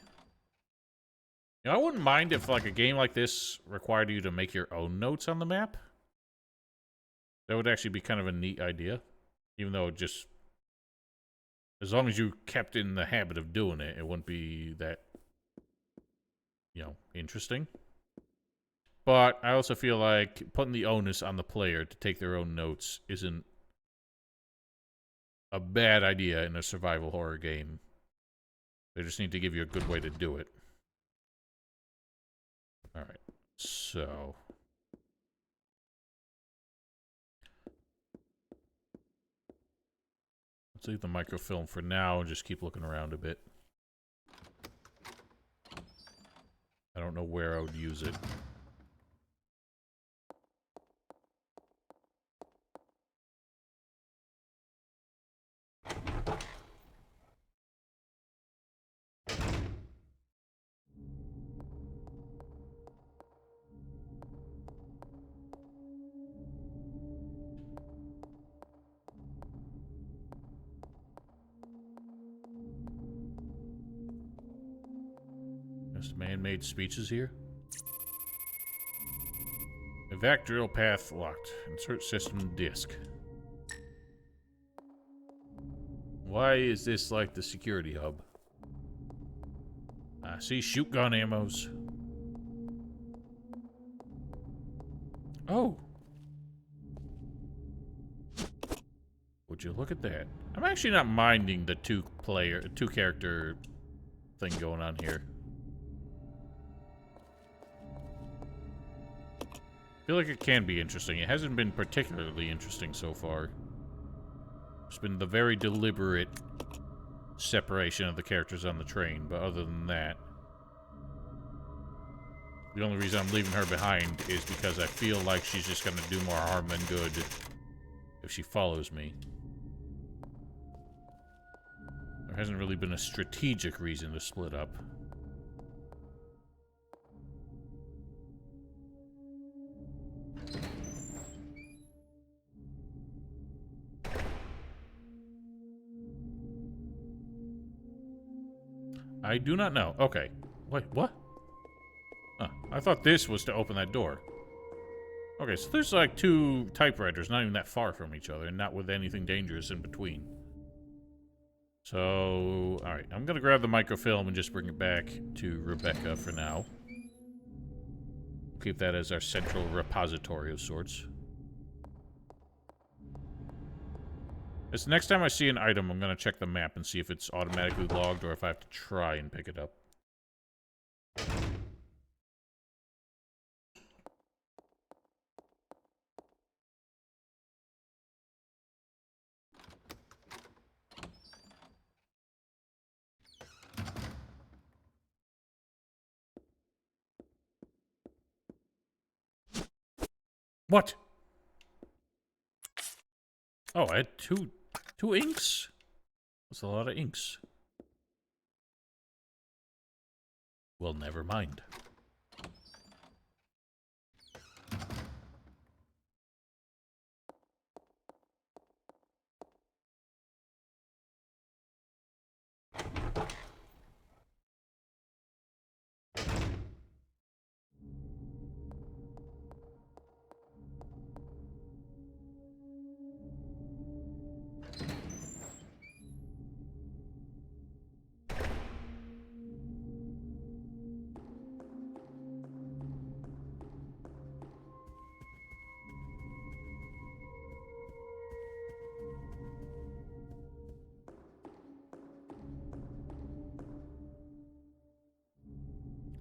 You know, I wouldn't mind if, like, a game like this required you to make your own notes on the map. That would actually be kind of a neat idea. Even though it just... As long as you kept in the habit of doing it, it wouldn't be that, you know, interesting. But I also feel like putting the onus on the player to take their own notes isn't a bad idea in a survival horror game. They just need to give you a good way to do it. Alright, so... Let's leave the microfilm for now and just keep looking around a bit. I don't know where I would use it. Just man-made speeches here. Evac drill path locked. Insert system disk. Why is this like the security hub? I see shoot gun ammos. Oh. Would you look at that? I'm actually not minding the two character thing going on here. I feel like it can be interesting. It hasn't been particularly interesting so far. It's been the very deliberate separation of the characters on the train, but other than that, the only reason I'm leaving her behind is because I feel like she's just going to do more harm than good if she follows me. There hasn't really been a strategic reason to split up. I do not know. Okay. Wait, what? Huh. I thought this was to open that door. Okay, so there's like two typewriters not even that far from each other and not with anything dangerous in between. So, alright. I'm gonna grab the microfilm and just bring it back to Rebecca for now. Keep that as our central repository of sorts. This next time I see an item, I'm going to check the map and see if it's automatically logged or if I have to try and pick it up. What? Oh, I had two inks? That's a lot of inks. Well, never mind.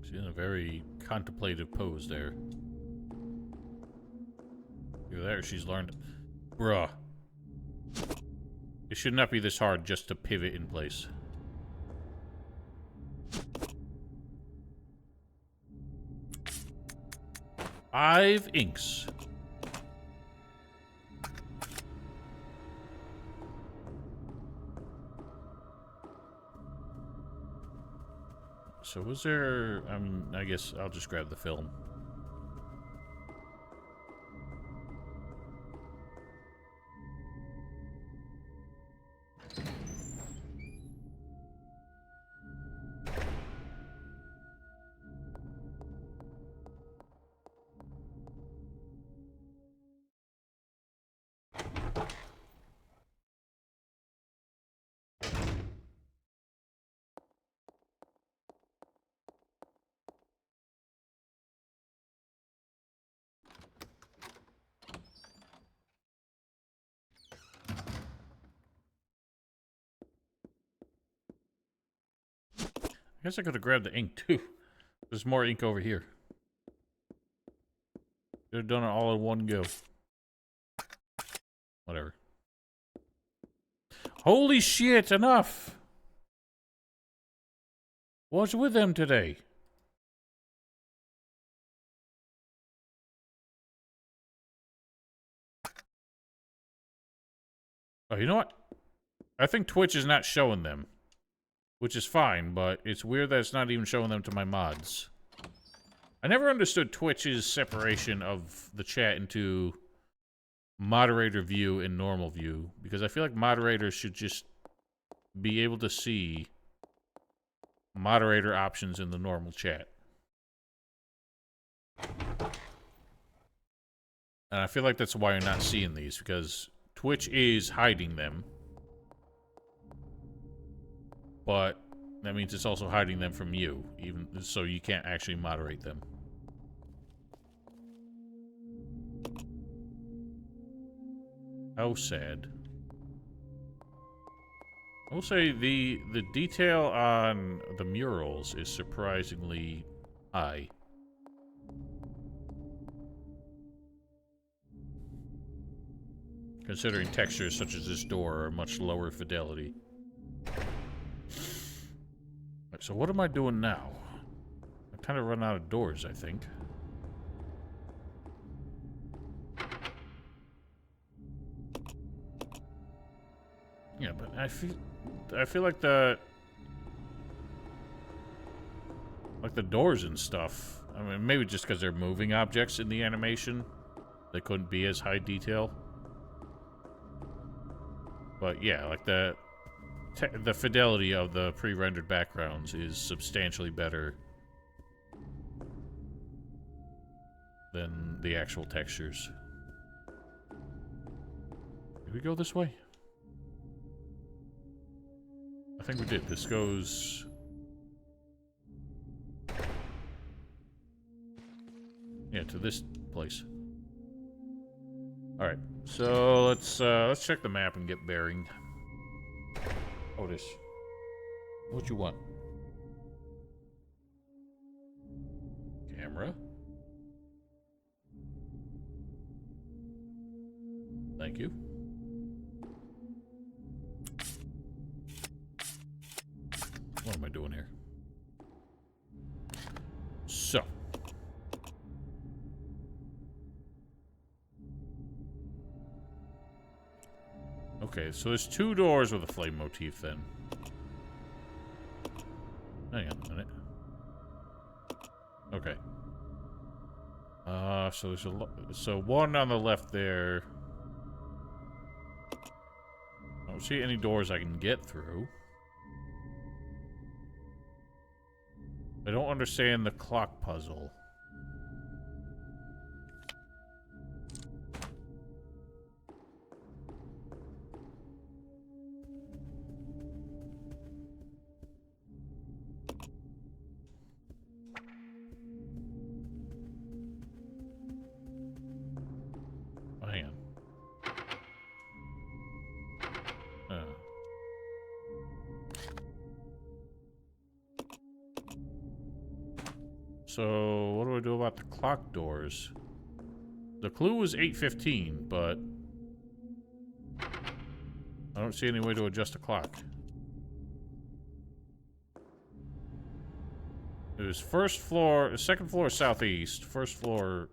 She's in a very contemplative pose there. Either that or she's learned... Bruh. It should not be this hard just to pivot in place. Five inks. So was there... I mean, I guess I'll just grab the film. I guess I could have grabbed the ink too. There's more ink over here. Could have done it all in one go. Whatever. Holy shit, enough! What's with them today? Oh, you know what? I think Twitch is not showing them. Which is fine, but it's weird that it's not even showing them to my mods. I never understood Twitch's separation of the chat into moderator view and normal view, because I feel like moderators should just be able to see moderator options in the normal chat. And I feel like that's why you're not seeing these, because Twitch is hiding them. But that means it's also hiding them from you, even so you can't actually moderate them. How sad. I will say the detail on the murals is surprisingly high. Considering textures such as this door are much lower fidelity. Right, so what am I doing now? I kind of run out of doors, I think. Yeah, but I feel like the doors and stuff. I mean, maybe just because they're moving objects in the animation, they couldn't be as high detail. But yeah, like the fidelity of the pre-rendered backgrounds is substantially better than the actual textures. Did we go this way? I think we did. This goes... yeah, to this place. Alright, so let's check the map and get bearing. Otis, what you want? Camera. Thank you. What am I doing here? So. Okay, so there's two doors with a flame motif then. Hang on a minute. Okay. So there's so one on the left there. I don't see any doors I can get through. I don't understand the clock puzzle. Oh, hang on. So, what do I do about the clock doors? The clue was 8:15, but I don't see any way to adjust the clock. It was first floor, second floor southeast, first floor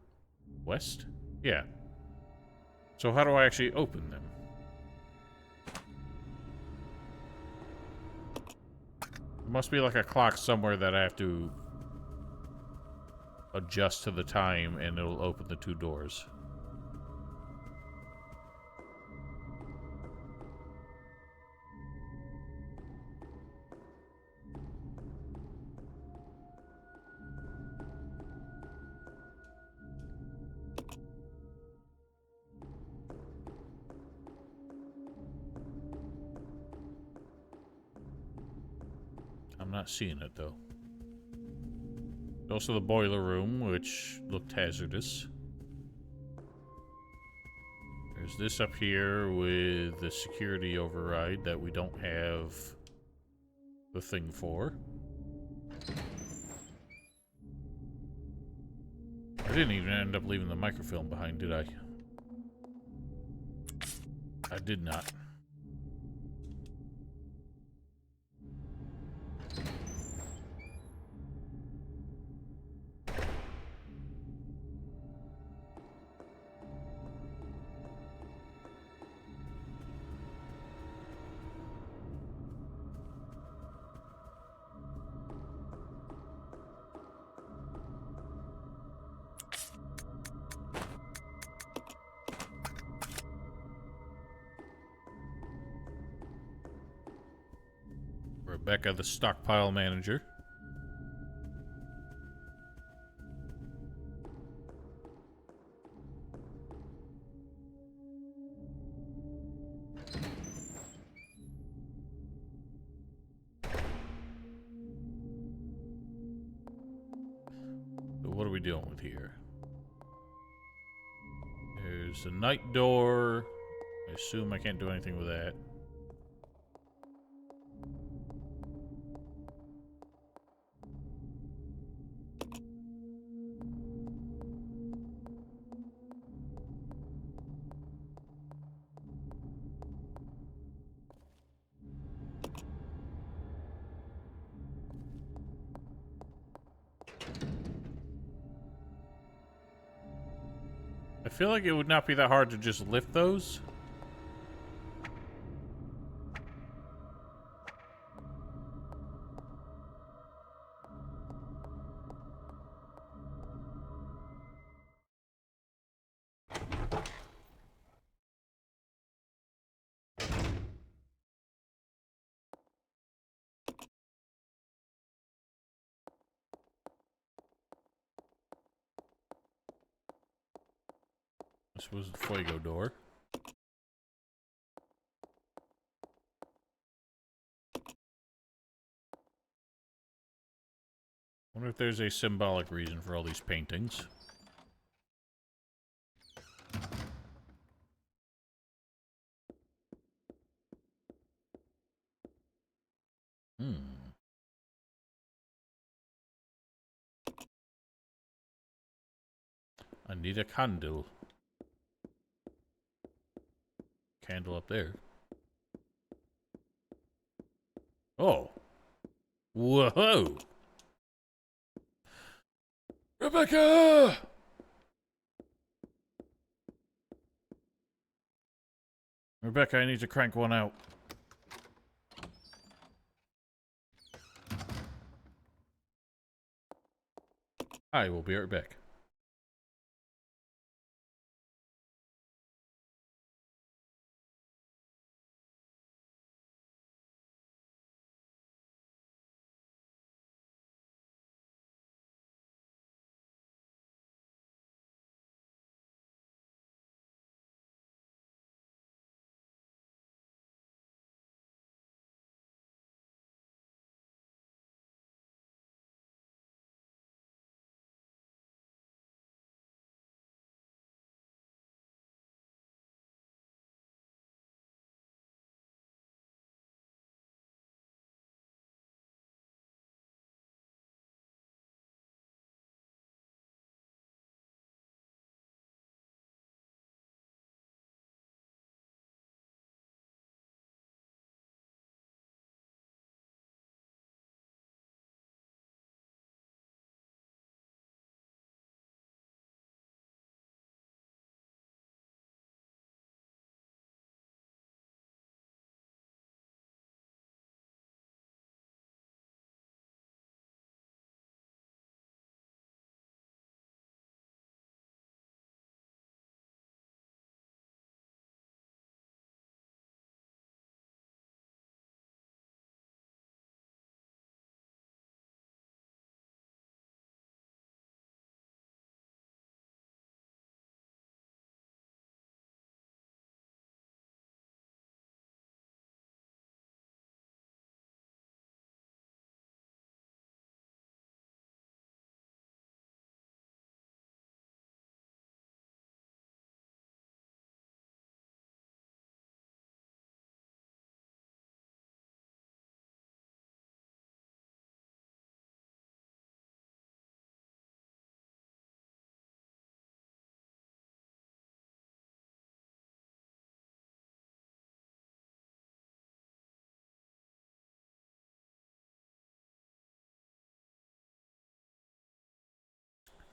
west? Yeah. So how do I actually open them? There must be like a clock somewhere that I have to adjust to the time and it'll open the two doors. I'm not seeing it though. Also the boiler room, which looked hazardous. There's this up here with the security override that we don't have the thing for. I didn't even end up leaving the microfilm behind, did I? I did not. Rebecca, the stockpile manager. So what are we dealing with here? There's a night door. I assume I can't do anything with that. I feel like it would not be that hard to just lift those. This was the Fuego door. Wonder if there's a symbolic reason for all these paintings. I need a candle. Candle up there. Oh. Whoa. Rebecca! Rebecca, I need to crank one out. I will be right back.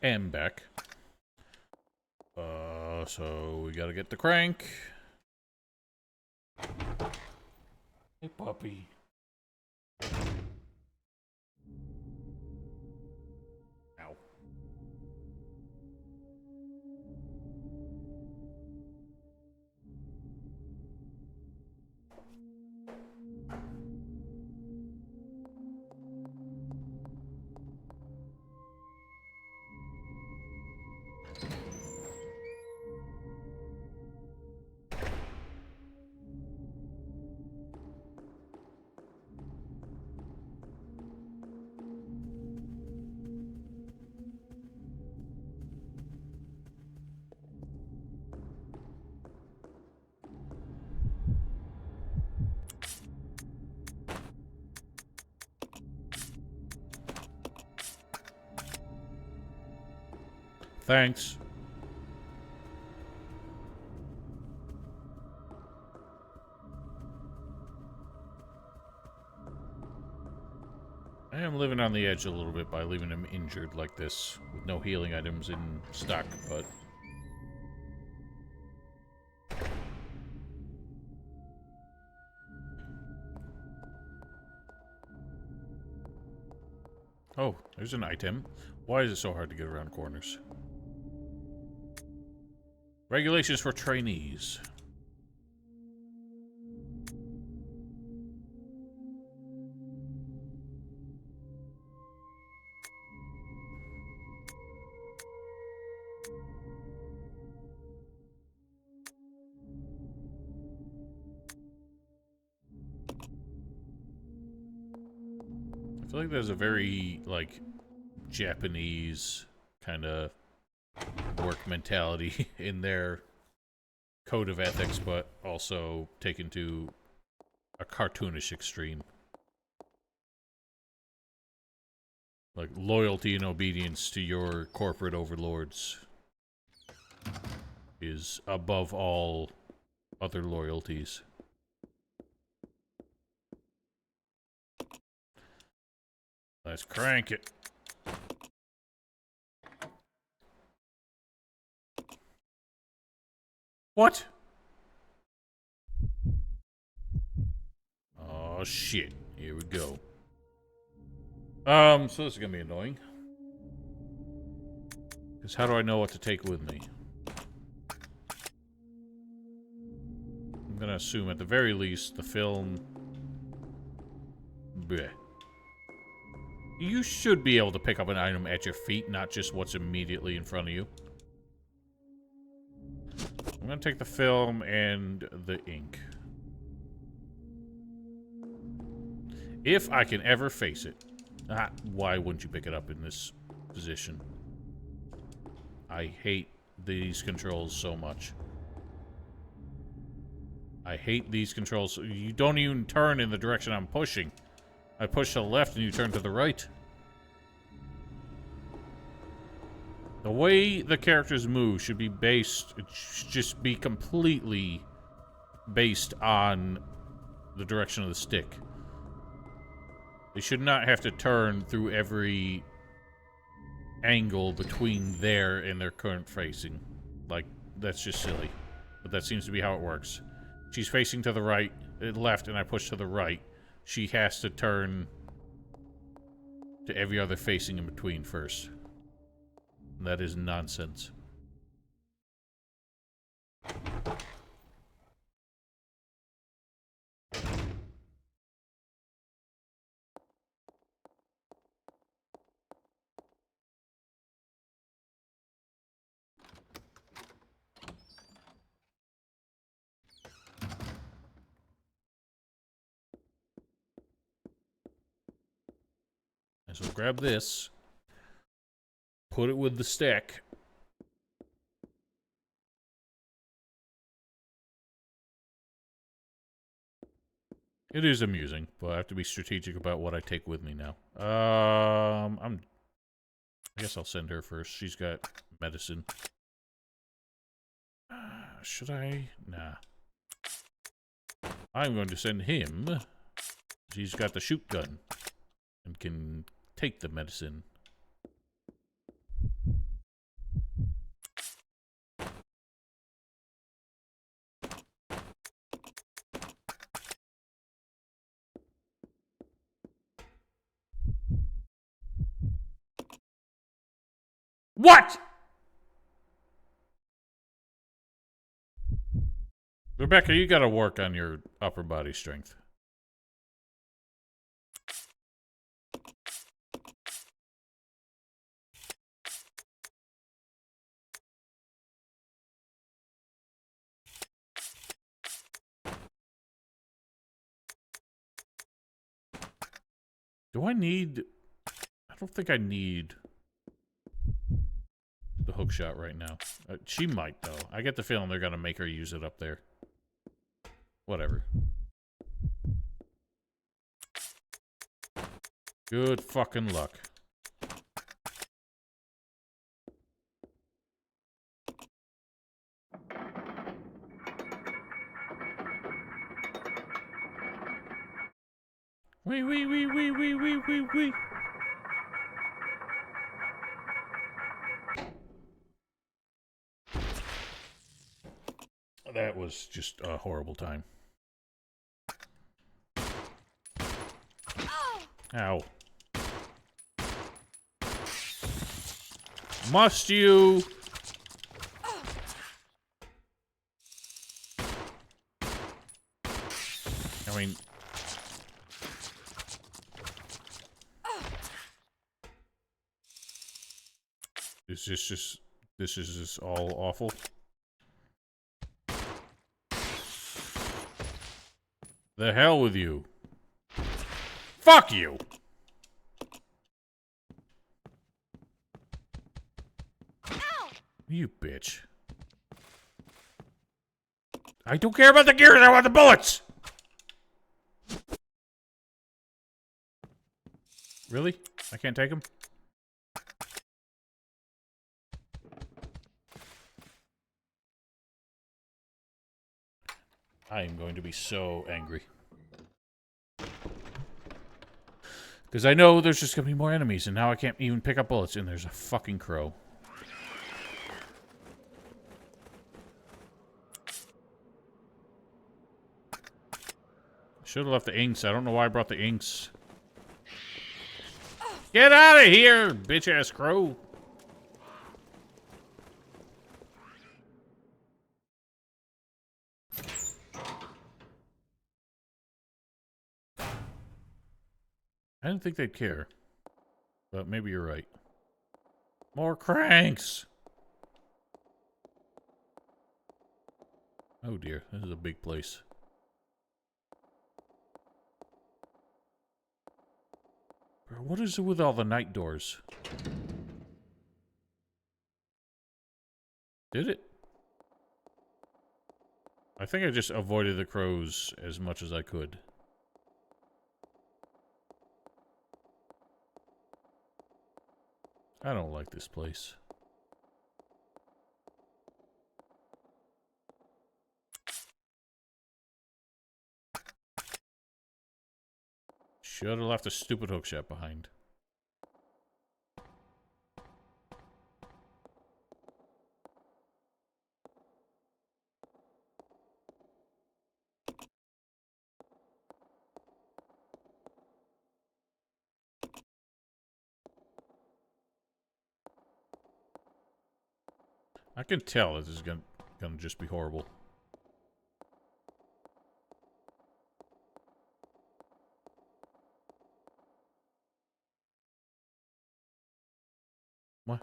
am back. So we gotta get the crank. Hey, puppy. Ow. Thanks. I am living on the edge a little bit by leaving him injured like this, with no healing items in stock, but... Oh, there's an item. Why is it so hard to get around corners? Regulations for trainees. I feel like there's a very, like, Japanese kind of work mentality in their code of ethics, but also taken to a cartoonish extreme. Like, loyalty and obedience to your corporate overlords is above all other loyalties. Let's crank it. What? Oh, shit. Here we go. So this is gonna be annoying. Because how do I know what to take with me? I'm gonna assume at the very least the film... Bleh. You should be able to pick up an item at your feet, not just what's immediately in front of you. I'm gonna take the film and the ink. If I can ever face it. Why wouldn't you pick it up in this position? I hate these controls so much. I hate these controls. You don't even turn in the direction I'm pushing. I push to the left and you turn to the right. The way the characters move should be based, it should just be completely based on the direction of the stick. They should not have to turn through every angle between there and their current facing. Like, that's just silly. But that seems to be how it works. She's facing to the right, left, and I push to the right. She has to turn to every other facing in between first. That is nonsense. So grab this, put it with the stick. It is amusing, but I have to be strategic about what I take with me now. I guess I'll send her first. She's got medicine. Should I? Nah. I'm going to send him. He's got the shoot gun and can take the medicine. What? Rebecca, you gotta work on your upper body strength. Do I need... I don't think I need the hook shot right now. She might, though. I get the feeling they're gonna make her use it up there. Whatever. Good fucking luck. Wee. That was just a horrible time. Ow. Must you? I mean... This is just all awful. The hell with you. Fuck you! Ow! You bitch. I don't care about the gears, I want the bullets! Really? I can't take them? I am going to be so angry. Because I know there's just going to be more enemies, and now I can't even pick up bullets, and there's a fucking crow. Should have left the inks. I don't know why I brought the inks. Get out of here, bitch-ass crow. I didn't think they'd care. But maybe you're right. More cranks! Oh dear, this is a big place. Bro, what is it with all the night doors? Did it? I think I just avoided the crows as much as I could. I don't like this place. Should have left a stupid hookshot behind. I can tell this is gonna just be horrible. What?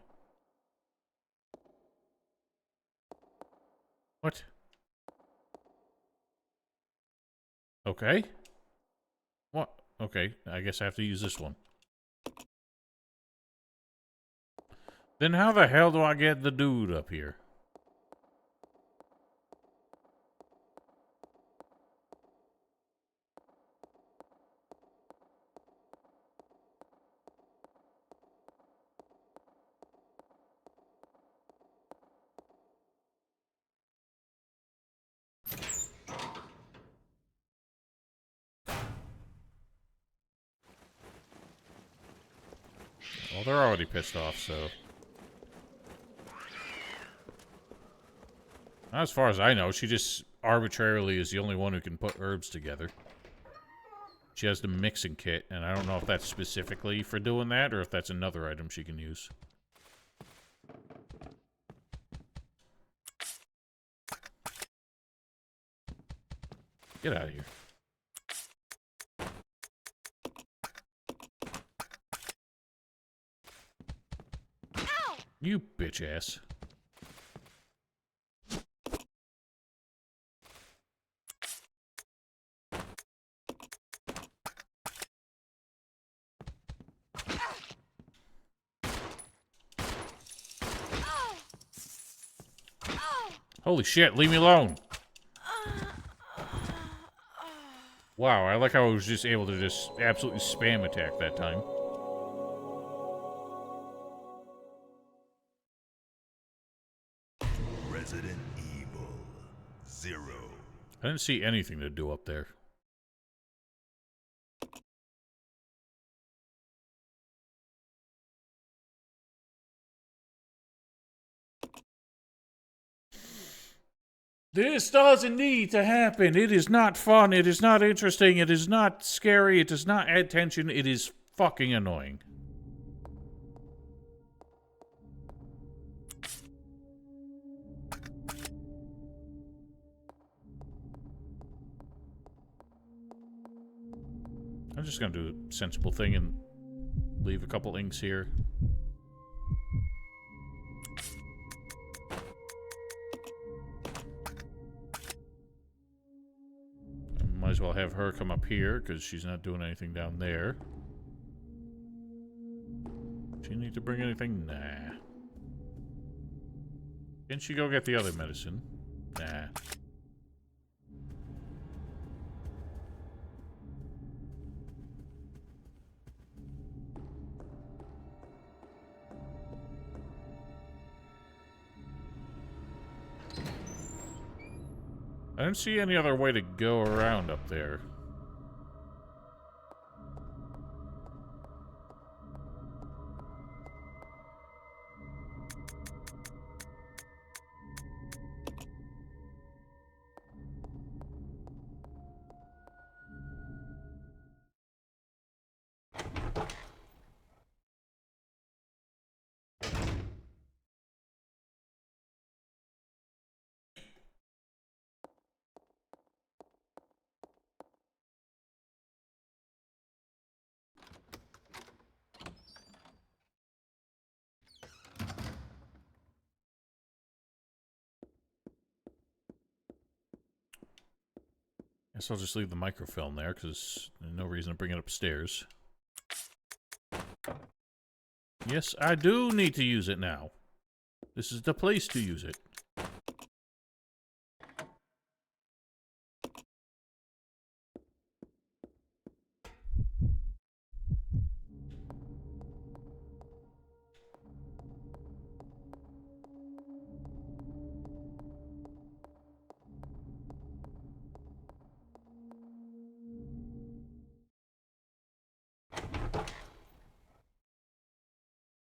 What? Okay. What? Okay, I guess I have to use this one. Then how the hell do I get the dude up here? Well, they're already pissed off, so... As far as I know, she just arbitrarily is the only one who can put herbs together. She has the mixing kit, and I don't know if that's specifically for doing that, or if that's another item she can use. Get out of here. Ow! You bitch ass. Holy shit, leave me alone. Wow, I like how I was just able to just absolutely spam attack that time. Resident Evil 0. I didn't see anything to do up there. This doesn't need to happen. It is not fun. It is not interesting. It is not scary. It does not add tension. It is fucking annoying. I'm just gonna do a sensible thing and leave a couple inks here. Might as well have her come up here, because she's not doing anything down there. She need to bring anything? Nah. Can she go get the other medicine? Nah. I don't see any other way to go around up there. Guess I'll just leave the microfilm there, because there's no reason to bring it upstairs. Yes, I do need to use it now. This is the place to use it.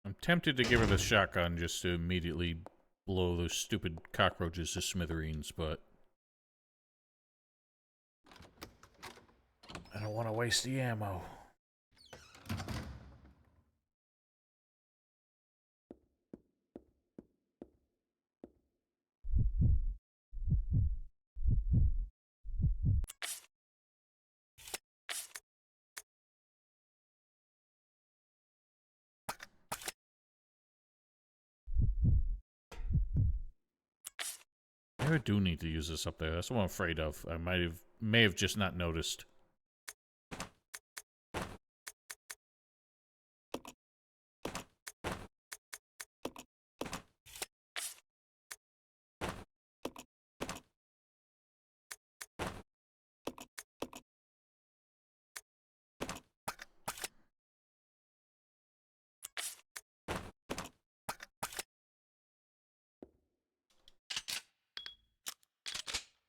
I'm tempted to give her the shotgun just to immediately blow those stupid cockroaches to smithereens, but I don't want to waste the ammo. I do need to use this up there. That's what I'm afraid of. I may have just not noticed.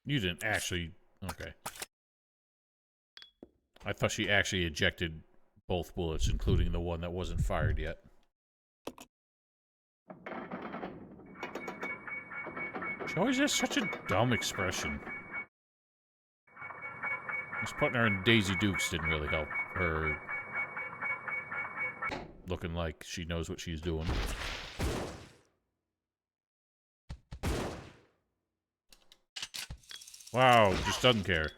You didn't actually... Okay. I thought she actually ejected both bullets, including the one that wasn't fired yet. She always has such a dumb expression. Just putting her in Daisy Dukes didn't really help her looking like she knows what she's doing. Wow, just doesn't care.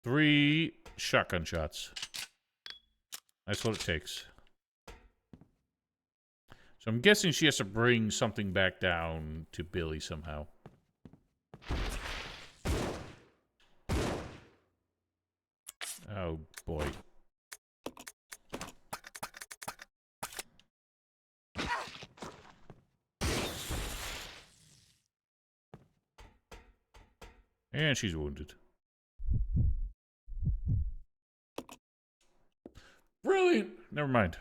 3 shotgun shots. That's what it takes. So I'm guessing she has to bring something back down to Billy somehow. Oh, boy. And she's wounded. Brilliant! Never mind.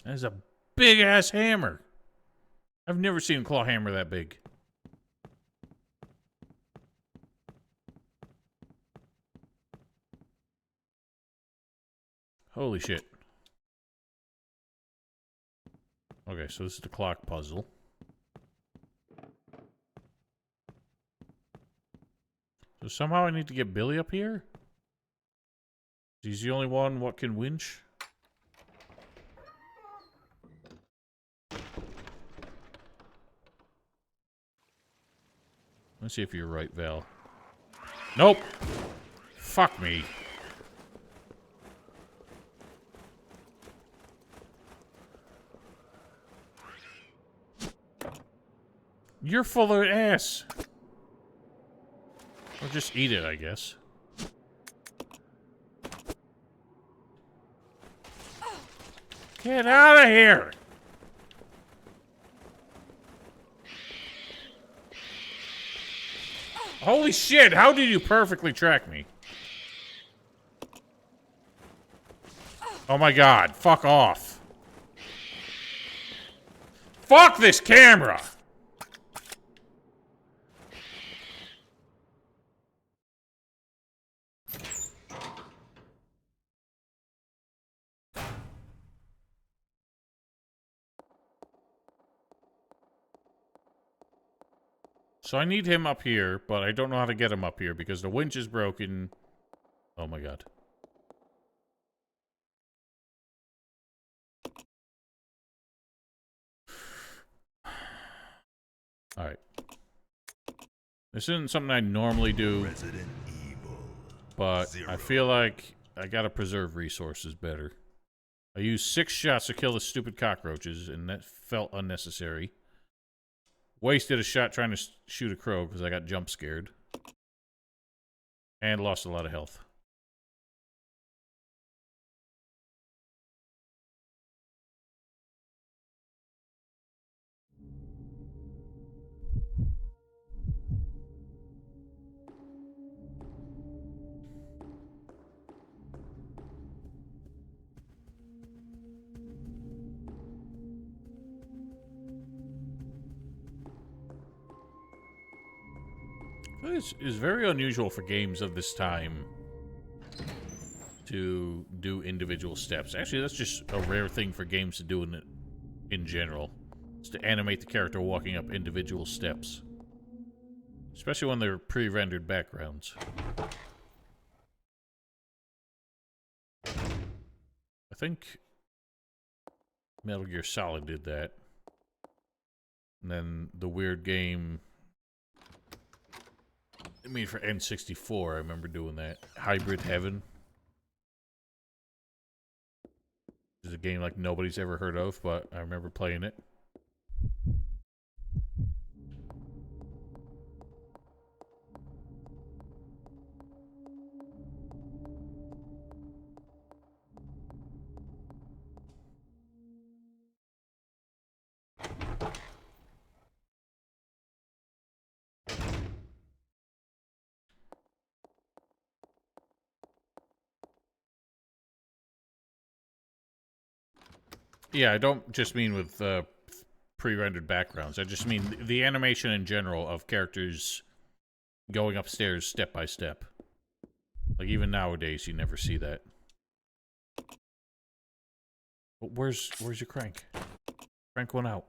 That's a big-ass hammer. I've never seen a claw hammer that big. Holy shit. Okay, so this is the clock puzzle. So somehow I need to get Billy up here? He's the only one what can winch? Let's see if you're right, Val. Nope! Fuck me. You're full of ass. Or just eat it, I guess. Get out of here! Holy shit, how did you perfectly track me? Oh my god, fuck off. Fuck this camera! So I need him up here, but I don't know how to get him up here because the winch is broken. Oh my god. Alright. This isn't something I normally do. Resident Evil. But 0. I feel like I gotta preserve resources better. I used 6 shots to kill the stupid cockroaches, and that felt unnecessary. Wasted a shot trying to shoot a crow because I got jump scared. And lost a lot of health. This is very unusual for games of this time to do individual steps. Actually, that's just a rare thing for games to do in general. Is to animate the character walking up individual steps. Especially when they're pre-rendered backgrounds. I think Metal Gear Solid did that. And then the weird game... I mean, for N64, I remember doing that. Hybrid Heaven. It's a game like nobody's ever heard of, but I remember playing it. Yeah, I don't just mean with pre-rendered backgrounds. I just mean the animation in general of characters going upstairs step by step. Like, even nowadays, you never see that. But where's your crank? Crank one out.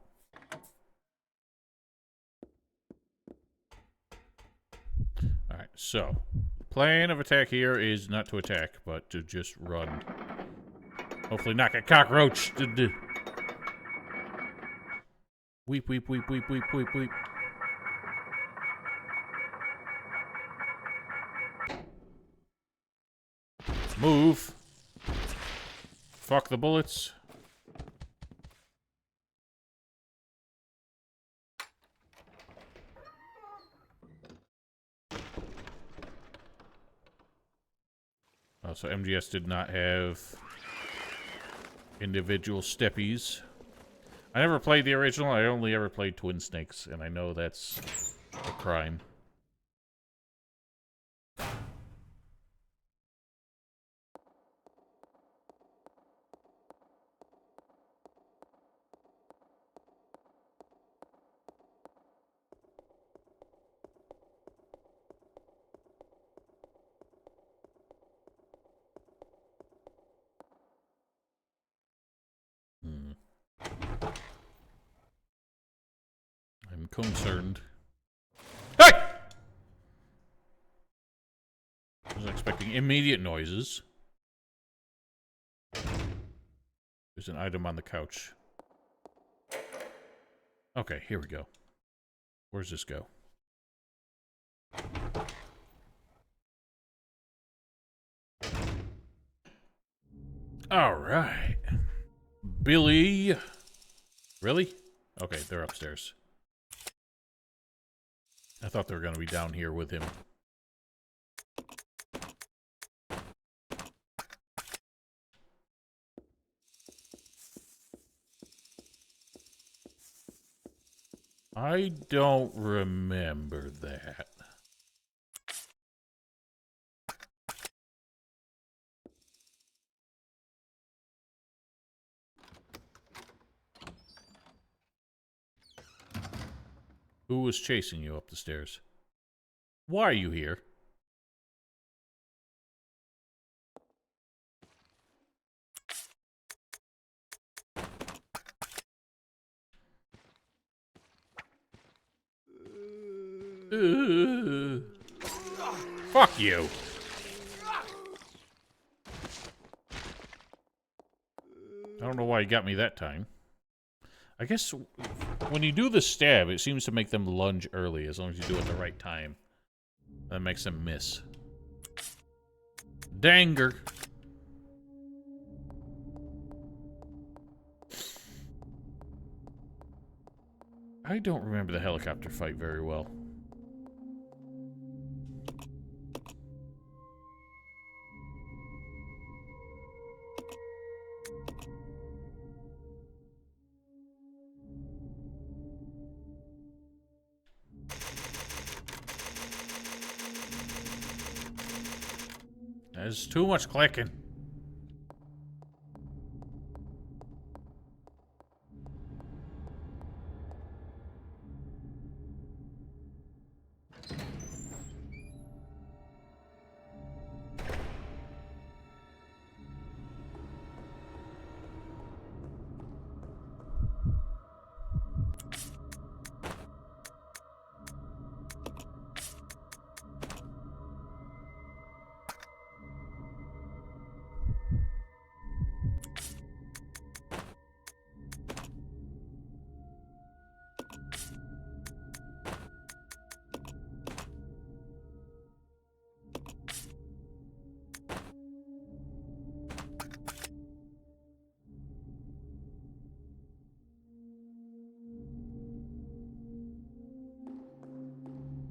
Alright, so. Plan of attack here is not to attack, but to just run. Hopefully not get cockroached. Weep, weep, weep, weep, weep, weep, weep. Move. Fuck the bullets. Oh, so MGS did not have individual steppies. I never played the original. I only ever played Twin Snakes, and I know that's a crime. I'm concerned. Hey! I was expecting immediate noises. There's an item on the couch. Okay, here we go. Where's this go? All right. Billy. Really? Okay, they're upstairs. I thought they were going to be down here with him. I don't remember that. Who was chasing you up the stairs? Why are you here? Fuck you. I don't know why you got me that time. I guess when you do the stab, it seems to make them lunge early, as long as you do it at the right time. That makes them miss. Danger. I don't remember the helicopter fight very well. There's too much clicking.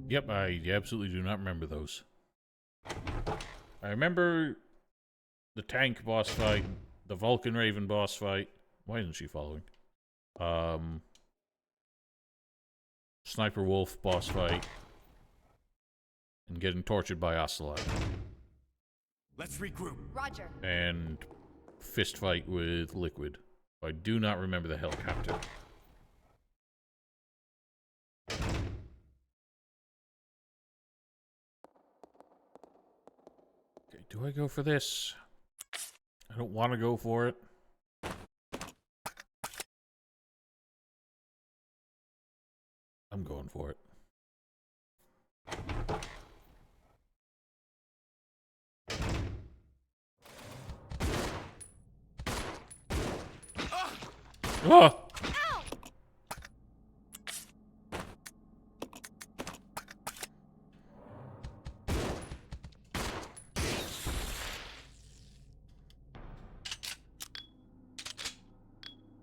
Yep, I absolutely do not remember those. I remember the tank boss fight, the Vulcan Raven boss fight. Why isn't she following? Sniper Wolf boss fight. And getting tortured by Ocelot. Let's regroup. Roger. And fist fight with Liquid. I do not remember the helicopter. Do I go for this? I don't want to go for it. I'm going for it. Ah!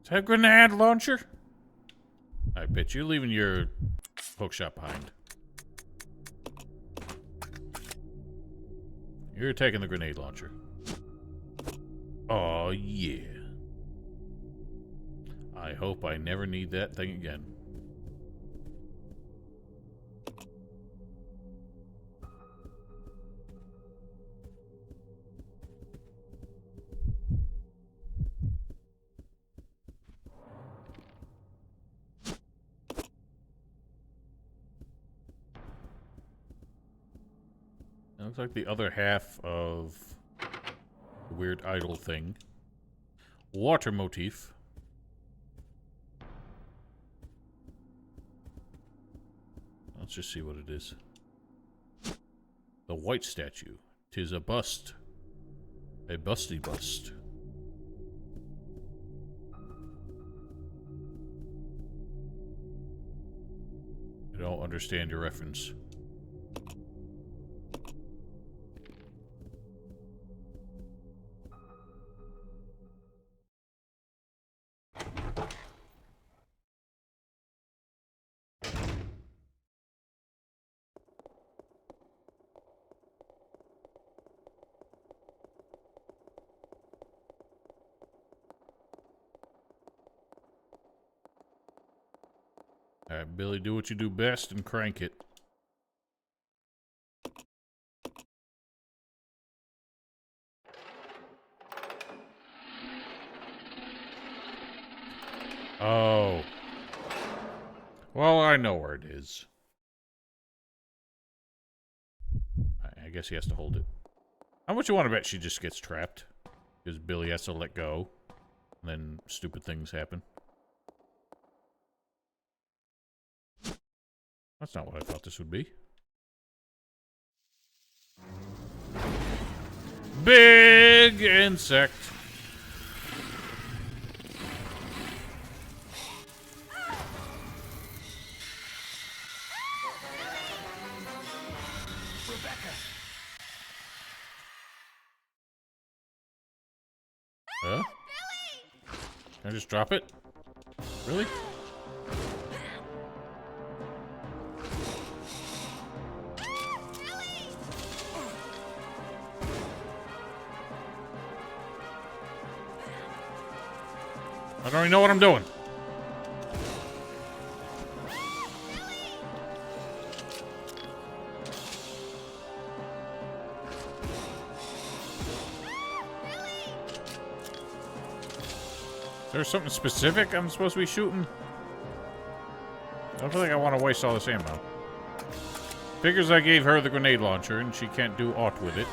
Is that a grenade launcher? I bet you're leaving your hook shot behind. You're taking the grenade launcher. Oh, yeah. I hope I never need that thing again. It looks like the other half of the weird idol thing. Water motif. Let's just see what it is. The white statue. 'Tis a bust. A busty bust. I don't understand your reference. Alright, Billy, do what you do best and crank it. Oh. Well, I know where it is. I guess he has to hold it. How much you want to bet she just gets trapped? Because Billy has to let go. And then stupid things happen. That's not what I thought this would be. Big insect. Rebecca. Huh? Can I just drop it? Really? I don't even know what I'm doing. Is there something specific I'm supposed to be shooting? I don't feel like I want to waste all this ammo. Figures I gave her the grenade launcher and she can't do aught with it.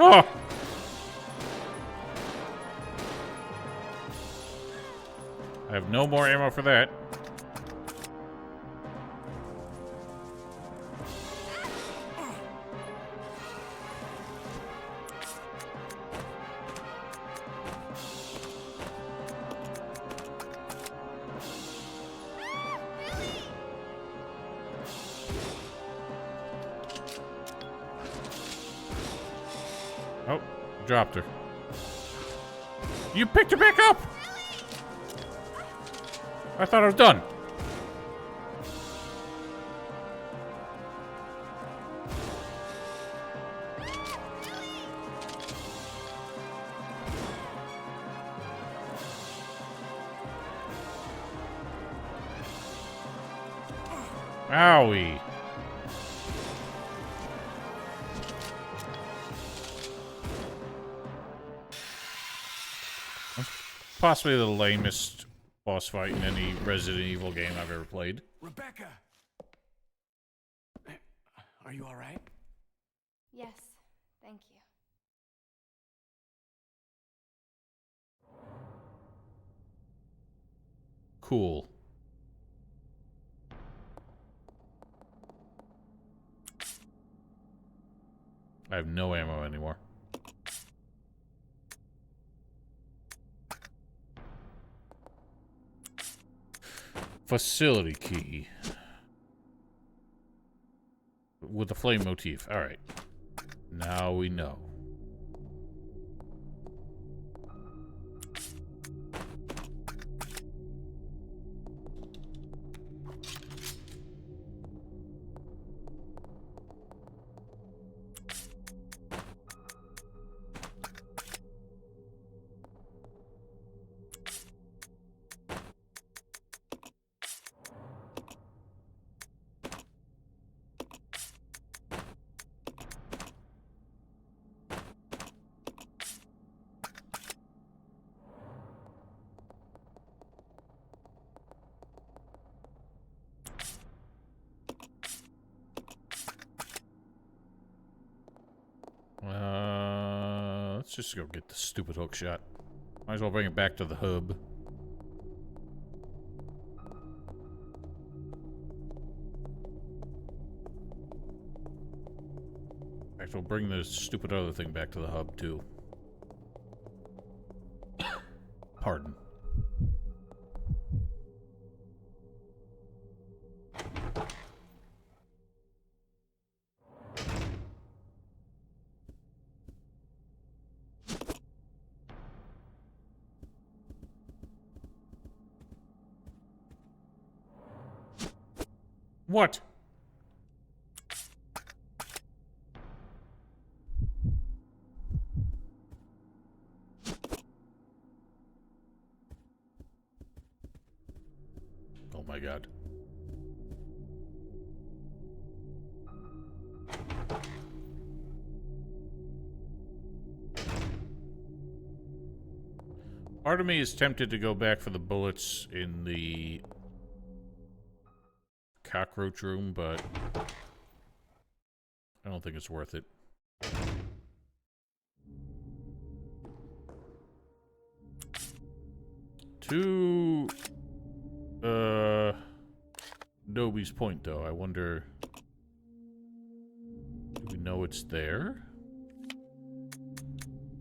Oh! I have no more ammo for that. Oh, dropped her. You picked her back up! I thought I was done. Owie. Possibly the lamest boss fight in any Resident Evil game I've ever played. Rebecca! Are you alright? Yes, thank you. Cool. I have no ammo anymore. Facility key. With a flame motif. Alright. Now we know. Let's just go get the stupid hook shot. Might as well bring it back to the hub. In fact, we'll bring this stupid other thing back to the hub, too. Pardon. What? Oh my God. Part of me is tempted to go back for the bullets in the cockroach room, but I don't think it's worth it. To Dobie's point, though, I wonder, do we know it's there?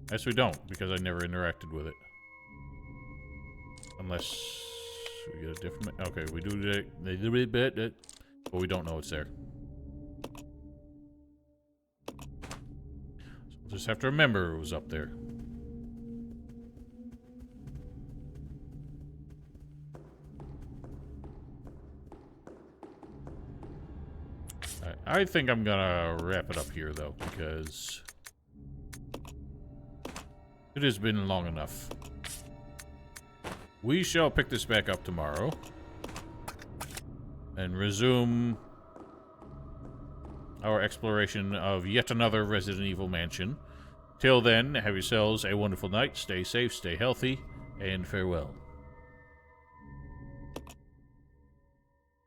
Yes, we don't, because I never interacted with it. Unless we get a different... Okay, we do that, but we don't know it's there. So we'll just have to remember it was up there. I think I'm gonna wrap it up here, though, because it has been long enough. We shall pick this back up tomorrow and resume our exploration of yet another Resident Evil mansion. Till then, have yourselves a wonderful night, stay safe, stay healthy, and farewell.